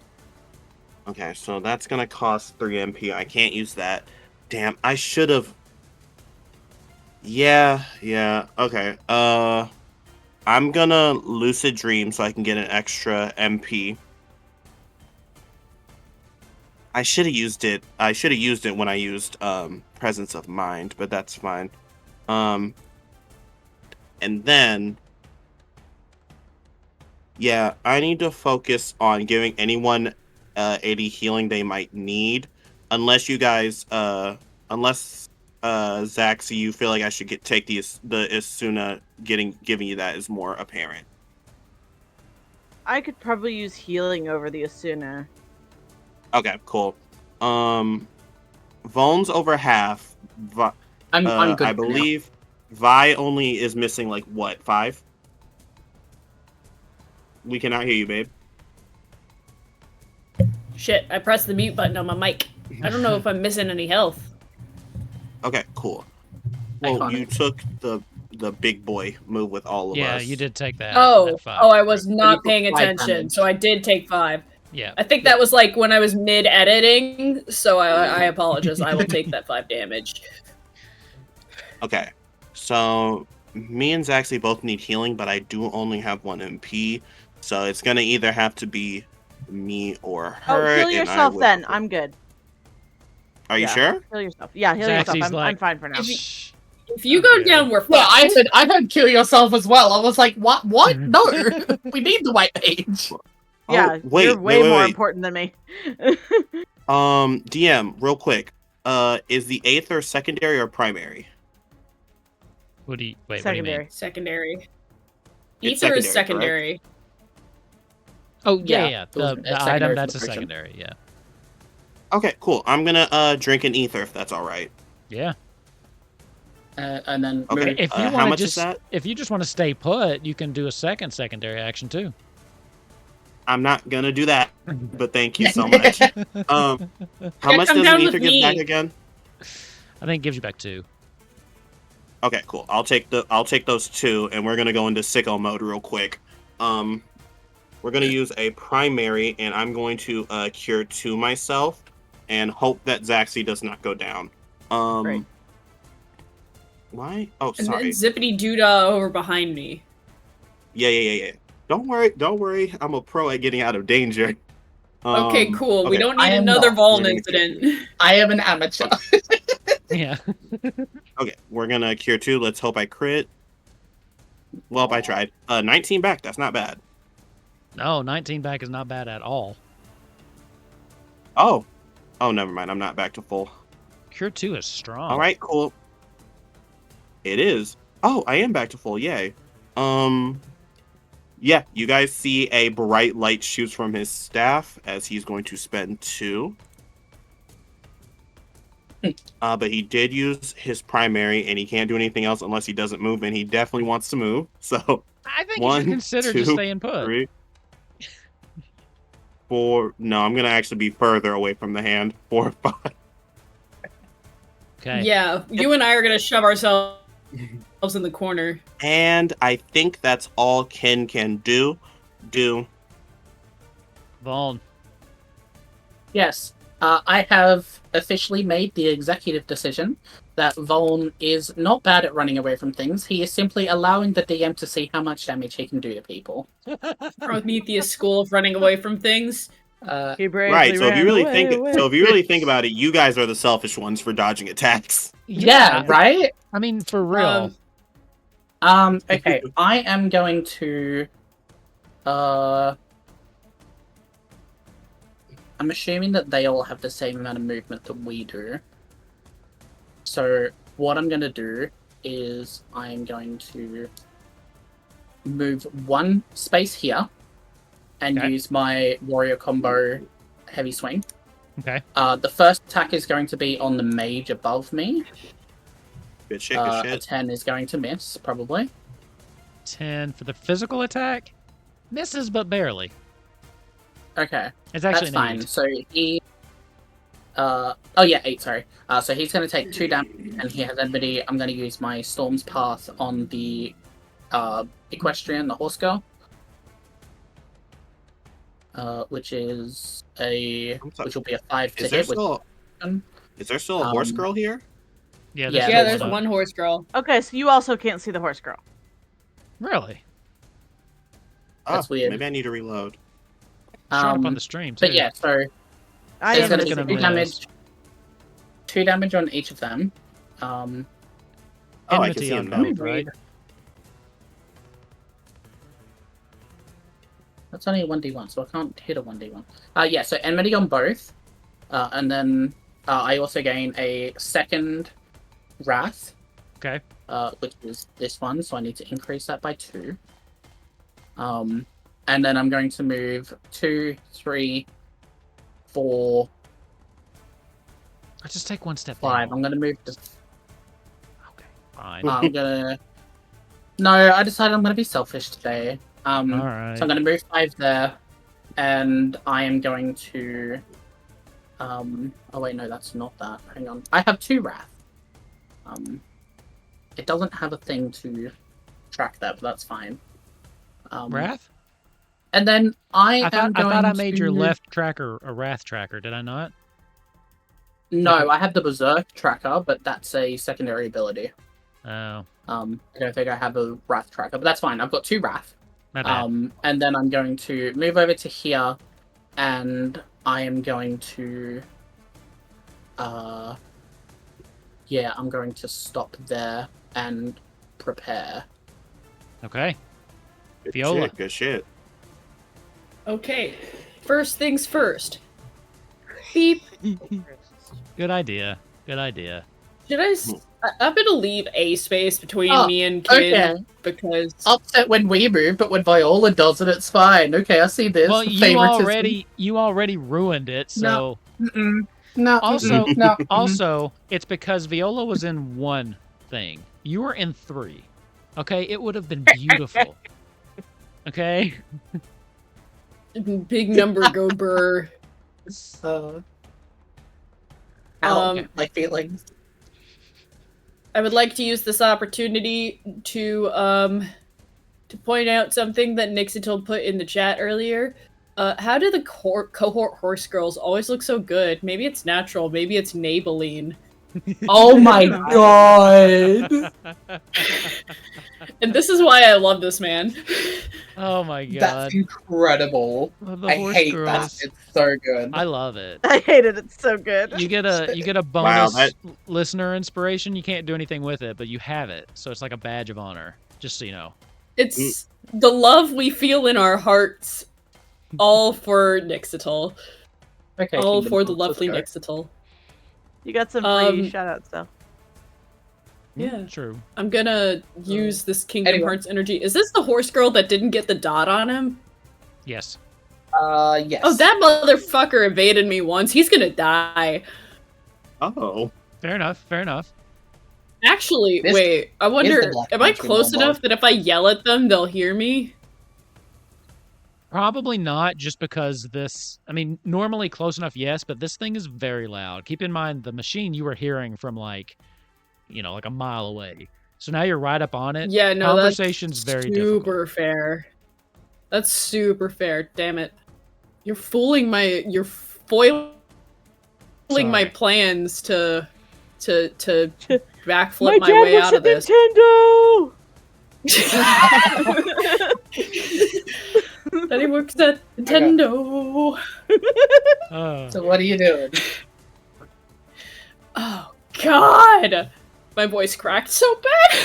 Okay, so that's gonna cost 3 MP. I can't use that. Damn, I should have. Yeah. Okay. I'm gonna lucid dream so I can get an extra MP. I should have used it. I should have used it when I used presence of mind, but that's fine. And then, yeah, I need to focus on giving anyone 80 healing they might need, unless you guys, unless Zaxi, you feel like I should take the Asuna giving you that is more apparent. I could probably use healing over the Asuna. Okay, cool. Vaughn's over half. I'm good. I for now. believe Vi only is missing like what, 5? We cannot hear you, babe. Shit, I pressed the mute button on my mic. I don't know if I'm missing any health. Okay, cool. Well, you took the big boy move with all of us. Yeah, you did take that. Oh, that 5. oh, I was you not took paying 5 attention, damage. so I did take 5. Yeah. I think that was like when I was mid-editing, so I apologize. I will take that 5 damage. Okay, so me and Zaxi both need healing, but I do only have 1 MP, so it's gonna either have to be me or her. Oh, heal and I yourself would then. prefer- I'm good. Are you Yeah. sure? Heal yourself. Yeah, heal Zaxby's yourself. I'm like, fine for now. Shh. If you go Okay. down, we're Yeah, fucked. I heard kill yourself as well. I was like, what? What? No, we need the white page. Yeah, Oh, wait, you're way more wait. important than me. DM, real quick. Is the 8th or secondary or primary? What do you wait? Secondary. Secondary. It's Ether is secondary, secondary. What do you mean? Oh Yeah, yeah. it was The secondary item for that's the a potion. secondary. Yeah. Okay, cool. I'm gonna drink an ether if that's all right. Yeah. And then Okay. move. If you how want to much is just, that? if you just want to stay put, you can do a second secondary action too. I'm not gonna do that, but thank you so much. How much come does down an with ether give back me. again? I think it gives you back 2. Okay, cool. I'll take those 2, and we're gonna go into sicko mode real quick. We're gonna use a primary, and I'm going to cure 2 myself, and hope that Zaxi does not go down. Right. Why? Oh, And then sorry. Zippity Doodah over behind me. Yeah. Don't worry. I'm a pro at getting out of danger. Okay, cool. We okay. don't I need am another not. Voln We're gonna incident. I am an amateur. Yeah. Okay, we're gonna cure 2. Let's hope I crit. Well, I tried. 19 back. That's not bad. No, 19 back is not bad at all. Oh, never mind. I'm not back to full. Cure 2 is strong. All right, cool. It is. Oh, I am back to full. Yay. Yeah, you guys see a bright light shoots from his staff as he's going to spend 2. But he did use his primary, and he can't do anything else unless he doesn't move, and he definitely wants to move. So I think you 1, should consider 2, just staying put. 3, 4. No, I'm gonna actually be further away from the hand. 4, 5. Okay. Yeah, you and I are gonna shove ourselves in the corner. And I think that's all Ken can do. Vaughn. Yes, I have officially made the executive decision that Voln is not bad at running away from things. He is simply allowing the DM to see how much damage he can do to people. Prometheus School of running away from things. He bravely Right. So if you ran really away. think about it, you guys are the selfish ones for dodging attacks. Yeah, right? I mean, for real. Okay, I am going to I'm assuming that they all have the same amount of movement that we do. So what I'm going to do is I am going to move 1 space here and Okay. use my warrior combo heavy swing. Okay. The first attack is going to be on the mage above me. Good shit. A 10 is going to miss, probably. 10 for the physical attack. Misses, but barely. Okay. It's actually That's fine. an 8. So he, oh yeah, 8. Sorry. So he's going to take 2 damage, and he has enmity. I'm going to use my Storm's Path on the equestrian, the horse girl, which is which will be a 5 to Is there hit. still a horse girl here? Yeah, Yeah, Yeah, there's there's one horse girl. Okay, so you also can't see the horse girl. Really? That's weird. Maybe I need to reload. Showing up on the stream, too. But yeah, so I there's am going to gonna be 2 miss. damage. 2 damage on each of them. I can Enmity see on him now. both, right? That's only a 1d1, so I can't hit a 1d1. Yeah, so enmity on both. And then I also gain a second wrath. Okay. Which is this one, so I need to increase that by 2. And then I'm going to move 2, 3, 4, I just take 1 step 5. down. I'm going to move to... Okay, fine. Fine. I'm gonna. No, I decided I'm gonna be selfish today. All So right. I'm gonna move 5 there, and I am going to. Oh wait, no, that's not that. Hang on. I have 2 wrath. It doesn't have a thing to track that, but that's fine. Wrath? And then I thought I made to... your left tracker a wrath tracker. Did I not? No, I have the berserk tracker, but that's a secondary ability. Oh. I don't think I have a wrath tracker, but that's fine. I've got 2 wrath. My bad. And then I'm going to move over to here, and I am going to, yeah, I'm going to stop there and prepare. Okay. Good Viola. shit. Good shit. Okay, first things first. Beep. Good idea. Good idea. Should I'm gonna leave a space between Oh, me and Kin okay. because Upset when we move, but when Viola does it, it's fine. Okay, I see this. Well, Favoritism. you already ruined it, so No. Also- no. also it's because Viola was in 1 thing. You were in 3. Okay? It would have been beautiful. Okay? big number go burr. My feelings. I would like to use this opportunity to point out something that Nixitil put in the chat earlier. How do the cohort horse girls always look so good? Maybe it's natural. Maybe it's Maybelline. Oh my god! And this is why I love this man. Oh my god. That's incredible. The I horse hate girls. that. It's so good. I love it. I hate it. It's so good. You get a Wow, bonus listener inspiration. You can't do anything with it, but you have it. So it's like a badge of honor. Just so you know. It's the love we feel in our hearts, all for Nixitil. Okay, All Kingdom for the Hearts, lovely let's Nixitil. You got some free shoutouts though. Yeah. True. I'm gonna use this Kingdom Anyway. Hearts energy. Is this the horse girl that didn't get the dot on him? Yes. go. Yes. Oh, that motherfucker evaded me once. He's gonna die. Oh. Fair enough. Fair enough. Actually, This wait. I is wonder, the Black am I Country close Mobile. enough that if I yell at them, they'll hear me? Probably not, just because this. I mean, normally close enough, yes, but this thing is very loud. Keep in mind the machine you were hearing from like a mile away. So now you're right up on it. Yeah, no, Conversation's that's very super difficult. fair. That's super fair. Damn it. You're foiling my my plans to backflip my way out of this. Nintendo. Daddy works at Nintendo. So what are you doing? Oh God, my voice cracked so bad.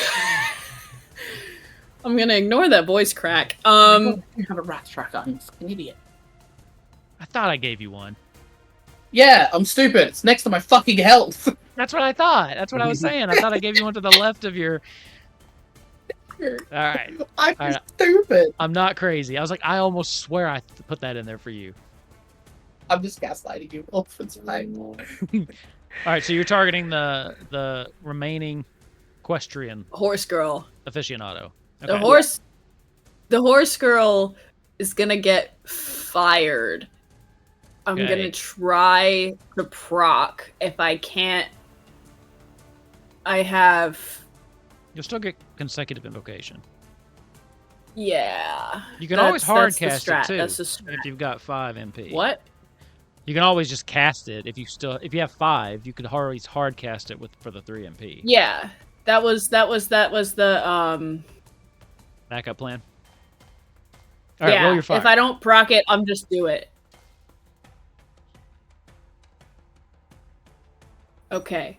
I'm gonna ignore that voice crack. You have a rat tracker. I'm an idiot. I thought I gave you one. Yeah, I'm stupid. It's next to my fucking health. That's what I thought. That's what I was saying. I thought I gave you one to the left of your. All right. I'm All right. stupid. I'm not crazy. I was like, I almost swear I put that in there for you. I'm just gaslighting you. Oh, it's fine. All right, so you're targeting the remaining equestrian Horse girl. aficionado. The Okay. horse girl is gonna get fired. I'm Okay. gonna try to proc. If I can't, I have. You'll still get consecutive invocation. Yeah. You can always hard that's the cast strat. it too That's the strat. if you've got 5 MP. What? You can always just cast it if you have 5. You could always hard cast it for the 3 MP. Yeah. That was the Backup plan. All right, yeah. roll your fire. If I don't proc it, I'm just do it. Okay.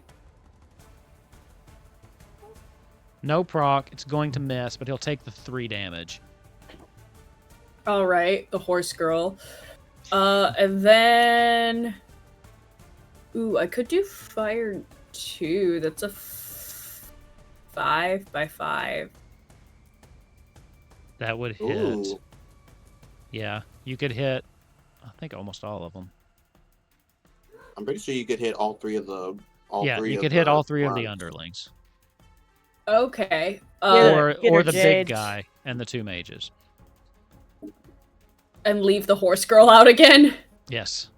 No proc. It's going to miss, but he'll take the 3 damage. All right. The horse girl. And then. Ooh, I could do fire 2. That's a 5 by 5. That would hit. Ooh. Yeah, you could hit. I think almost all of them. I'm pretty sure you could hit all 3 of the. You could hit all 3 of the underlings. Okay. Get or her, the Jade. big guy and the 2 mages. And leave the horse girl out again. Yes.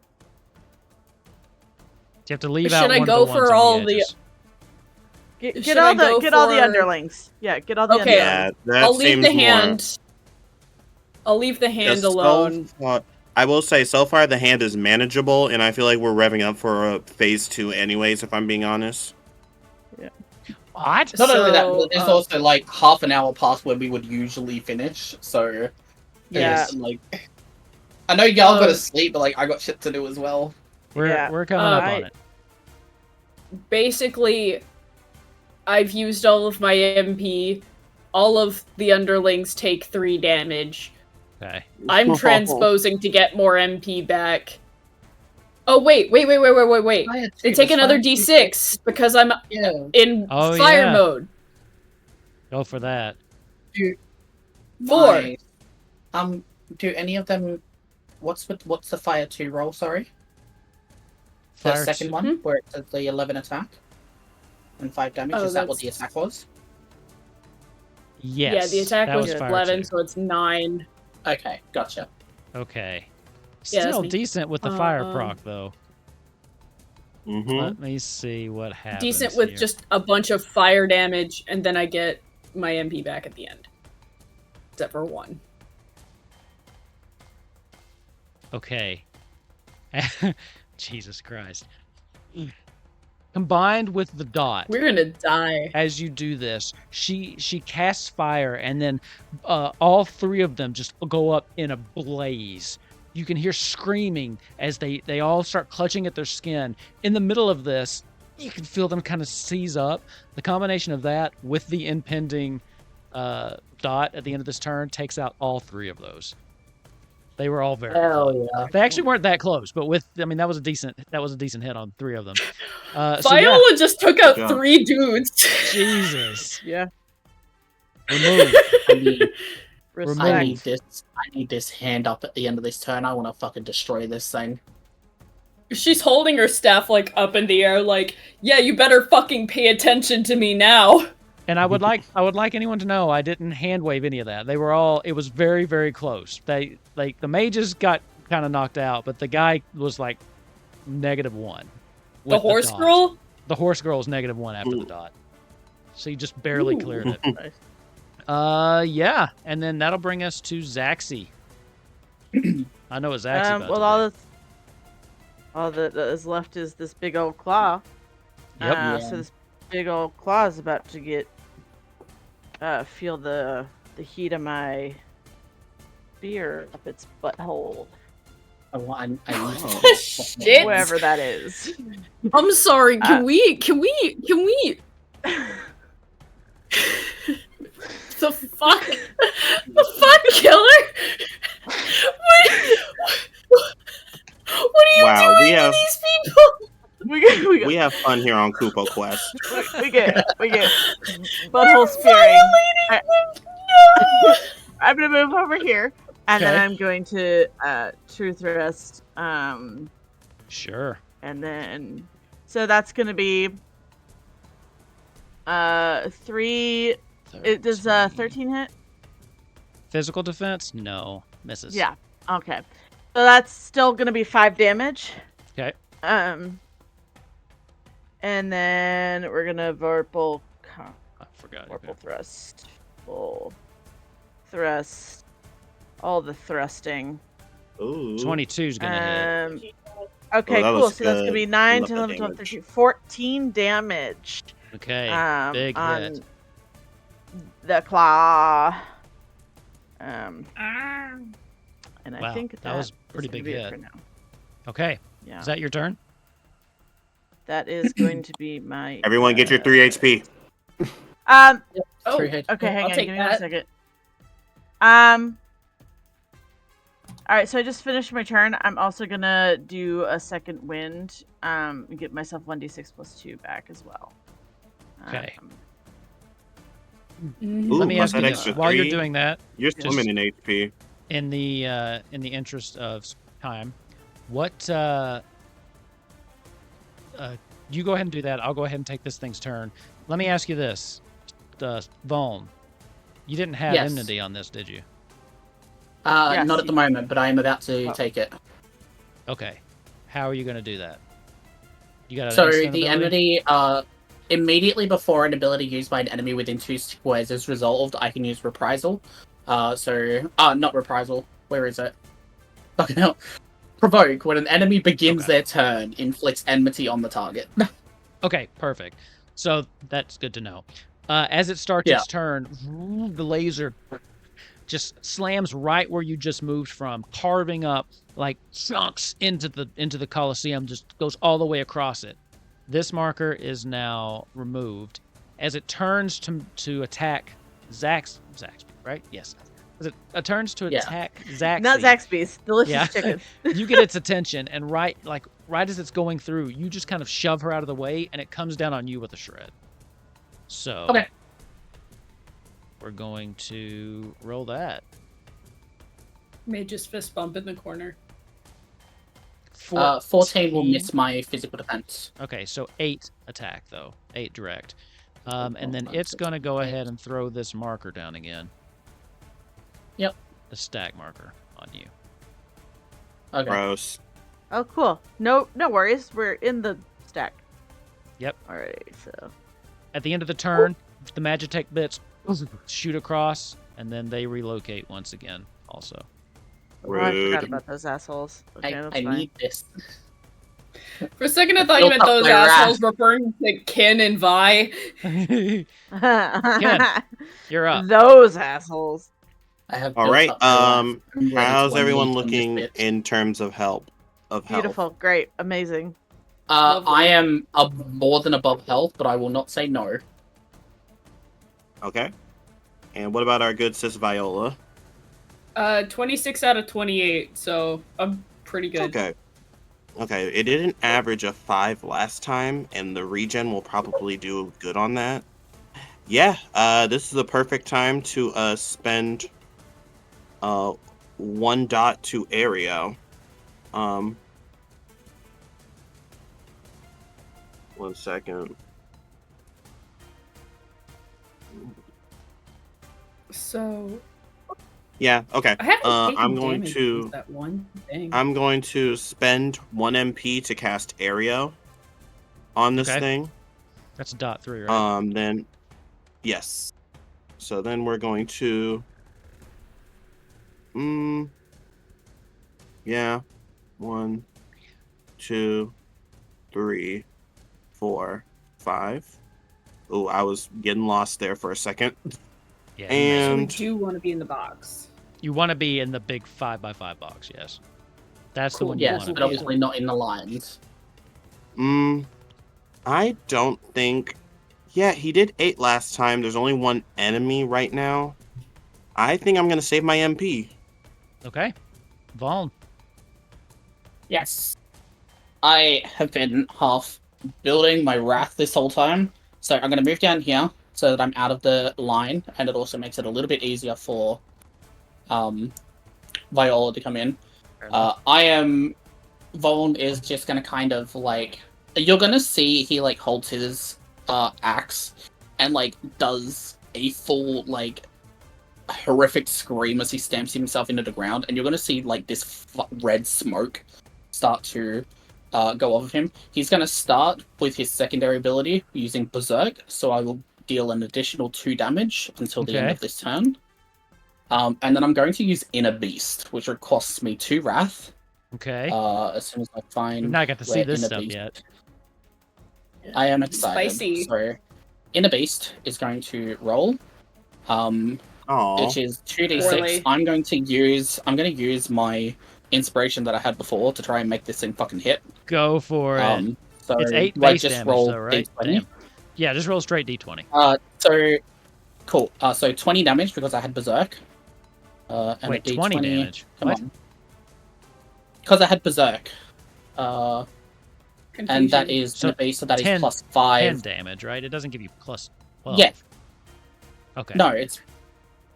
You have to leave Should out I one go of the ones for on all the the- edges. Get all the for- underlings. Yeah, get all the Okay. underlings. Yeah, that I'll leave seems the hand. I'll leave the hand more. alone. I will say, so far the hand is manageable, and I feel like we're revving up for a phase 2 anyways, if I'm being honest. What? Not only that, So, but there's also like half an hour past where we would usually finish. So Yeah. it's, like, I know y'all got to Um, sleep, but like I got shit to do as well. We're coming up on it. Basically, I've used all of my MP. All of the underlings take 3 damage. Okay. I'm transposing to get more MP back. Oh, wait. They take another D6 because I'm Yeah. in Oh, fire yeah. mode. Go for that. 4. Nice. Do any of them? What's the fire 2 roll? Sorry, the Fire second two- one where it's the 11 attack and 5 damage. Oh, Is that what the that's- attack was? Yes. Yeah, the attack that was fire 11, two. so it's 9. Okay, gotcha. Okay. Yeah, that's Still me. decent with the fire proc, though. Mm-hmm. Let me see what happens. Decent with here. just a bunch of fire damage, and then I get my MP back at the end. Except for 1. Okay. Jesus Christ. Combined with the dot, We're gonna die. as you do this, she casts fire, and then all 3 of them just go up in a blaze. You can hear screaming as they all start clutching at their skin. In the middle of this, you can feel them kind of seize up. The combination of that with the impending dot at the end of this turn takes out all 3 of those. They were all very close. Hell yeah. They actually weren't that close, but that was a decent hit on 3 of them. Viola just took out Yeah. 3 dudes. Jesus. Yeah. Remove. I Respect. need this. I need this hand up at the end of this turn. I want to fucking destroy this thing. She's holding her staff, like, up in the air, like, yeah, you better fucking pay attention to me now. And I would like anyone to know I didn't hand wave any of that. They were all. It was very, very close. The mages got kind of knocked out, but the guy was like -1. The with horse dot. girl? The horse girl is -1 after the dot. So you just barely cleared it. Nice. Yeah, and then that'll bring us to Zaxi. I know what Zaxi about. Well, to all that is left is this big old claw. Yep. Yeah. So this big old claw is about to get feel the heat of my spear up its butthole, I need Shit. wherever that is. I'm sorry, can we the fuck? The fuck, killer? What are you Wow, doing we to have- these people? We We have fun here on Kupo Quest. get butthole spearing. I'm gonna move over here, and then Okay. I'm going to true thrust. Sure. And then so that's gonna be 3. It does 13 hit? Physical defense? No. Misses. Yeah. Okay. So that's still gonna be 5 damage. Okay. And then we're gonna vorpal I forgot. thrust, full thrust, all the thrusting. Ooh. 22's gonna hit. Okay, that cool. was So that's gonna good. be 9, Love 10, the 11, 12, damage. 13, 14 damage. Okay. Big On hit. the claw. And I Wow, think that was is pretty gonna big be it hit. for now. Okay. Yeah, Is that your turn? that is going to be my. Everyone get your 3 HP. Oh, Okay, hang I'll on. take Give me that. 1 second. All right, so I just finished my turn. I'm also gonna do a second wind. And get myself 1d6 plus 2 back as well. Okay. Mhm. Ooh, Let me plus ask you that this. extra While you're 3. doing that, You're just- swimming in HP. in the interest of time, what you go ahead and do that. I'll go ahead and take this thing's turn. Let me ask you this. Vaughn, you didn't have Yes. enmity on this, did you? Yes, Not at the moment, but I am about to Oh. take it. Okay. How are you going to do that? You got an So instant the ability? enmity, immediately before an ability used by an enemy within 2 squares is resolved, I can use reprisal. Not reprisal. Where is it? Fucking hell. Provoke. When an enemy begins Okay. their turn, inflicts enmity on the target. Okay, perfect. So that's good to know. As it starts Yeah. its turn, the laser just slams right where you just moved from, carving up like chunks into the Colosseum, just goes all the way across it. This marker is now removed. As it turns to attack Zaxby, right? Yes. As it turns to Yeah. attack Zaxby. Not Zaxby's. Delicious Yeah. chicken. You get its attention, and right as it's going through, you just kind of shove her out of the way, and it comes down on you with a shred. So Okay. we're going to roll that. Mage's fist bump in the corner. 14 will miss my physical defense. Okay, so 8 attack though, 8 direct, and then 5, it's 6, gonna go 8. ahead and throw this marker down again. Yep. The stack marker on you. Okay. Gross. Oh, cool. No worries. We're in the stack. Yep. Alright, so. At the end of the turn, the Magitech bits shoot across, and then they relocate once again. Also. Oh, I forgot Rude. about those assholes. Okay, I that's fine. need this. For a second, I thought you Built meant up those my wrath. assholes referring to Kin and Vi. You're up. Those assholes. I have All built right. up my wrath. I'm ready to How's everyone unleash on this looking bitch. in terms of health? Beautiful. Great. Amazing. Lovely. I am more than above health, but I will not say no. Okay. And what about our good sis Viola? 26 out of 28, so I'm pretty good. Okay. Okay, it did an average of 5 last time, and the regen will probably do good on that. Yeah, this is the perfect time to spend 1 dot to Aereo. 1 second. So Yeah, okay. I haven't taken I'm going damage to since that one thing. I'm going to spend 1 MP to cast Aereo on this Okay. thing. That's dot 3, right? Then yes. So then we're going to yeah. 1, 2, 3, 4, 5. Oh, I was getting lost there for a second. Yeah. So we And do want to be in the box. You want to be in the big 5x5 box, yes. That's Cool. the one you Yes, want to but be in. obviously not in the lines. I don't think. Yeah, he did 8 last time. There's only 1 enemy right now. I think I'm gonna save my MP. Okay. Vaughn. Yes. I have been half building my wrath this whole time. So I'm going to move down here so that I'm out of the line, and it also makes it a little bit easier for Viola to come in. Vaughn is just going to kind of like... You're going to see he like holds his axe and like does a full like horrific scream as he stamps himself into the ground, and you're going to see like this red smoke start to go off of him. He's going to start with his secondary ability using Berserk, so I will deal an additional 2 damage until the end Okay. of this turn. And then I'm going to use Inner Beast, which costs me 2 Wrath. Okay. As soon as I find We've not got to see where this Inner stuff Beast- yet. I am excited. Spicy. So, Inner Beast is going to roll. Aw. Which is 2d6. Poorly. I'm going to use my inspiration that I had before to try and make this thing fucking hit. Go for it. So It's 8 do I base just damage, roll though, right? D20? Damn. Yeah, just roll straight d20. So cool. So 20 damage because I had Berserk. And Wait, a D20, 20 damage? Come What? on. Because I had Berserk. And that Confusion. is So gonna be so that is 10 plus 5. 10 damage, right? It doesn't give you plus 12. Yeah. Okay. No, it's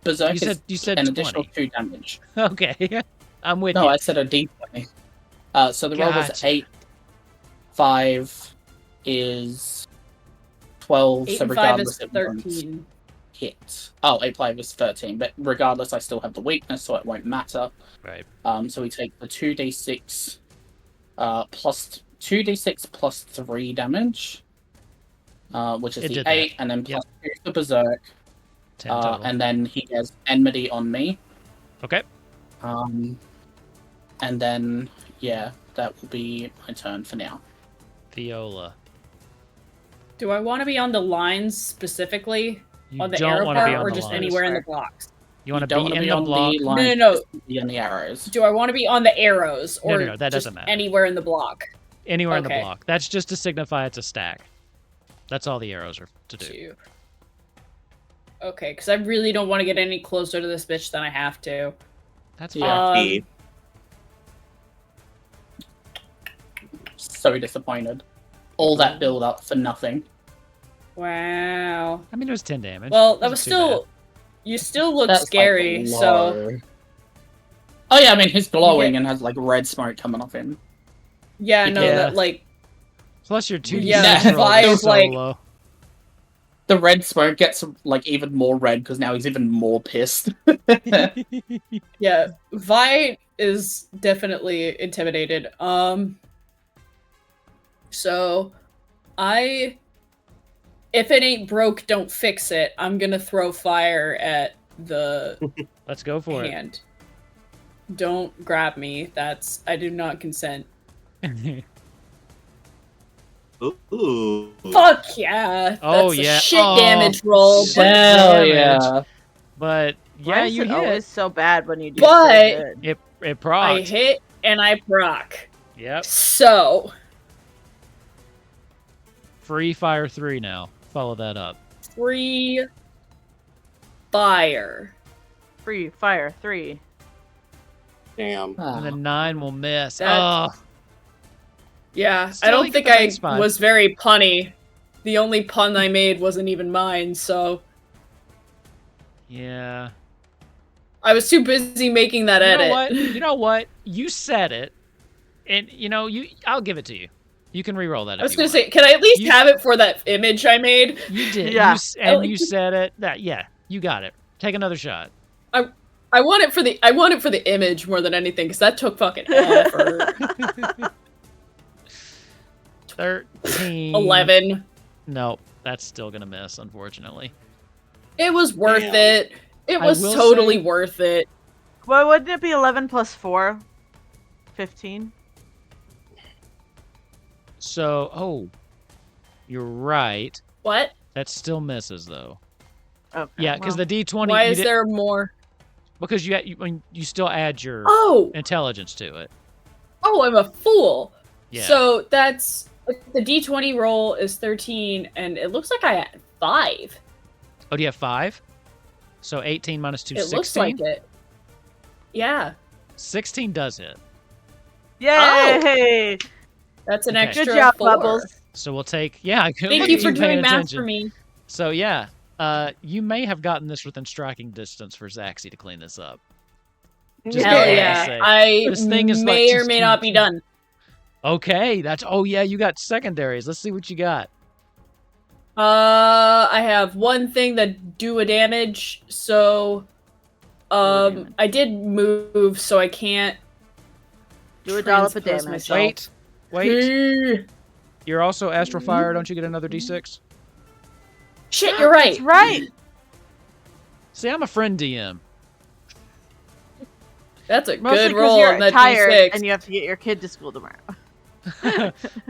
Berserk You said an 20. additional 2 damage. Okay. I'm with No, you. I said a D20. So the roll was Gotcha. 8. 5 is 12. 8 so and 5 regardless, is it won't. 13. hit. Oh, 8 plus 5 is 13, but regardless, I still have the weakness, so it won't matter. Right. So we take the 2d6 plus 2d6 plus 3 damage, which is It the did 8, that. and then Yep. plus 2 for Berserk, 10 total. and then he has enmity on me. Okay. And then, yeah, that will be my turn for now. Viola. Do I want to be on the lines specifically You on the don't arrow want to part, be on or the just lines. anywhere in the blocks? You want to don't be wanna in the on block. the line, No. just be on the arrows. Do I want to be on the arrows, or No, that just doesn't matter. anywhere in the block? Anywhere in the Okay. block. That's just to signify it's a stack. That's all the arrows are to do. 2. Okay, because I really don't want to get any closer to this bitch than I have to. That's Yeah. fine. So disappointed. All that build up for nothing. Wow. I mean, it was 10 damage. Well, that Wasn't was too still. You still look That's, like, scary, so. low. Oh yeah, I mean he's glowing and has like red smoke coming off him. Yeah, no, Yeah. that like. bad. Plus your 2d6 Yeah, roll Vi is is so like- low. The red smoke gets like even more red because now he's even more pissed. Yeah, Vi is definitely intimidated. So, if it ain't broke, don't fix it. I'm gonna throw fire at the Let's go for hand. Don't grab me. I do not consent. it. Ooh. Fuck yeah! Oh, That's a yeah. shit Oh, damage roll. shit. Hell damage. yeah! But Why yeah, is you it hit. always so bad when you do But- so good? It I procs. hit and I proc. Yep. So, Free fire 3 now. Follow that up. free fire. Free fire 3. Damn. And then 9 will miss. That- Oh, Yeah, Still I don't you think get the I base spot. was very punny. The only pun I made wasn't even mine, so yeah. I was too busy making that You edit. know what? You know what? You said it, and I'll give it to you. You can re-roll that. I was if you gonna want. say, can I at least You- have it for that image I made? You did. Yeah. And you said it. You got it. Take another shot. I want it for the image more than anything, because that took fucking effort. 13. 11. Nope, that's still gonna miss, unfortunately. It was worth Damn. it. It I was will totally say- worth it. Well, wouldn't it be 11 plus 4? 15? So, you're right. What? That still misses though. Okay. Yeah, because well, the D20. Why you is did- there more? Because you still add your Oh! intelligence to it. Oh, I'm a fool. Yeah. So that's the D20 roll is 13, and it looks like I had 5. Oh, do you have 5? So 18 minus 2, It 16? looks like it. Yeah, 16 does hit. Yay! that's an Okay. extra Good job, 4. Bubbles. So we'll take, yeah. Thank look you at for paying doing math attention. for me. So yeah, you may have gotten this within striking distance for Zaxi to clean this up. Just Hell gonna yeah. say. I This thing is may like or just may too- not be done. Okay, oh yeah, you got secondaries. Let's see what you got. I have one thing that do a damage, so I did move, so I can't Do a dollop of transpose damage. myself. Wait. You're also astral fire. Don't you get another D6? Shit, you're right. That's right! See, I'm a friend DM. That's a Mostly good because roll you're on that tired D6. and you have to get your kid to school tomorrow.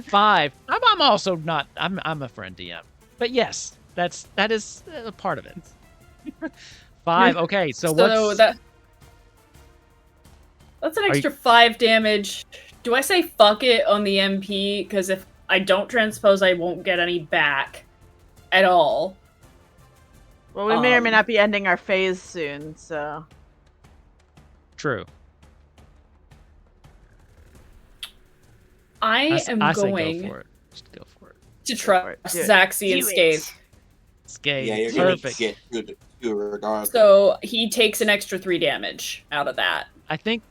5. I'm also not. I'm a friend DM. But yes, that is a part of it. 5. Okay, so what's that's an you- extra 5 damage. Do I say fuck it on the MP? Because if I don't transpose, I won't get any back at all. Well, we may or may Um, not be ending our phase soon, so. true? I am say go going for it. Just go for it. to for trust it. Do it. Zaxi and Do it. Scathe. Scathe. Yeah, you're gonna Perfect. get two regardless. So he takes an extra 3 damage out of that. I think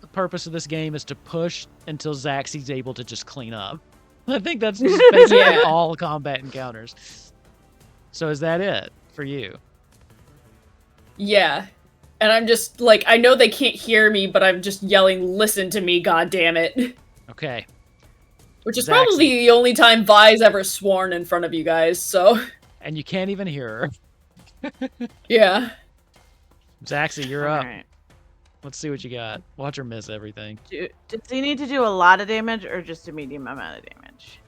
the purpose of this game is to push until Zaxi's able to just clean up. I think that's basically Yeah. all combat encounters. So is that it for you? Yeah. And I'm just, like, I know they can't hear me, but I'm just yelling, listen to me, goddammit. Okay. Which is Zaxi. probably the only time Vi's ever sworn in front of you guys, so... And you can't even hear her. Yeah. Zaxi, you're up. Alright. Let's see what you got. Watch her miss everything. Does he need to do a lot of damage or just a medium amount of damage?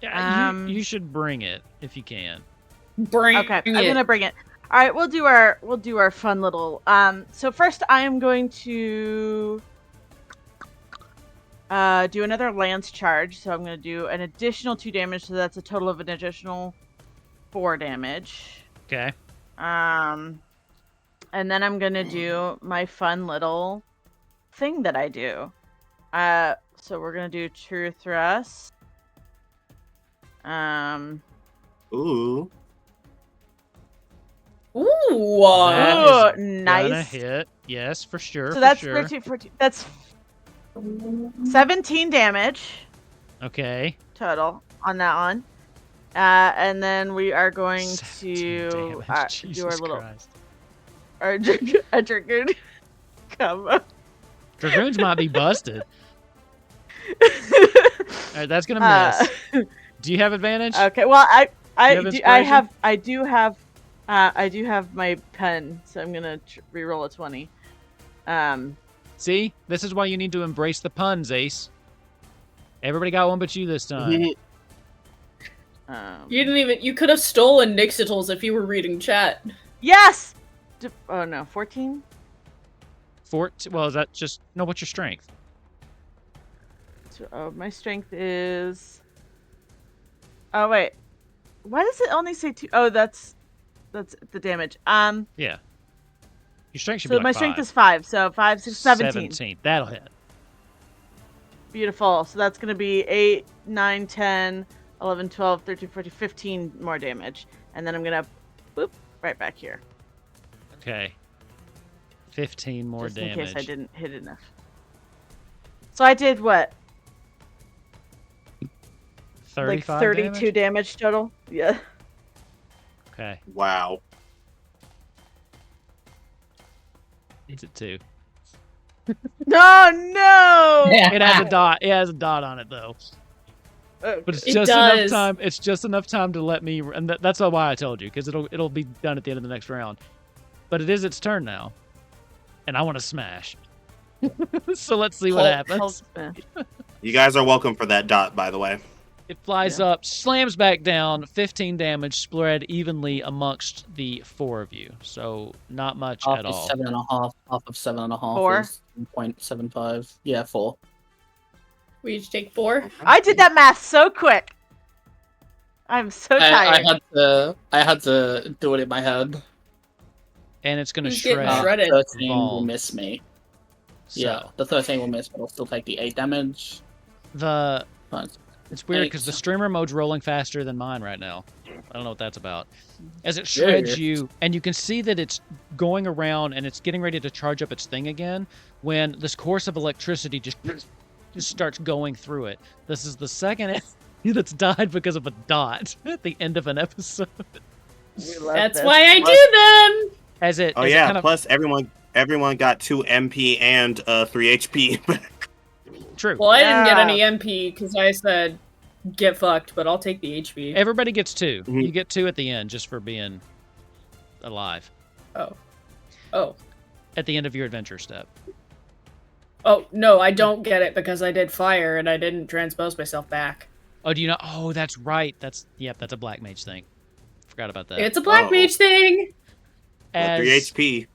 Yeah, you should bring it if you can. Bring Okay, it. I'm gonna bring it. All right, we'll do our fun little. So first, I am going to do another lance charge. So I'm gonna do an additional 2 damage. So that's a total of an additional 4 damage. Okay. And then I'm gonna do my fun little thing that I do. So we're gonna do true thrust. Ooh. Ooh, That is nice. Gonna hit. Yes, for sure. So that's for sure. 13, 14. That's 17 damage Okay. total on that one. And then we are going 17 to damage. do our Jesus little Christ. our dragoon combo. Dragoons might be busted. All right, that's gonna miss. Do you have advantage? Okay. Well, I have do inspiration? have my pen, so I'm gonna re-roll a 20. See, this is why you need to embrace the puns, Ace. Everybody got one but you this time. You didn't even. You could have stolen Nixitals if you were reading chat. Yes. Oh no, 14. Well, is that just no? What's your strength? So, my strength is. Oh wait, why does it only say 2? Oh, that's the damage. Yeah. Your strength should So be like my 5. strength is 5. So 5, 6, 17. 17. That'll hit. Beautiful. So that's gonna be 8, 9, 10, 11, 12, 13, 14, 15 more damage, and then I'm gonna boop right back here. Okay. 15 more just damage. in case I didn't hit enough. So I did what? 35 like 32 damage total. Yeah. Okay. Wow. It's at 2. No. It has a dot. It has a dot on it though. Okay. But it's It just does. enough time. It's just enough time to let me, and that's why I told you, because it'll be done at the end of the next round. But it is its turn now, and I want to smash. So let's see what happens. You guys are welcome for that dot, by the way. It flies up, slams back down, 15 damage spread evenly amongst the 4 of you. So not much Half at is all. 7.5. Half of 7.5 4? is 0.75. Yeah, 4. We each take 4. I did that math so quick. I'm so I tired. had to do it in my head. And it's going to Who's getting shred. shredded? 13 will Vaughn. miss me. So Yeah, the 13 will miss, but I'll still take the 8 damage. It's weird because the streamer mode's rolling faster than mine right now. I don't know what that's about. As it shreds you, and you can see that it's going around and it's getting ready to charge up its thing again, when this course of electricity just starts going through it. This is the second that's died because of a dot at the end of an episode. That's why I do them. As it, Oh as it yeah, kind of, plus everyone got 2 MP and 3 HP. true. Well, I didn't get Yeah. any MP because I said get fucked, but I'll take the HP. Everybody gets 2. Mhm. You get 2 at the end just for being alive. Oh, At the end of your adventure step. oh no, I don't get it because I did fire and I didn't transpose myself back. Oh, do you know? Oh, that's right. That's a black mage thing. Forgot about that. It's a black Oh. mage thing. 3 HP.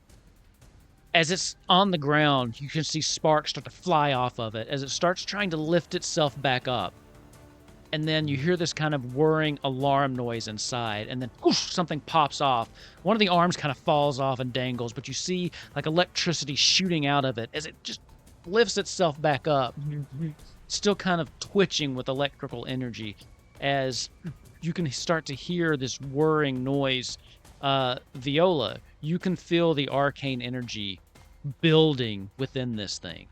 As it's on the ground, you can see sparks start to fly off of it as it starts trying to lift itself back up. And then you hear this kind of whirring alarm noise inside, and then whoosh, something pops off. One of the arms kind of falls off and dangles, but you see like electricity shooting out of it as it just lifts itself back up, still kind of twitching with electrical energy, as you can start to hear this whirring noise. Viola, you can feel the arcane energy building within this thing.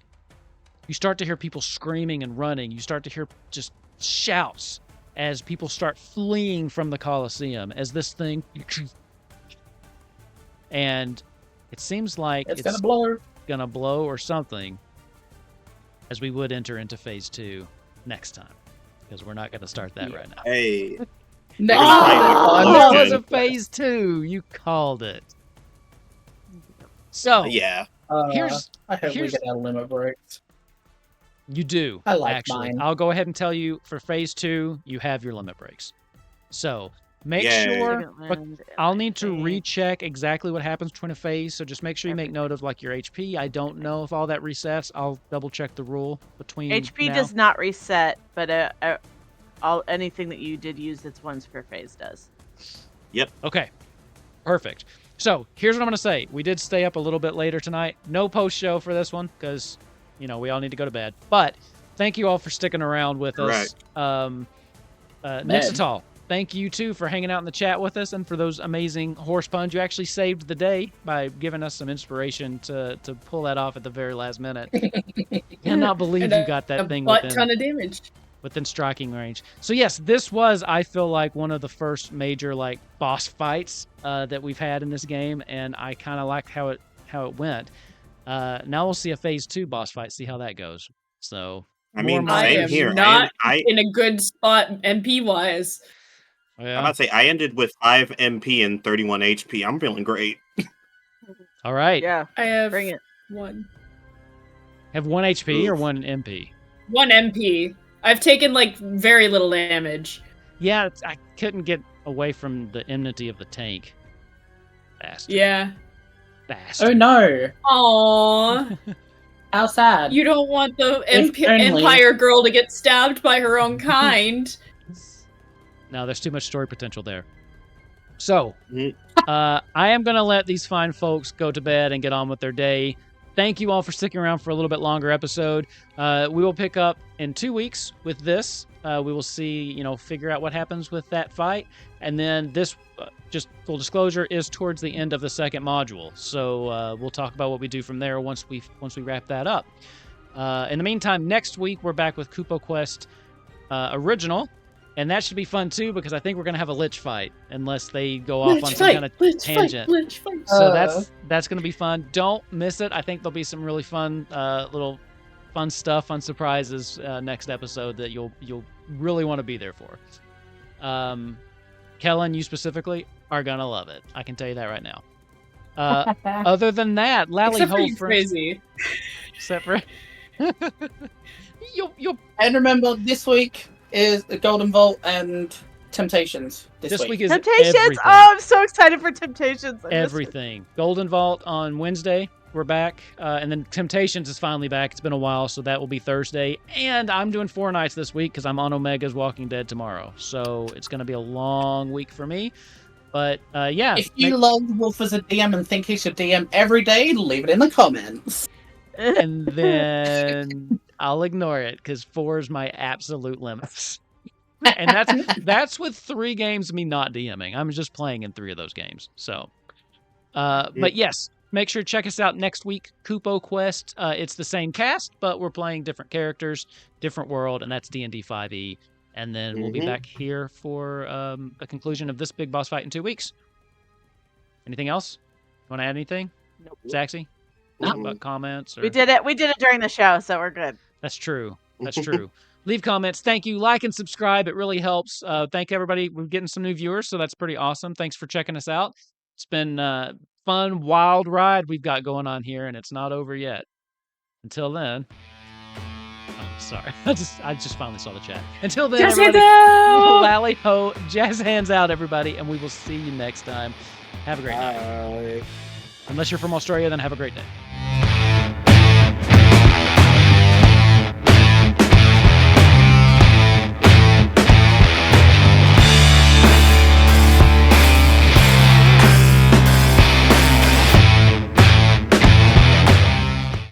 You start to hear people screaming and running. You start to hear just shouts as people start fleeing from the Colosseum as this thing and it seems like It's gonna blow. gonna blow or something, as we would enter into phase 2 next time, because we're not gonna start that right now. Hey. No, Oh, That no. was a phase 2. You called it. So Yeah. here's I hope we here's- get our limit breaks. you do. I like actually. mine. I'll go ahead and tell you for phase 2, you have your limit breaks. So make Yay. sure. Second But wind, I'll need to okay. recheck exactly what happens between a phase. So just make sure you make note of like your HP. I don't know if all that resets. I'll double check the rule between. HP now. does not reset, but anything that you did use that's once per phase does. Okay, perfect. So here's what I'm going to say. We did stay up a little bit later tonight. No post show for this one because, we all need to go to bed. But thank you all for sticking around with us. Nixatal, thank you too for hanging out in the chat with us and for those amazing horse puns. You actually saved the day by giving us some inspiration to pull that off at the very last minute. Cannot believe And you got that thing butt within ton of damage. within striking range. So yes, this was, I feel like, one of the first major boss fights that we've had in this game, and I kind of like how it went. Now we'll see a phase 2 boss fight, see how that goes. So I mean, more same I am here. not I in a good spot MP wise. I'm about to say I ended with 5 MP and 31 HP. I'm feeling great. All right. Yeah, I have bring it. one Have 1 HP or Oof. 1 MP? MP. I've taken very little damage. Yeah, I couldn't get away from the enmity of the tank. Bastard. Yeah. Bastard. Oh no! Aww. How sad. You don't want the If only- Empire girl to get stabbed by her own kind. No, there's too much story potential there. So, Mhm. I am going to let these fine folks go to bed and get on with their day. Thank you all for sticking around for a little bit longer episode. We will pick up in 2 weeks with this. We will see, figure out what happens with that fight. And then this, just full disclosure, is towards the end of the second module. So we'll talk about what we do from there once we wrap that up. In the meantime, next week we're back with Kupo Quest Original. And that should be fun too, because I think we're gonna have a lich fight, unless they go off on some kind of tangent. Lich fight. So that's gonna be fun. Don't miss it. I think there'll be some really fun, little fun stuff, fun surprises next episode that you'll really want to be there for. Kellen, you specifically are gonna love it. I can tell you that right now. Other than that, Lally Except for Ho, you, crazy. except for you'll And remember, this week is the Golden Vault and Temptations. This week. is Temptations! everything. Oh, I'm so excited for Temptations. I missed it. Everything. Golden Vault on Wednesday. We're back. And then Temptations is finally back. It's been a while, so that will be Thursday. And I'm doing 4 nights this week because I'm on Omega's Walking Dead tomorrow. So it's going to be a long week for me. But yeah. If you love Wolf as a DM and think he should DM every day, leave it in the comments. And then I'll ignore it because 4 is my absolute limit. And that's with 3 games of me not DMing. I'm just playing in 3 of those games. So, but yes, make sure to check us out next week. Kupo Quest. It's the same cast, but we're playing different characters, different world, and that's D&D 5e. And then we'll be back here for a conclusion of this big boss fight in 2 weeks. Anything else? You want to add anything? Nope. Zaxi? About comments? Or... We did it during the show, so we're good. That's true. That's true. Leave comments. Thank you. Like and subscribe. It really helps. Thank everybody. We're getting some new viewers, so that's pretty awesome. Thanks for checking us out. It's been a fun, wild ride we've got going on here, and it's not over yet. Until then. Oh, sorry. I just finally saw the chat. Until then, Jazz everybody. hands out! Lally ho. Jazz hands out, everybody, and we will see you next time. Have a great night. Unless you're from Australia, then have a great day.